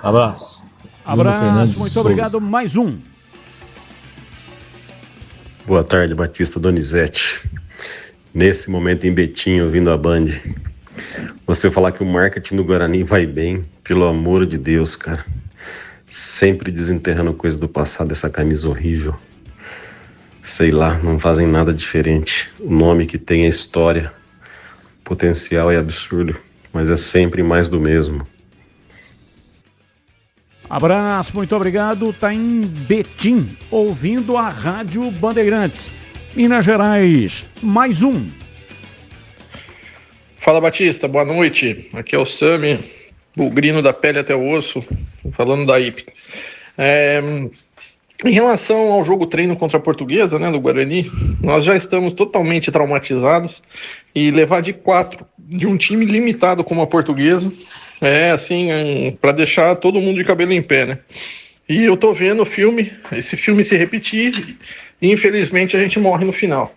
Abraço. Abraço, muito obrigado. Mais um. Boa tarde, Batista Donizete. Nesse momento em Betim, ouvindo a Band, você falar que o marketing do Guarani vai bem, pelo amor de Deus, cara. Sempre desenterrando coisa do passado, essa camisa horrível. Sei lá, não fazem nada diferente. O nome que tem é história. O potencial é absurdo, mas é sempre mais do mesmo. Abraço, muito obrigado. Tá em Betim, ouvindo a Rádio Bandeirantes. Minas Gerais, mais um. Fala, Batista, boa noite. Aqui é o Sami, bugrino da pele até o osso, falando da Hípica. Em relação ao jogo treino contra a Portuguesa, né, do Guarani, nós já estamos totalmente traumatizados e levar de 4 de um time limitado como a Portuguesa é assim, para deixar todo mundo de cabelo em pé, né? E eu tô vendo esse filme se repetir e infelizmente a gente morre no final.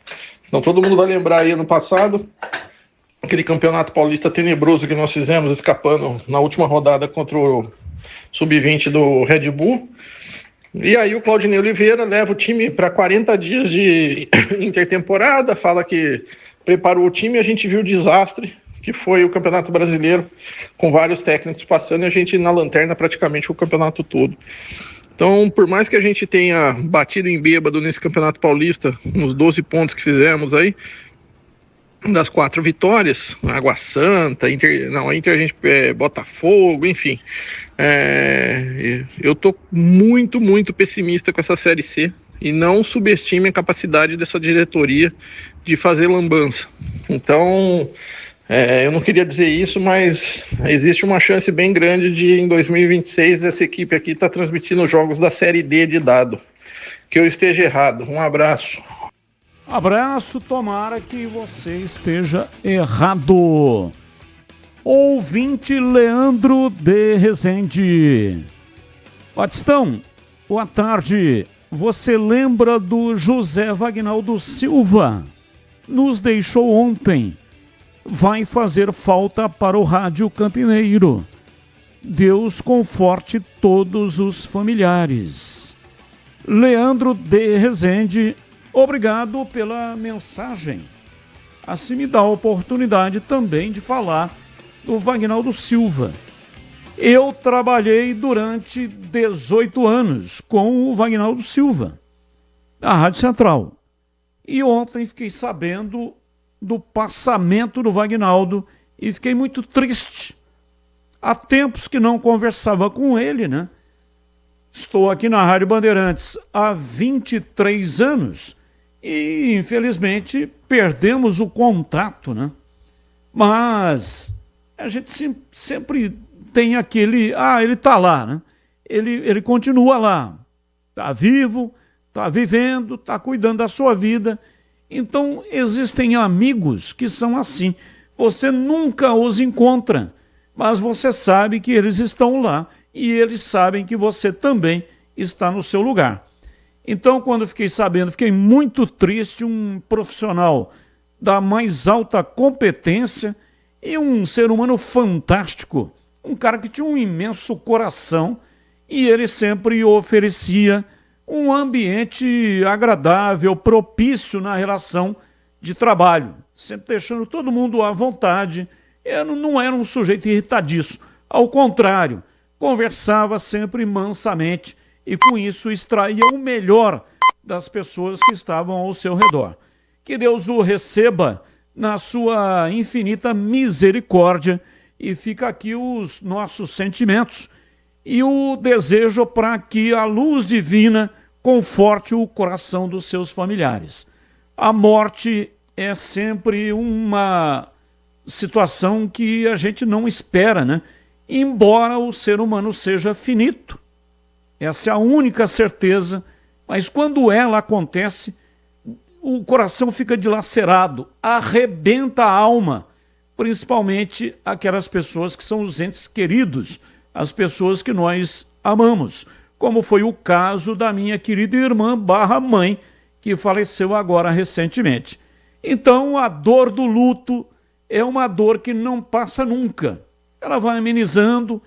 Então todo mundo vai lembrar aí ano passado, aquele campeonato paulista tenebroso que nós fizemos, escapando na última rodada contra o Sub-20 do Red Bull. E aí o Claudinei Oliveira leva o time para 40 dias de intertemporada, fala que preparou o time e a gente viu o desastre que foi o Campeonato Brasileiro, com vários técnicos passando e a gente na lanterna praticamente o campeonato todo. Então, por mais que a gente tenha batido em bêbado nesse Campeonato Paulista, nos 12 pontos que fizemos aí, das 4 vitórias, Água Santa, Inter a gente Botafogo, enfim. Eu tô muito, muito pessimista com essa Série C e não subestime a capacidade dessa diretoria de fazer lambança. Então, eu não queria dizer isso, mas existe uma chance bem grande de, em 2026, essa equipe aqui estar transmitindo jogos da Série D de dado. Que eu esteja errado. Um abraço. Abraço, tomara que você esteja errado. Ouvinte Leandro de Rezende. Batistão, boa tarde. Você lembra do José Vagnaldo Silva? Nos deixou ontem. Vai fazer falta para o Rádio Campineiro. Deus conforte todos os familiares. Leandro de Rezende, obrigado pela mensagem. Assim me dá a oportunidade também de falar do Vagnaldo Silva. Eu trabalhei durante 18 anos com o Vagnaldo Silva, na Rádio Central. E ontem fiquei sabendo do passamento do Vagnaldo e fiquei muito triste. Há tempos que não conversava com ele, né? Estou aqui na Rádio Bandeirantes há 23 anos e, infelizmente, perdemos o contato, né? Mas a gente sempre tem aquele... ele está lá, né? Ele continua lá. Está vivo, está vivendo, está cuidando da sua vida. Então, existem amigos que são assim. Você nunca os encontra, mas você sabe que eles estão lá e eles sabem que você também está no seu lugar. Então, quando fiquei sabendo, fiquei muito triste, um profissional da mais alta competência e um ser humano fantástico, um cara que tinha um imenso coração e ele sempre oferecia um ambiente agradável, propício na relação de trabalho, sempre deixando todo mundo à vontade. Não era um sujeito irritadiço, ao contrário, conversava sempre mansamente e com isso extraía o melhor das pessoas que estavam ao seu redor. Que Deus o receba na sua infinita misericórdia e fica aqui os nossos sentimentos e o desejo para que a luz divina conforte o coração dos seus familiares. A morte é sempre uma situação que a gente não espera, né? Embora o ser humano seja finito. Essa é a única certeza, mas quando ela acontece, o coração fica dilacerado, arrebenta a alma, principalmente aquelas pessoas que são os entes queridos, as pessoas que nós amamos, como foi o caso da minha querida irmã /mãe, que faleceu agora recentemente. Então, a dor do luto é uma dor que não passa nunca. Ela vai amenizando,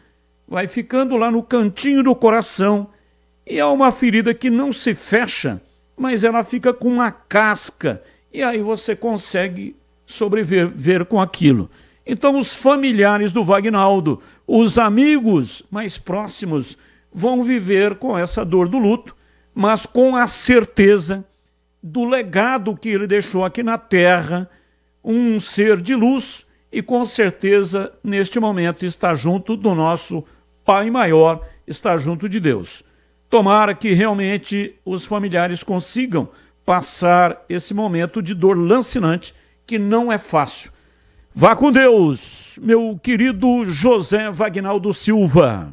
vai ficando lá no cantinho do coração, e é uma ferida que não se fecha, mas ela fica com uma casca, e aí você consegue sobreviver com aquilo. Então, os familiares do Vagnaldo, os amigos mais próximos, vão viver com essa dor do luto, mas com a certeza do legado que ele deixou aqui na Terra, um ser de luz, e com certeza, neste momento, está junto do nosso Pai Maior está junto de Deus. Tomara que realmente os familiares consigam passar esse momento de dor lancinante, que não é fácil. Vá com Deus, meu querido José Vagnaldo Silva.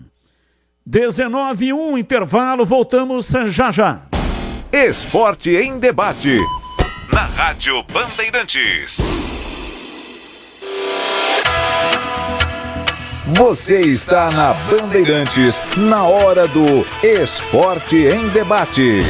19:01, intervalo, voltamos já. Esporte em debate. Na Rádio Bandeirantes. Você está na Bandeirantes, na hora do Esporte em Debate.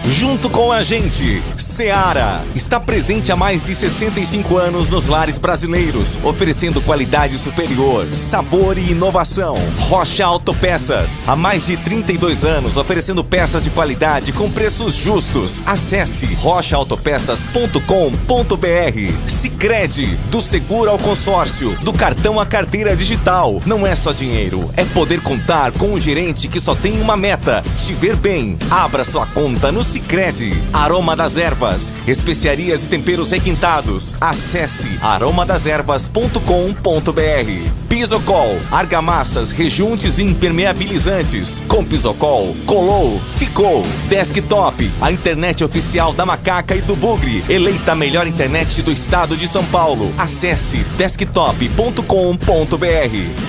Junto com a gente, Seara está presente há mais de 65 anos nos lares brasileiros, oferecendo qualidade superior, sabor e inovação. Rocha Autopeças, há mais de 32 anos, oferecendo peças de qualidade com preços justos. Acesse rochaautopeças.com.br. Sicredi, do seguro ao consórcio, do cartão à carteira digital. Não é só dinheiro, é poder contar com um gerente que só tem uma meta: te ver bem. Abra sua conta no Sicredi. Aroma das Ervas, especiarias e temperos requintados. Acesse aromadeservas.com.br. Pisocol, argamassas, rejuntes e impermeabilizantes. Com Pisocol, colou, ficou. Desktop, a internet oficial da Macaca e do Bugre, eleita a melhor internet do estado de São Paulo. Acesse desktop.com.br.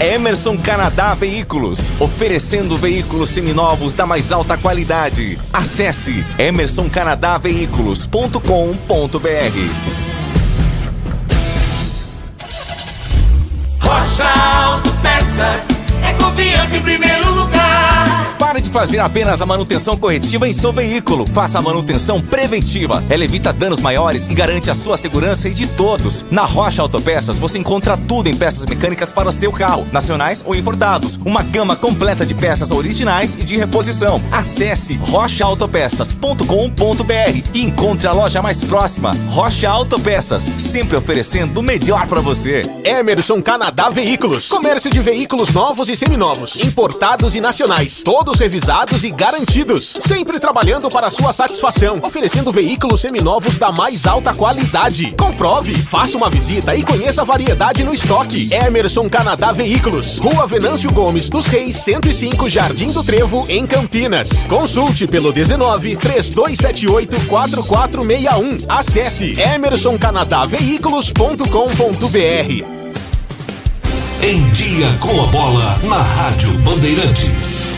Emerson Canadá Veículos, oferecendo veículos seminovos da mais alta qualidade. Acesse emersoncanadaveículos.com.br. Rocha Autopeças é confiança em primeiro lugar. Pare de fazer apenas a manutenção corretiva em seu veículo. Faça a manutenção preventiva. Ela evita danos maiores e garante a sua segurança e de todos. Na Rocha Autopeças você encontra tudo em peças mecânicas para o seu carro, nacionais ou importados. Uma gama completa de peças originais e de reposição. Acesse rochaautopeças.com.br e encontre a loja mais próxima. Rocha Autopeças, sempre oferecendo o melhor para você. Emerson Canadá Veículos, comércio de veículos novos e seminovos, importados e nacionais, todos revisados e garantidos, sempre trabalhando para a sua satisfação, oferecendo veículos seminovos da mais alta qualidade. Comprove, faça uma visita e conheça a variedade no estoque. Emerson Canadá Veículos, Rua Venâncio Gomes dos Reis, 105, Jardim do Trevo, em Campinas. Consulte pelo 19-3278-4461. Acesse emersoncanadaveículos.com.br. Em Dia com a Bola, na Rádio Bandeirantes.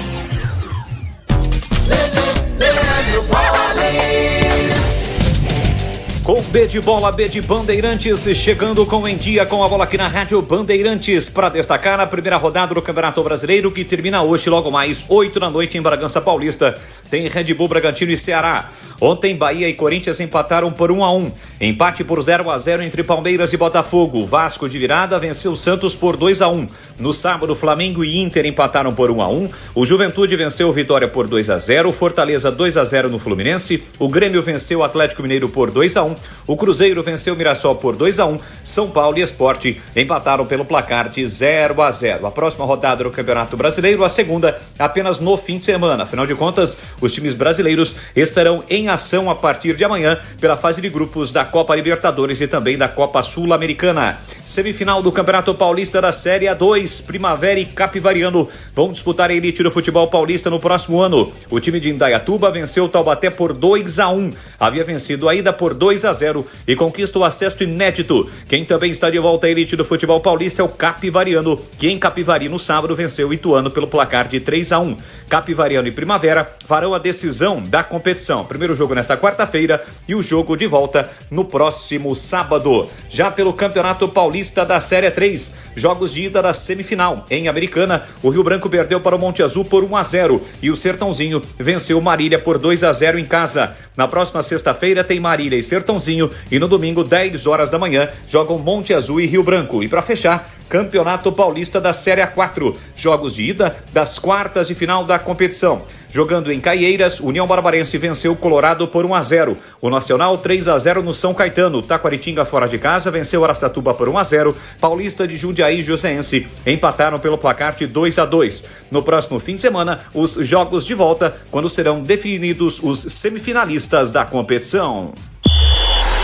Com B de bola, B de Bandeirantes, chegando com Em Dia com a Bola aqui na Rádio Bandeirantes, para destacar a primeira rodada do Campeonato Brasileiro, que termina hoje, logo mais 8 da noite, em Bragança Paulista. Tem Red Bull, Bragantino e Ceará. Ontem, Bahia e Corinthians empataram por 1-1. Empate por 0-0 entre Palmeiras e Botafogo. Vasco de virada venceu o Santos por 2-1. No sábado, Flamengo e Inter empataram por 1-1. O Juventude venceu o Vitória por 2-0. Fortaleza 2-0 no Fluminense. O Grêmio venceu o Atlético Mineiro por 2-1. O Cruzeiro venceu o Mirassol por 2-1. São Paulo e Sport empataram pelo placar de 0-0. A próxima rodada do Campeonato Brasileiro, a segunda, apenas no fim de semana. Afinal de contas, os times brasileiros estarão em ação a partir de amanhã pela fase de grupos da Copa Libertadores e também da Copa Sul-Americana. Semifinal do Campeonato Paulista da Série A2, Primavera e Capivariano vão disputar a elite do futebol paulista no próximo ano. O time de Indaiatuba venceu o Taubaté por 2-1. Havia vencido a ida por 2-0 e conquista o acesso inédito. Quem também está de volta à elite do futebol paulista é o Capivariano, que em Capivari no sábado venceu o Ituano pelo placar de 3-1. Capivariano e Primavera farão a decisão da competição. Primeiro jogo nesta quarta-feira e o jogo de volta no próximo sábado. Já pelo Campeonato Paulista da Série 3, jogos de ida da semifinal. Em Americana, o Rio Branco perdeu para o Monte Azul por 1-0 e o Sertãozinho venceu o Marília por 2-0 em casa. Na próxima sexta-feira tem Marília e Sertãozinho e no domingo, 10 horas da manhã, jogam Monte Azul e Rio Branco. E para fechar, Campeonato Paulista da Série A4, jogos de ida das quartas de final da competição. Jogando em Caieiras, União Barbarense venceu o Colorado por 1-0. O Nacional 3-0 no São Caetano. Taquaritinga fora de casa venceu Araçatuba por 1-0. Paulista de Jundiaí e Joseense empataram pelo placar de 2-2. No próximo fim de semana, os jogos de volta, quando serão definidos os semifinalistas da competição.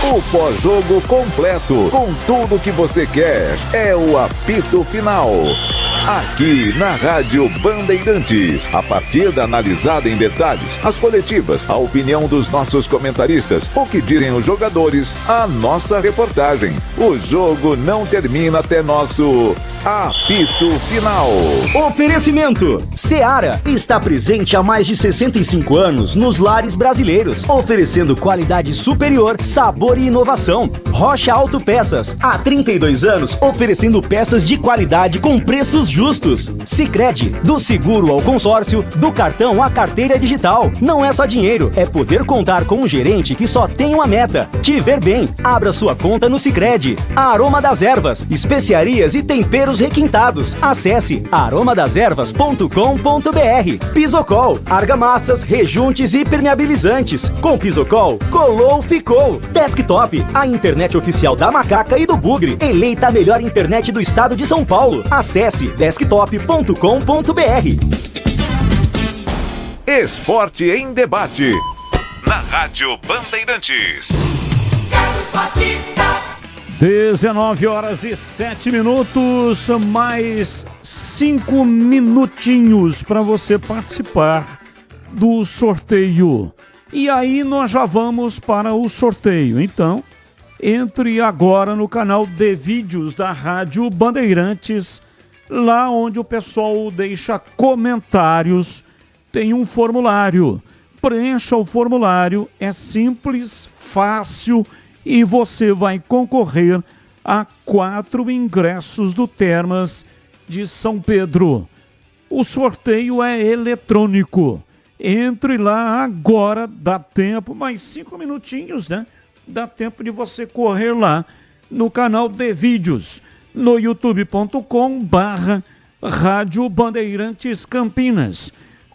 O pós-jogo completo, com tudo que você quer, é o apito final. aqui na Rádio Bandeirantes. A partida analisada em detalhes, as coletivas, a opinião dos nossos comentaristas, o que direm os jogadores, a nossa reportagem. O jogo não termina até nosso apito final. Oferecimento: Seara está presente há mais de 65 anos nos lares brasileiros, oferecendo qualidade superior, sabor e inovação. Rocha Autopeças, há 32 anos, oferecendo peças de qualidade com preços justos. Sicredi, do seguro ao consórcio, do cartão à carteira digital. Não é só dinheiro, é poder contar com um gerente que só tem uma meta: te ver bem. Abra sua conta no Sicredi. Aroma das Ervas, especiarias e temperos requintados. Acesse aromadeservas.com.br. Pisocol, argamassas, rejuntes e permeabilizantes. Com Pisocol, colou, ficou. Desktop, a internet oficial da Macaca e do Bugre, eleita a melhor internet do estado de São Paulo. Acesse desktop.com.br. Esporte em debate. Na Rádio Bandeirantes. 19 horas e 7 minutos, mais 5 minutinhos para você participar do sorteio. E aí nós já vamos para o sorteio. Então, entre agora no canal de vídeos da Rádio Bandeirantes, lá onde o pessoal deixa comentários, tem um formulário. Preencha o formulário, é simples, fácil, e você vai concorrer a 4 ingressos do Termas de São Pedro. O sorteio é eletrônico. Entre lá agora, dá tempo, mais 5 minutinhos, né? Dá tempo de você correr lá no canal de vídeos, no youtube.com/Rádio Bandeirantes Campinas.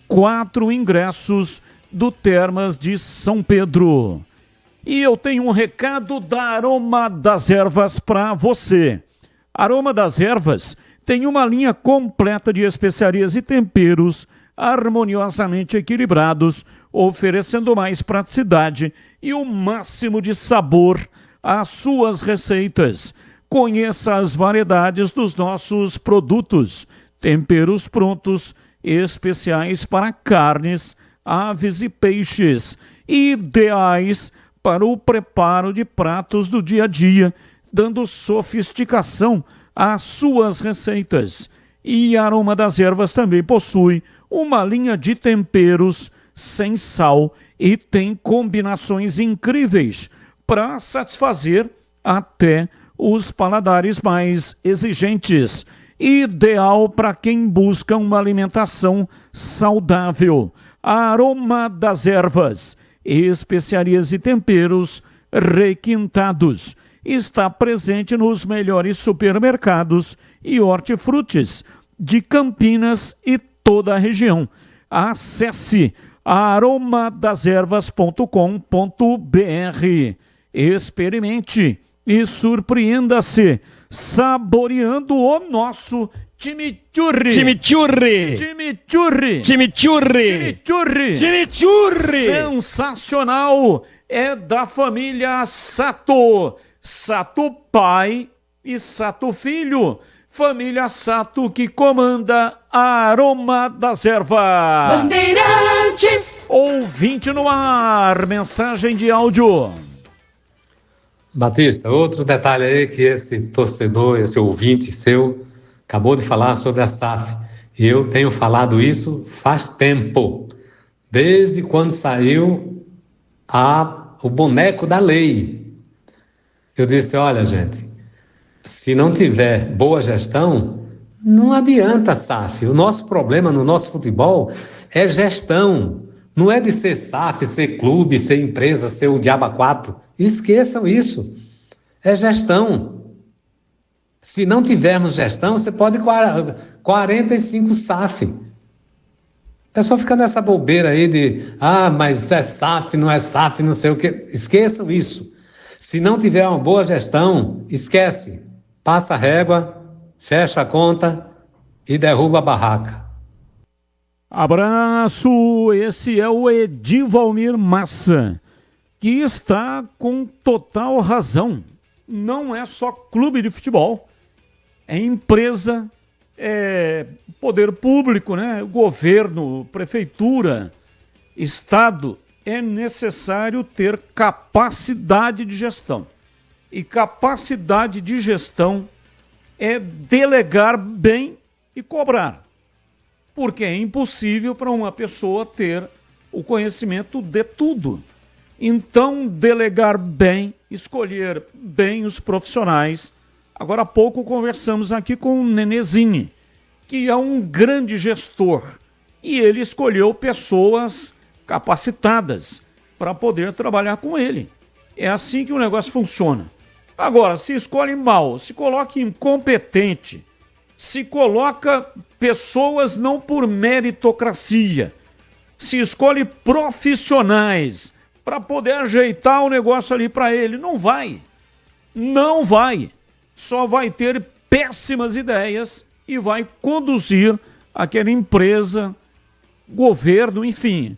4 ingressos do Termas de São Pedro. E eu tenho um recado da Aroma das Ervas para você. Aroma das Ervas tem uma linha completa de especiarias e temperos harmoniosamente equilibrados, oferecendo mais praticidade e o máximo de sabor às suas receitas. Conheça as variedades dos nossos produtos, temperos prontos, especiais para carnes, aves e peixes, ideais para o preparo de pratos do dia a dia, dando sofisticação às suas receitas. E a Aroma das Ervas também possui uma linha de temperos sem sal e tem combinações incríveis para satisfazer até os paladares mais exigentes. Ideal para quem busca uma alimentação saudável. A Aroma das Ervas, especiarias e temperos requintados. Está presente nos melhores supermercados e hortifrutis de Campinas e toda a região. Acesse aromadeservas.com.br. Experimente e surpreenda-se saboreando o nosso chimichurri. Chimichurri. Chimichurri. Chimichurri. Chimichurri. Chimichurri. Sensacional. É da família Sato. Sato pai e Sato filho. Família Sato que comanda a Aroma das Ervas. Bandeirantes. Ouvinte no ar. Mensagem de áudio. Batista, outro detalhe aí que esse torcedor, esse ouvinte seu, acabou de falar sobre a SAF. E eu tenho falado isso faz tempo. Desde quando saiu o boneco da lei. Eu disse, olha gente, se não tiver boa gestão, não adianta SAF. O nosso problema no nosso futebol é gestão. Não é de ser SAF, ser clube, ser empresa, ser o diabo 4. Esqueçam isso. É gestão. Se não tivermos gestão, você pode 45 SAF. O pessoal fica nessa bobeira aí de mas é SAF, não é SAF, não sei o quê. Esqueçam isso. Se não tiver uma boa gestão, esquece. Passa a régua, fecha a conta e derruba a barraca. Abraço, esse é o Edivalmir Massa, que está com total razão. Não é só clube de futebol, é empresa, poder público, né? Governo, prefeitura, Estado, é necessário ter capacidade de gestão. E capacidade de gestão é delegar bem e cobrar. Porque é impossível para uma pessoa ter o conhecimento de tudo. Então, delegar bem, escolher bem os profissionais. Agora há pouco conversamos aqui com o Nenezinho, que é um grande gestor. E ele escolheu pessoas capacitadas para poder trabalhar com ele. É assim que o negócio funciona. Agora, se escolhe mal, se coloca incompetente, se coloca pessoas não por meritocracia, se escolhe profissionais para poder ajeitar o negócio ali para ele, não vai. Não vai. Só vai ter péssimas ideias e vai conduzir aquela empresa, governo, enfim,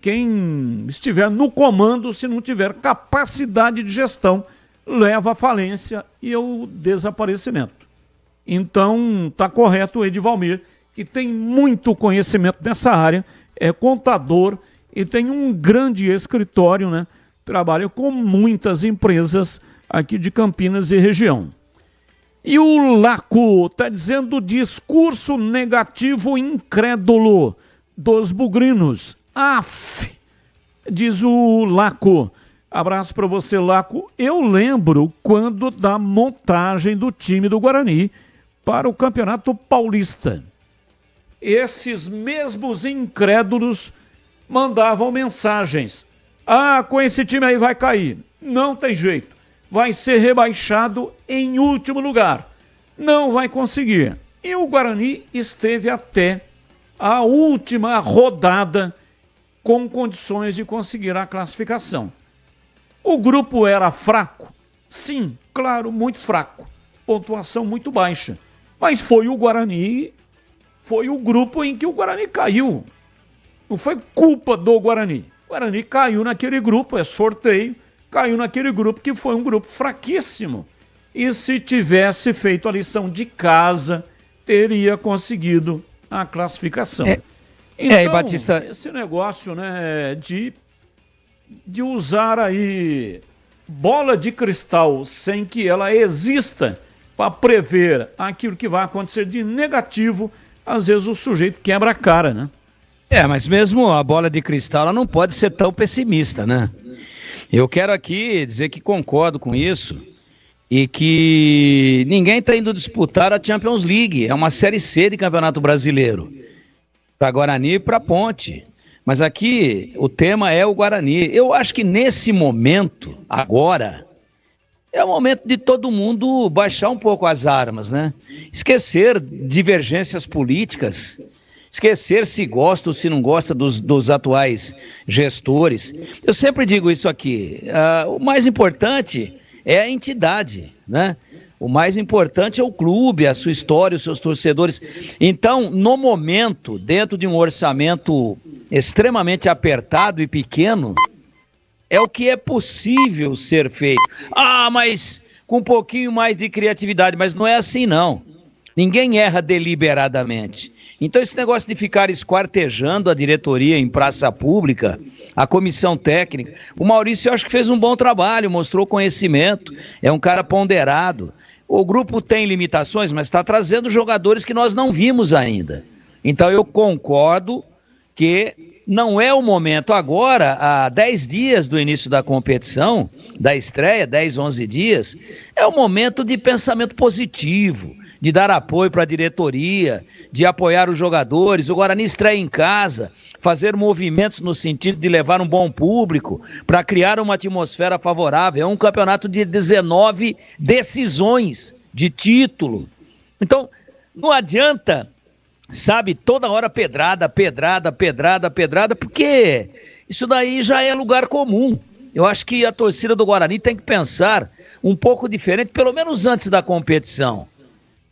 quem estiver no comando, se não tiver capacidade de gestão, leva à falência e ao desaparecimento. Então, está correto o Edivalmir, que tem muito conhecimento nessa área, é contador e tem um grande escritório, né? Trabalha com muitas empresas aqui de Campinas e região. E o Laco está dizendo discurso negativo incrédulo dos bugrinos. Aff, diz o Laco. Abraço para você, Laco. Eu lembro quando da montagem do time do Guarani para o Campeonato Paulista. Esses mesmos incrédulos mandavam mensagens. Ah, com esse time aí vai cair. Não tem jeito. Vai ser rebaixado em último lugar. Não vai conseguir. E o Guarani esteve até a última rodada com condições de conseguir a classificação. O grupo era fraco? Sim, claro, muito fraco. Pontuação muito baixa. Mas foi o Guarani, foi o grupo em que o Guarani caiu. Não foi culpa do Guarani. O Guarani caiu naquele grupo, é sorteio, caiu naquele grupo que foi um grupo fraquíssimo. E se tivesse feito a lição de casa, teria conseguido a classificação. Então, Batista, esse negócio, né, de usar aí bola de cristal sem que ela exista para prever aquilo que vai acontecer de negativo, às vezes o sujeito quebra a cara, né? Mas mesmo a bola de cristal, ela não pode ser tão pessimista, né? Eu quero aqui dizer que concordo com isso e que ninguém está indo disputar a Champions League, é uma Série C de Campeonato Brasileiro, para Guarani e para Ponte. Mas aqui o tema é o Guarani. Eu acho que nesse momento, agora, é o momento de todo mundo baixar um pouco as armas, né? Esquecer divergências políticas, esquecer se gosta ou se não gosta dos atuais gestores. Eu sempre digo isso aqui, o mais importante é a entidade, né? O mais importante é o clube, a sua história, os seus torcedores. Então, no momento, dentro de um orçamento extremamente apertado e pequeno, é o que é possível ser feito. Mas com um pouquinho mais de criatividade, mas não é assim não. Ninguém erra deliberadamente. Então esse negócio de ficar esquartejando a diretoria em praça pública, a comissão técnica, o Maurício eu acho que fez um bom trabalho, mostrou conhecimento, é um cara ponderado. O grupo tem limitações, mas está trazendo jogadores que nós não vimos ainda. Então eu concordo que não é o momento agora, há 10 dias do início da competição, da estreia, 10, 11 dias, é o momento de pensamento positivo, de dar apoio para a diretoria, de apoiar os jogadores. O Guarani estreia em casa, fazer movimentos no sentido de levar um bom público, para criar uma atmosfera favorável. É um campeonato de 19 decisões de título. Então, não adianta, sabe, toda hora pedrada, porque isso daí já é lugar comum. Eu acho que a torcida do Guarani tem que pensar um pouco diferente, pelo menos antes da competição,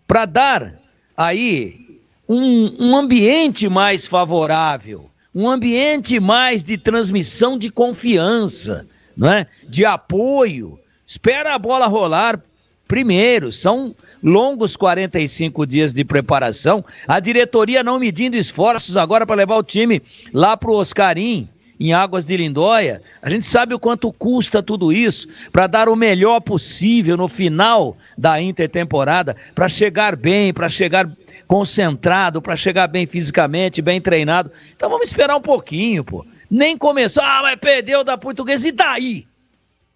para dar aí um ambiente mais favorável, um ambiente mais de transmissão de confiança, não é? De apoio. Espera a bola rolar Primeiro, são longos 45 dias de preparação, a diretoria não medindo esforços agora para levar o time lá para o Oscarim, em Águas de Lindóia. A gente sabe o quanto custa tudo isso para dar o melhor possível no final da intertemporada, para chegar bem, para chegar concentrado, para chegar bem fisicamente, bem treinado. Então vamos esperar um pouquinho, pô. Nem começou, mas perdeu da Portuguesa, e daí?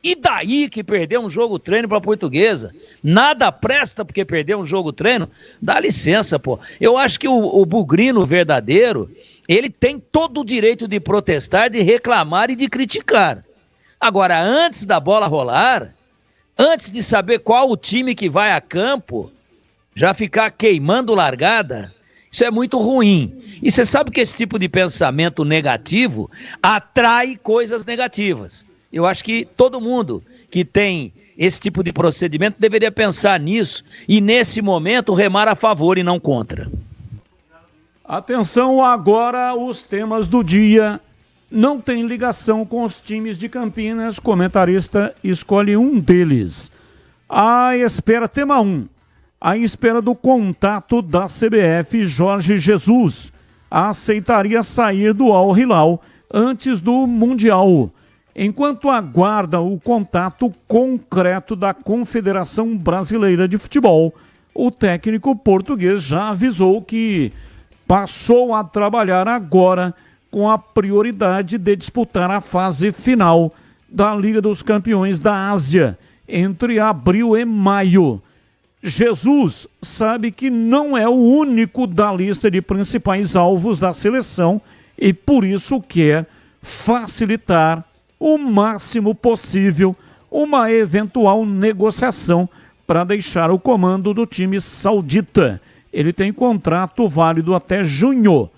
E daí que perdeu um jogo-treino para a Portuguesa? Nada presta porque perdeu um jogo-treino? Dá licença, pô. Eu acho que o bugrino verdadeiro, ele tem todo o direito de protestar, de reclamar e de criticar. Agora, antes da bola rolar, antes de saber qual o time que vai a campo, já ficar queimando largada, isso é muito ruim. E você sabe que esse tipo de pensamento negativo atrai coisas negativas. Eu acho que todo mundo que tem esse tipo de procedimento deveria pensar nisso e, nesse momento, remar a favor e não contra. Atenção agora, os temas do dia não tem ligação com os times de Campinas. Comentarista escolhe um deles. Tema 1. À espera do contato da CBF, Jorge Jesus aceitaria sair do Al Hilal antes do Mundial. Enquanto aguarda o contato concreto da Confederação Brasileira de Futebol, o técnico português já avisou que passou a trabalhar agora com a prioridade de disputar a fase final da Liga dos Campeões da Ásia, entre abril e maio. Jesus sabe que não é o único da lista de principais alvos da seleção e por isso quer facilitar o máximo possível uma eventual negociação para deixar o comando do time saudita. Ele tem contrato válido até junho.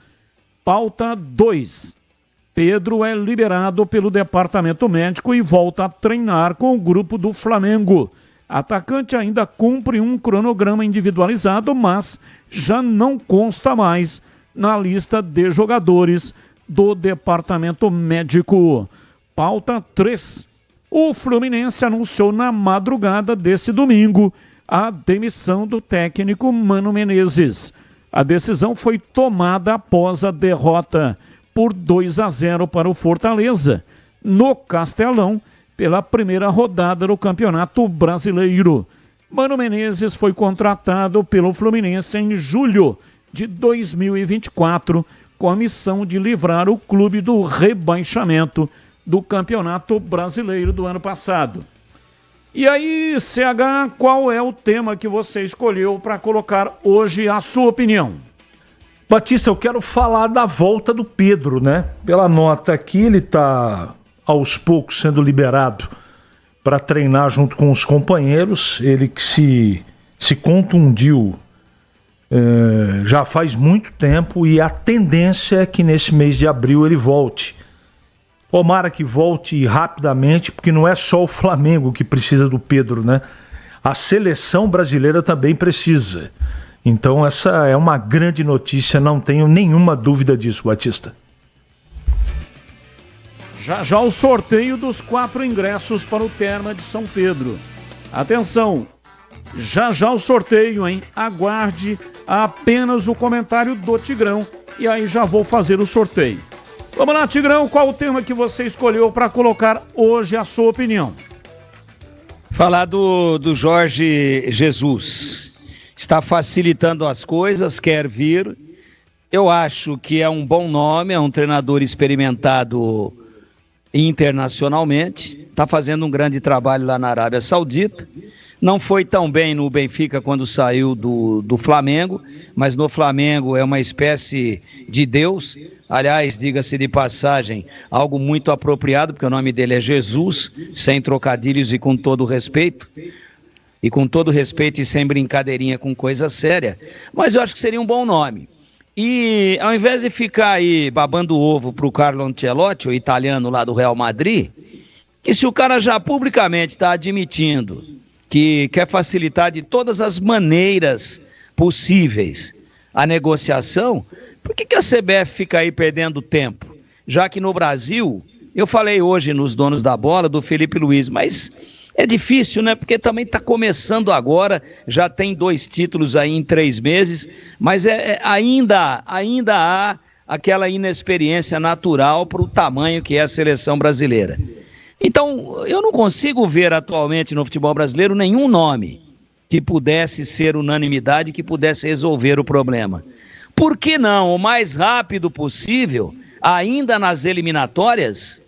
Pauta 2. Pedro é liberado pelo departamento médico e volta a treinar com o grupo do Flamengo. Atacante ainda cumpre um cronograma individualizado, mas já não consta mais na lista de jogadores do departamento médico. Pauta 3. O Fluminense anunciou na madrugada desse domingo a demissão do técnico Mano Menezes. A decisão foi tomada após a derrota por 2-0 para o Fortaleza, no Castelão, pela primeira rodada do Campeonato Brasileiro. Mano Menezes foi contratado pelo Fluminense em julho de 2024, com a missão de livrar o clube do rebaixamento do Campeonato Brasileiro do ano passado. E aí, CH, qual é o tema que você escolheu para colocar hoje a sua opinião? Batista, eu quero falar da volta do Pedro, né? Pela nota aqui, ele está aos poucos sendo liberado para treinar junto com os companheiros. Ele que se contundiu já faz muito tempo e a tendência é que nesse mês de abril ele volte. Tomara que volte rapidamente, porque não é só o Flamengo que precisa do Pedro, né? A seleção brasileira também precisa. Então essa é uma grande notícia, não tenho nenhuma dúvida disso, Batista. Já o sorteio dos 4 ingressos para o Terma de São Pedro. Atenção, já o sorteio, hein? Aguarde apenas o comentário do Tigrão e aí já vou fazer o sorteio. Vamos lá, Tigrão, qual o tema que você escolheu para colocar hoje a sua opinião? Falar do Jorge Jesus. Está facilitando as coisas, quer vir. Eu acho que é um bom nome, é um treinador experimentado internacionalmente, está fazendo um grande trabalho lá na Arábia Saudita. Não foi tão bem no Benfica quando saiu do Flamengo, mas no Flamengo é uma espécie de Deus. Aliás, diga-se de passagem, algo muito apropriado, porque o nome dele é Jesus, sem trocadilhos e com todo respeito. E com todo respeito e sem brincadeirinha com coisa séria. Mas eu acho que seria um bom nome. E ao invés de ficar aí babando o ovo pro Carlo Ancelotti, o italiano lá do Real Madrid, que se o cara já publicamente está admitindo que quer facilitar de todas as maneiras possíveis a negociação, por que a CBF fica aí perdendo tempo? Já que no Brasil Eu falei hoje nos donos da bola do Felipe Luiz, mas é difícil, né? Porque também está começando agora, já tem 2 títulos aí em 3 meses, mas ainda há aquela inexperiência natural para o tamanho que é a seleção brasileira. Então, eu não consigo ver atualmente no futebol brasileiro nenhum nome que pudesse ser unanimidade, que pudesse resolver o problema. Por que não, o mais rápido possível, ainda nas eliminatórias,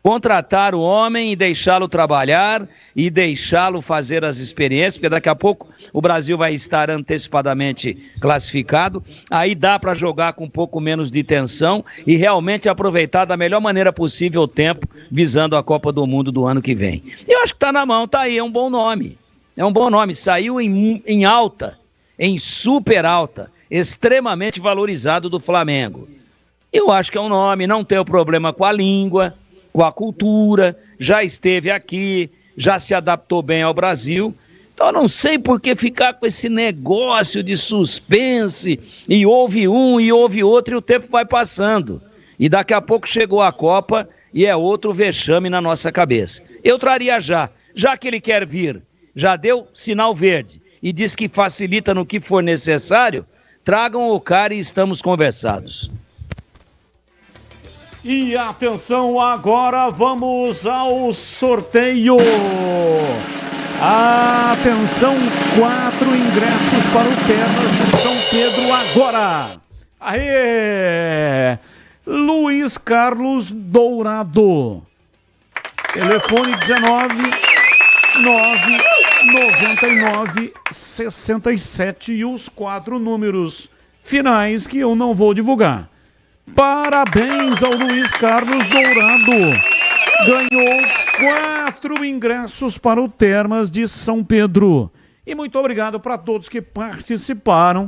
contratar o homem e deixá-lo trabalhar e deixá-lo fazer as experiências, porque daqui a pouco o Brasil vai estar antecipadamente classificado, aí dá para jogar com um pouco menos de tensão e realmente aproveitar da melhor maneira possível o tempo, visando a Copa do Mundo do ano que vem. Eu acho que está na mão, tá aí, é um bom nome. É um bom nome, saiu em alta, em super alta, extremamente valorizado do Flamengo. Eu acho que é um nome, não tem o problema com a língua, com a cultura, já esteve aqui, já se adaptou bem ao Brasil. Então eu não sei por que ficar com esse negócio de suspense, e houve um e houve outro, e o tempo vai passando. E daqui a pouco chegou a Copa e é outro vexame na nossa cabeça. Eu traria já que ele quer vir, já deu sinal verde e diz que facilita no que for necessário, tragam o cara e estamos conversados. E atenção, agora vamos ao sorteio. Atenção, 4 ingressos para o Termas de São Pedro agora. Aê! Luiz Carlos Dourado. Telefone 19 999 67 e os 4 números finais que eu não vou divulgar. Parabéns ao Luiz Carlos Dourado. Ganhou 4 ingressos para o Termas de São Pedro. E muito obrigado para todos que participaram.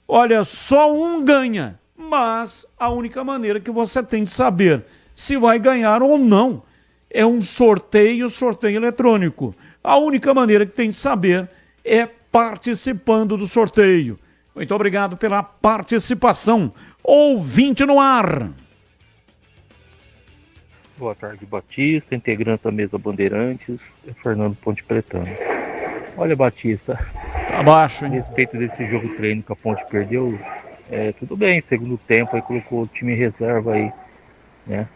Olha, só um ganha, mas a única maneira que você tem de saber se vai ganhar ou não é um sorteio eletrônico. A única maneira que tem de saber é participando do sorteio. Muito obrigado pela participação. Ouvinte no ar. Boa tarde, Batista, integrante da mesa Bandeirantes, Fernando Ponte Pretano. Olha, Batista, abaixo, hein? A respeito desse jogo treino que a Ponte perdeu, tudo bem, segundo tempo, aí colocou o time em reserva aí, né?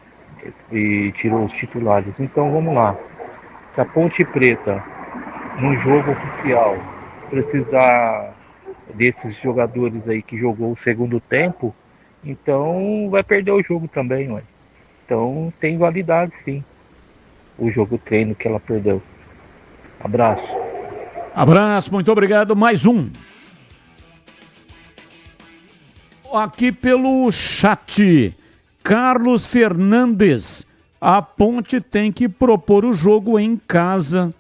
E tirou os titulares. Então vamos lá. Se a Ponte Preta, num jogo oficial, precisar desses jogadores aí que jogou o segundo tempo, então vai perder o jogo também, ué. Então tem validade sim, o jogo treino que ela perdeu. Abraço. Abraço, muito obrigado. Mais um. Aqui pelo chat, Carlos Fernandes. A Ponte tem que propor o jogo em casa.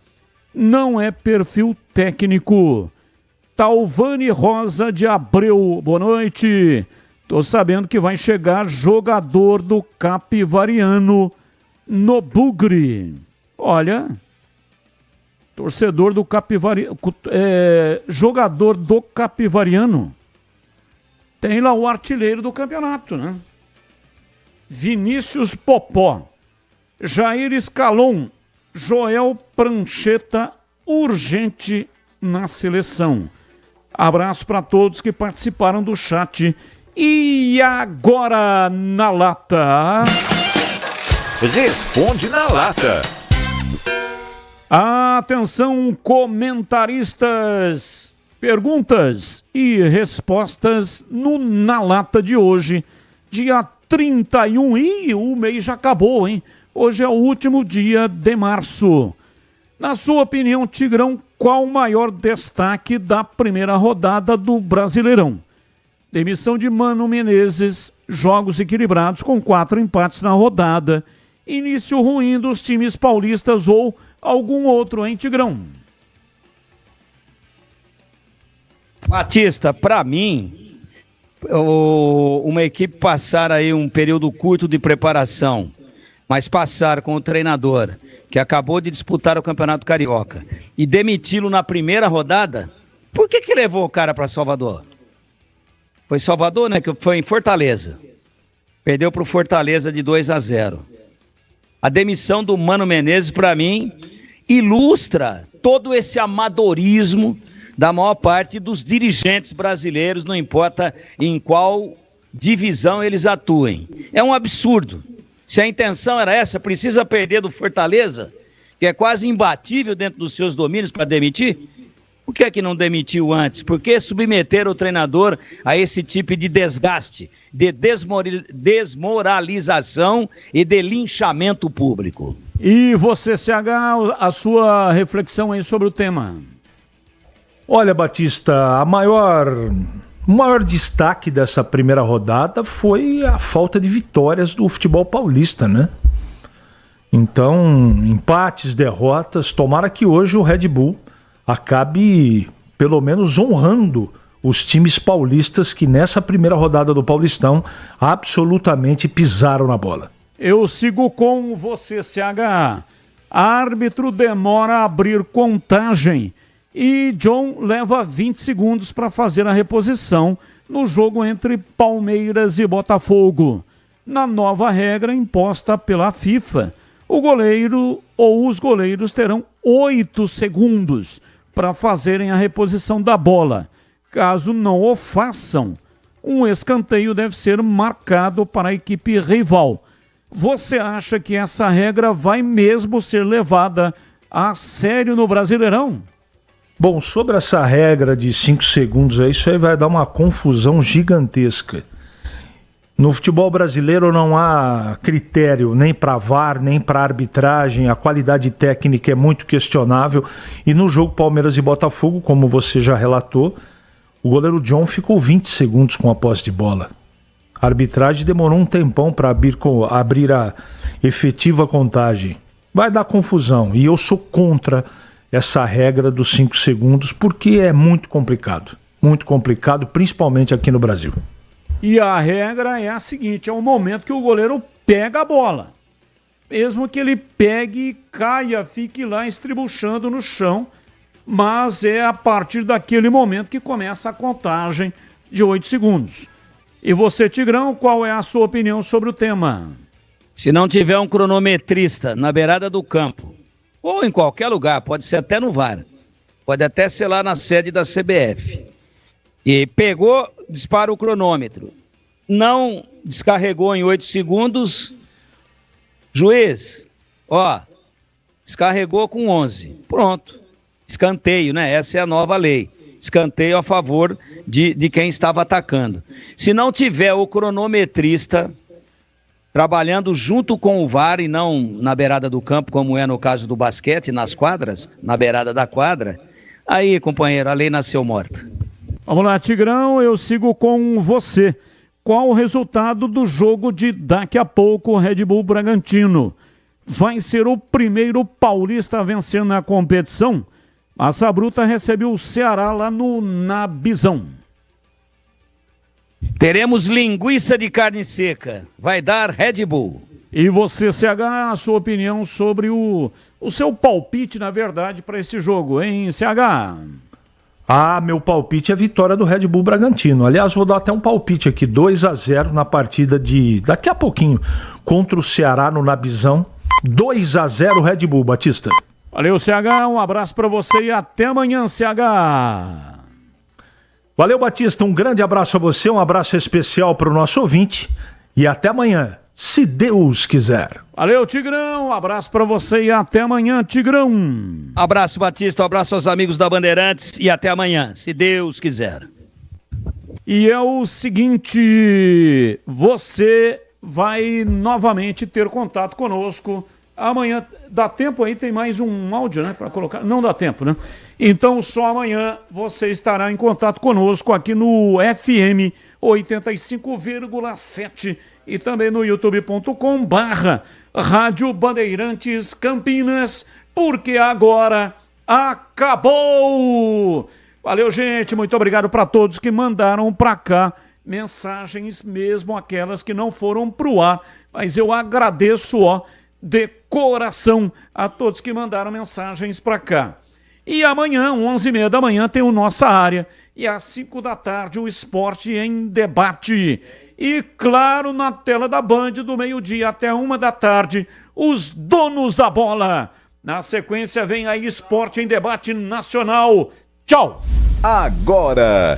Não é perfil técnico. Talvani Rosa de Abreu, boa noite. Tô sabendo que vai chegar jogador do Capivariano no Bugre. Olha, torcedor do Capivariano, jogador do Capivariano. Tem lá o artilheiro do campeonato, né? Vinícius Popó, Jair Escalon, Joel Prancheta, urgente na seleção. Abraço para todos que participaram do chat. E agora na lata. Responde na lata. Atenção, comentaristas. Perguntas e respostas no Na Lata de hoje, dia 31. E o mês já acabou, hein? Hoje é o último dia de março. Na sua opinião, Tigrão, qual o maior destaque da primeira rodada do Brasileirão? Demissão de Mano Menezes, jogos equilibrados com 4 empates na rodada, início ruim dos times paulistas ou algum outro, hein, Tigrão? Batista, para mim, uma equipe passar aí um período curto de preparação, mas passar com o treinador que acabou de disputar o Campeonato Carioca e demiti-lo na primeira rodada, por que levou o cara para Salvador? Foi Salvador, né? Que foi em Fortaleza. Perdeu para o Fortaleza de 2-0. A demissão do Mano Menezes, para mim, ilustra todo esse amadorismo da maior parte dos dirigentes brasileiros, não importa em qual divisão eles atuem. É um absurdo. Se a intenção era essa, precisa perder do Fortaleza, que é quase imbatível dentro dos seus domínios, para demitir? Por que é que não demitiu antes? Por que submeter o treinador a esse tipo de desgaste, de desmoralização e de linchamento público? E você, CH, a sua reflexão aí sobre o tema? Olha, Batista, o maior destaque dessa primeira rodada foi a falta de vitórias do futebol paulista, né? Então, empates, derrotas, tomara que hoje o Red Bull acabe, pelo menos, honrando os times paulistas que nessa primeira rodada do Paulistão absolutamente pisaram na bola. Eu sigo com você, CH. Árbitro demora a abrir contagem e John leva 20 segundos para fazer a reposição no jogo entre Palmeiras e Botafogo. Na nova regra imposta pela FIFA, o goleiro ou os goleiros terão 8 segundos para fazerem a reposição da bola. Caso não o façam, um escanteio deve ser marcado para a equipe rival. Você acha que essa regra vai mesmo ser levada a sério no Brasileirão? Bom, sobre essa regra de 5 segundos, isso aí vai dar uma confusão gigantesca. No futebol brasileiro não há critério nem para VAR, nem para arbitragem, a qualidade técnica é muito questionável. E no jogo Palmeiras e Botafogo, como você já relatou, o goleiro John ficou 20 segundos com a posse de bola. A arbitragem demorou um tempão para abrir a efetiva contagem. Vai dar confusão e eu sou contra essa regra dos 5 segundos porque é muito complicado, principalmente aqui no Brasil. E a regra é a seguinte, é o momento que o goleiro pega a bola. Mesmo que ele pegue, caia, fique lá estribuchando no chão, mas é a partir daquele momento que começa a contagem de 8 segundos. E você, Tigrão, qual é a sua opinião sobre o tema? Se não tiver um cronometrista na beirada do campo, ou em qualquer lugar, pode ser até no VAR, pode até ser lá na sede da CBF, e pegou, dispara o cronômetro, não descarregou em 8 segundos, juiz, descarregou com 11, pronto, escanteio, né? Essa é a nova lei, escanteio a favor de quem estava atacando. Se não tiver o cronometrista trabalhando junto com o VAR e não na beirada do campo, como é no caso do basquete, nas quadras, na beirada da quadra, aí, companheiro, a lei nasceu morta. Vamos lá, Tigrão, eu sigo com você. Qual o resultado do jogo de daqui a pouco, Red Bull Bragantino? Vai ser o primeiro paulista a vencer na competição? Massa Bruta recebe o Ceará lá no Nabizão. Teremos linguiça de carne seca. Vai dar Red Bull. E você, CH, a sua opinião sobre o seu palpite, na verdade, para esse jogo, hein, CH? Meu palpite é vitória do Red Bull Bragantino. Aliás, vou dar até um palpite aqui, 2-0 na partida de daqui a pouquinho, contra o Ceará no Nabizão. 2-0 Red Bull, Batista. Valeu, CH, um abraço para você e até amanhã, CH. Valeu, Batista, um grande abraço a você, um abraço especial para o nosso ouvinte e até amanhã, se Deus quiser. Valeu, Tigrão, um abraço para você e até amanhã, Tigrão. Abraço, Batista, um abraço aos amigos da Bandeirantes e até amanhã, se Deus quiser. E é o seguinte, você vai novamente ter contato conosco amanhã. Dá tempo aí? Tem mais um áudio, né, para colocar? Não dá tempo, né? Então só amanhã você estará em contato conosco aqui no FM 85,7 e também no youtube.com/Rádio Bandeirantes Campinas, porque agora acabou! Valeu, gente, muito obrigado para todos que mandaram para cá mensagens, mesmo aquelas que não foram pro ar, mas eu agradeço, de coração, a todos que mandaram mensagens para cá. E amanhã, 11h30 da manhã, tem o Nossa Área. E às 5 da tarde, o Esporte em Debate. E, claro, na tela da Band, do meio-dia até 1 da tarde, os donos da bola. Na sequência vem aí Esporte em Debate Nacional. Tchau! Agora,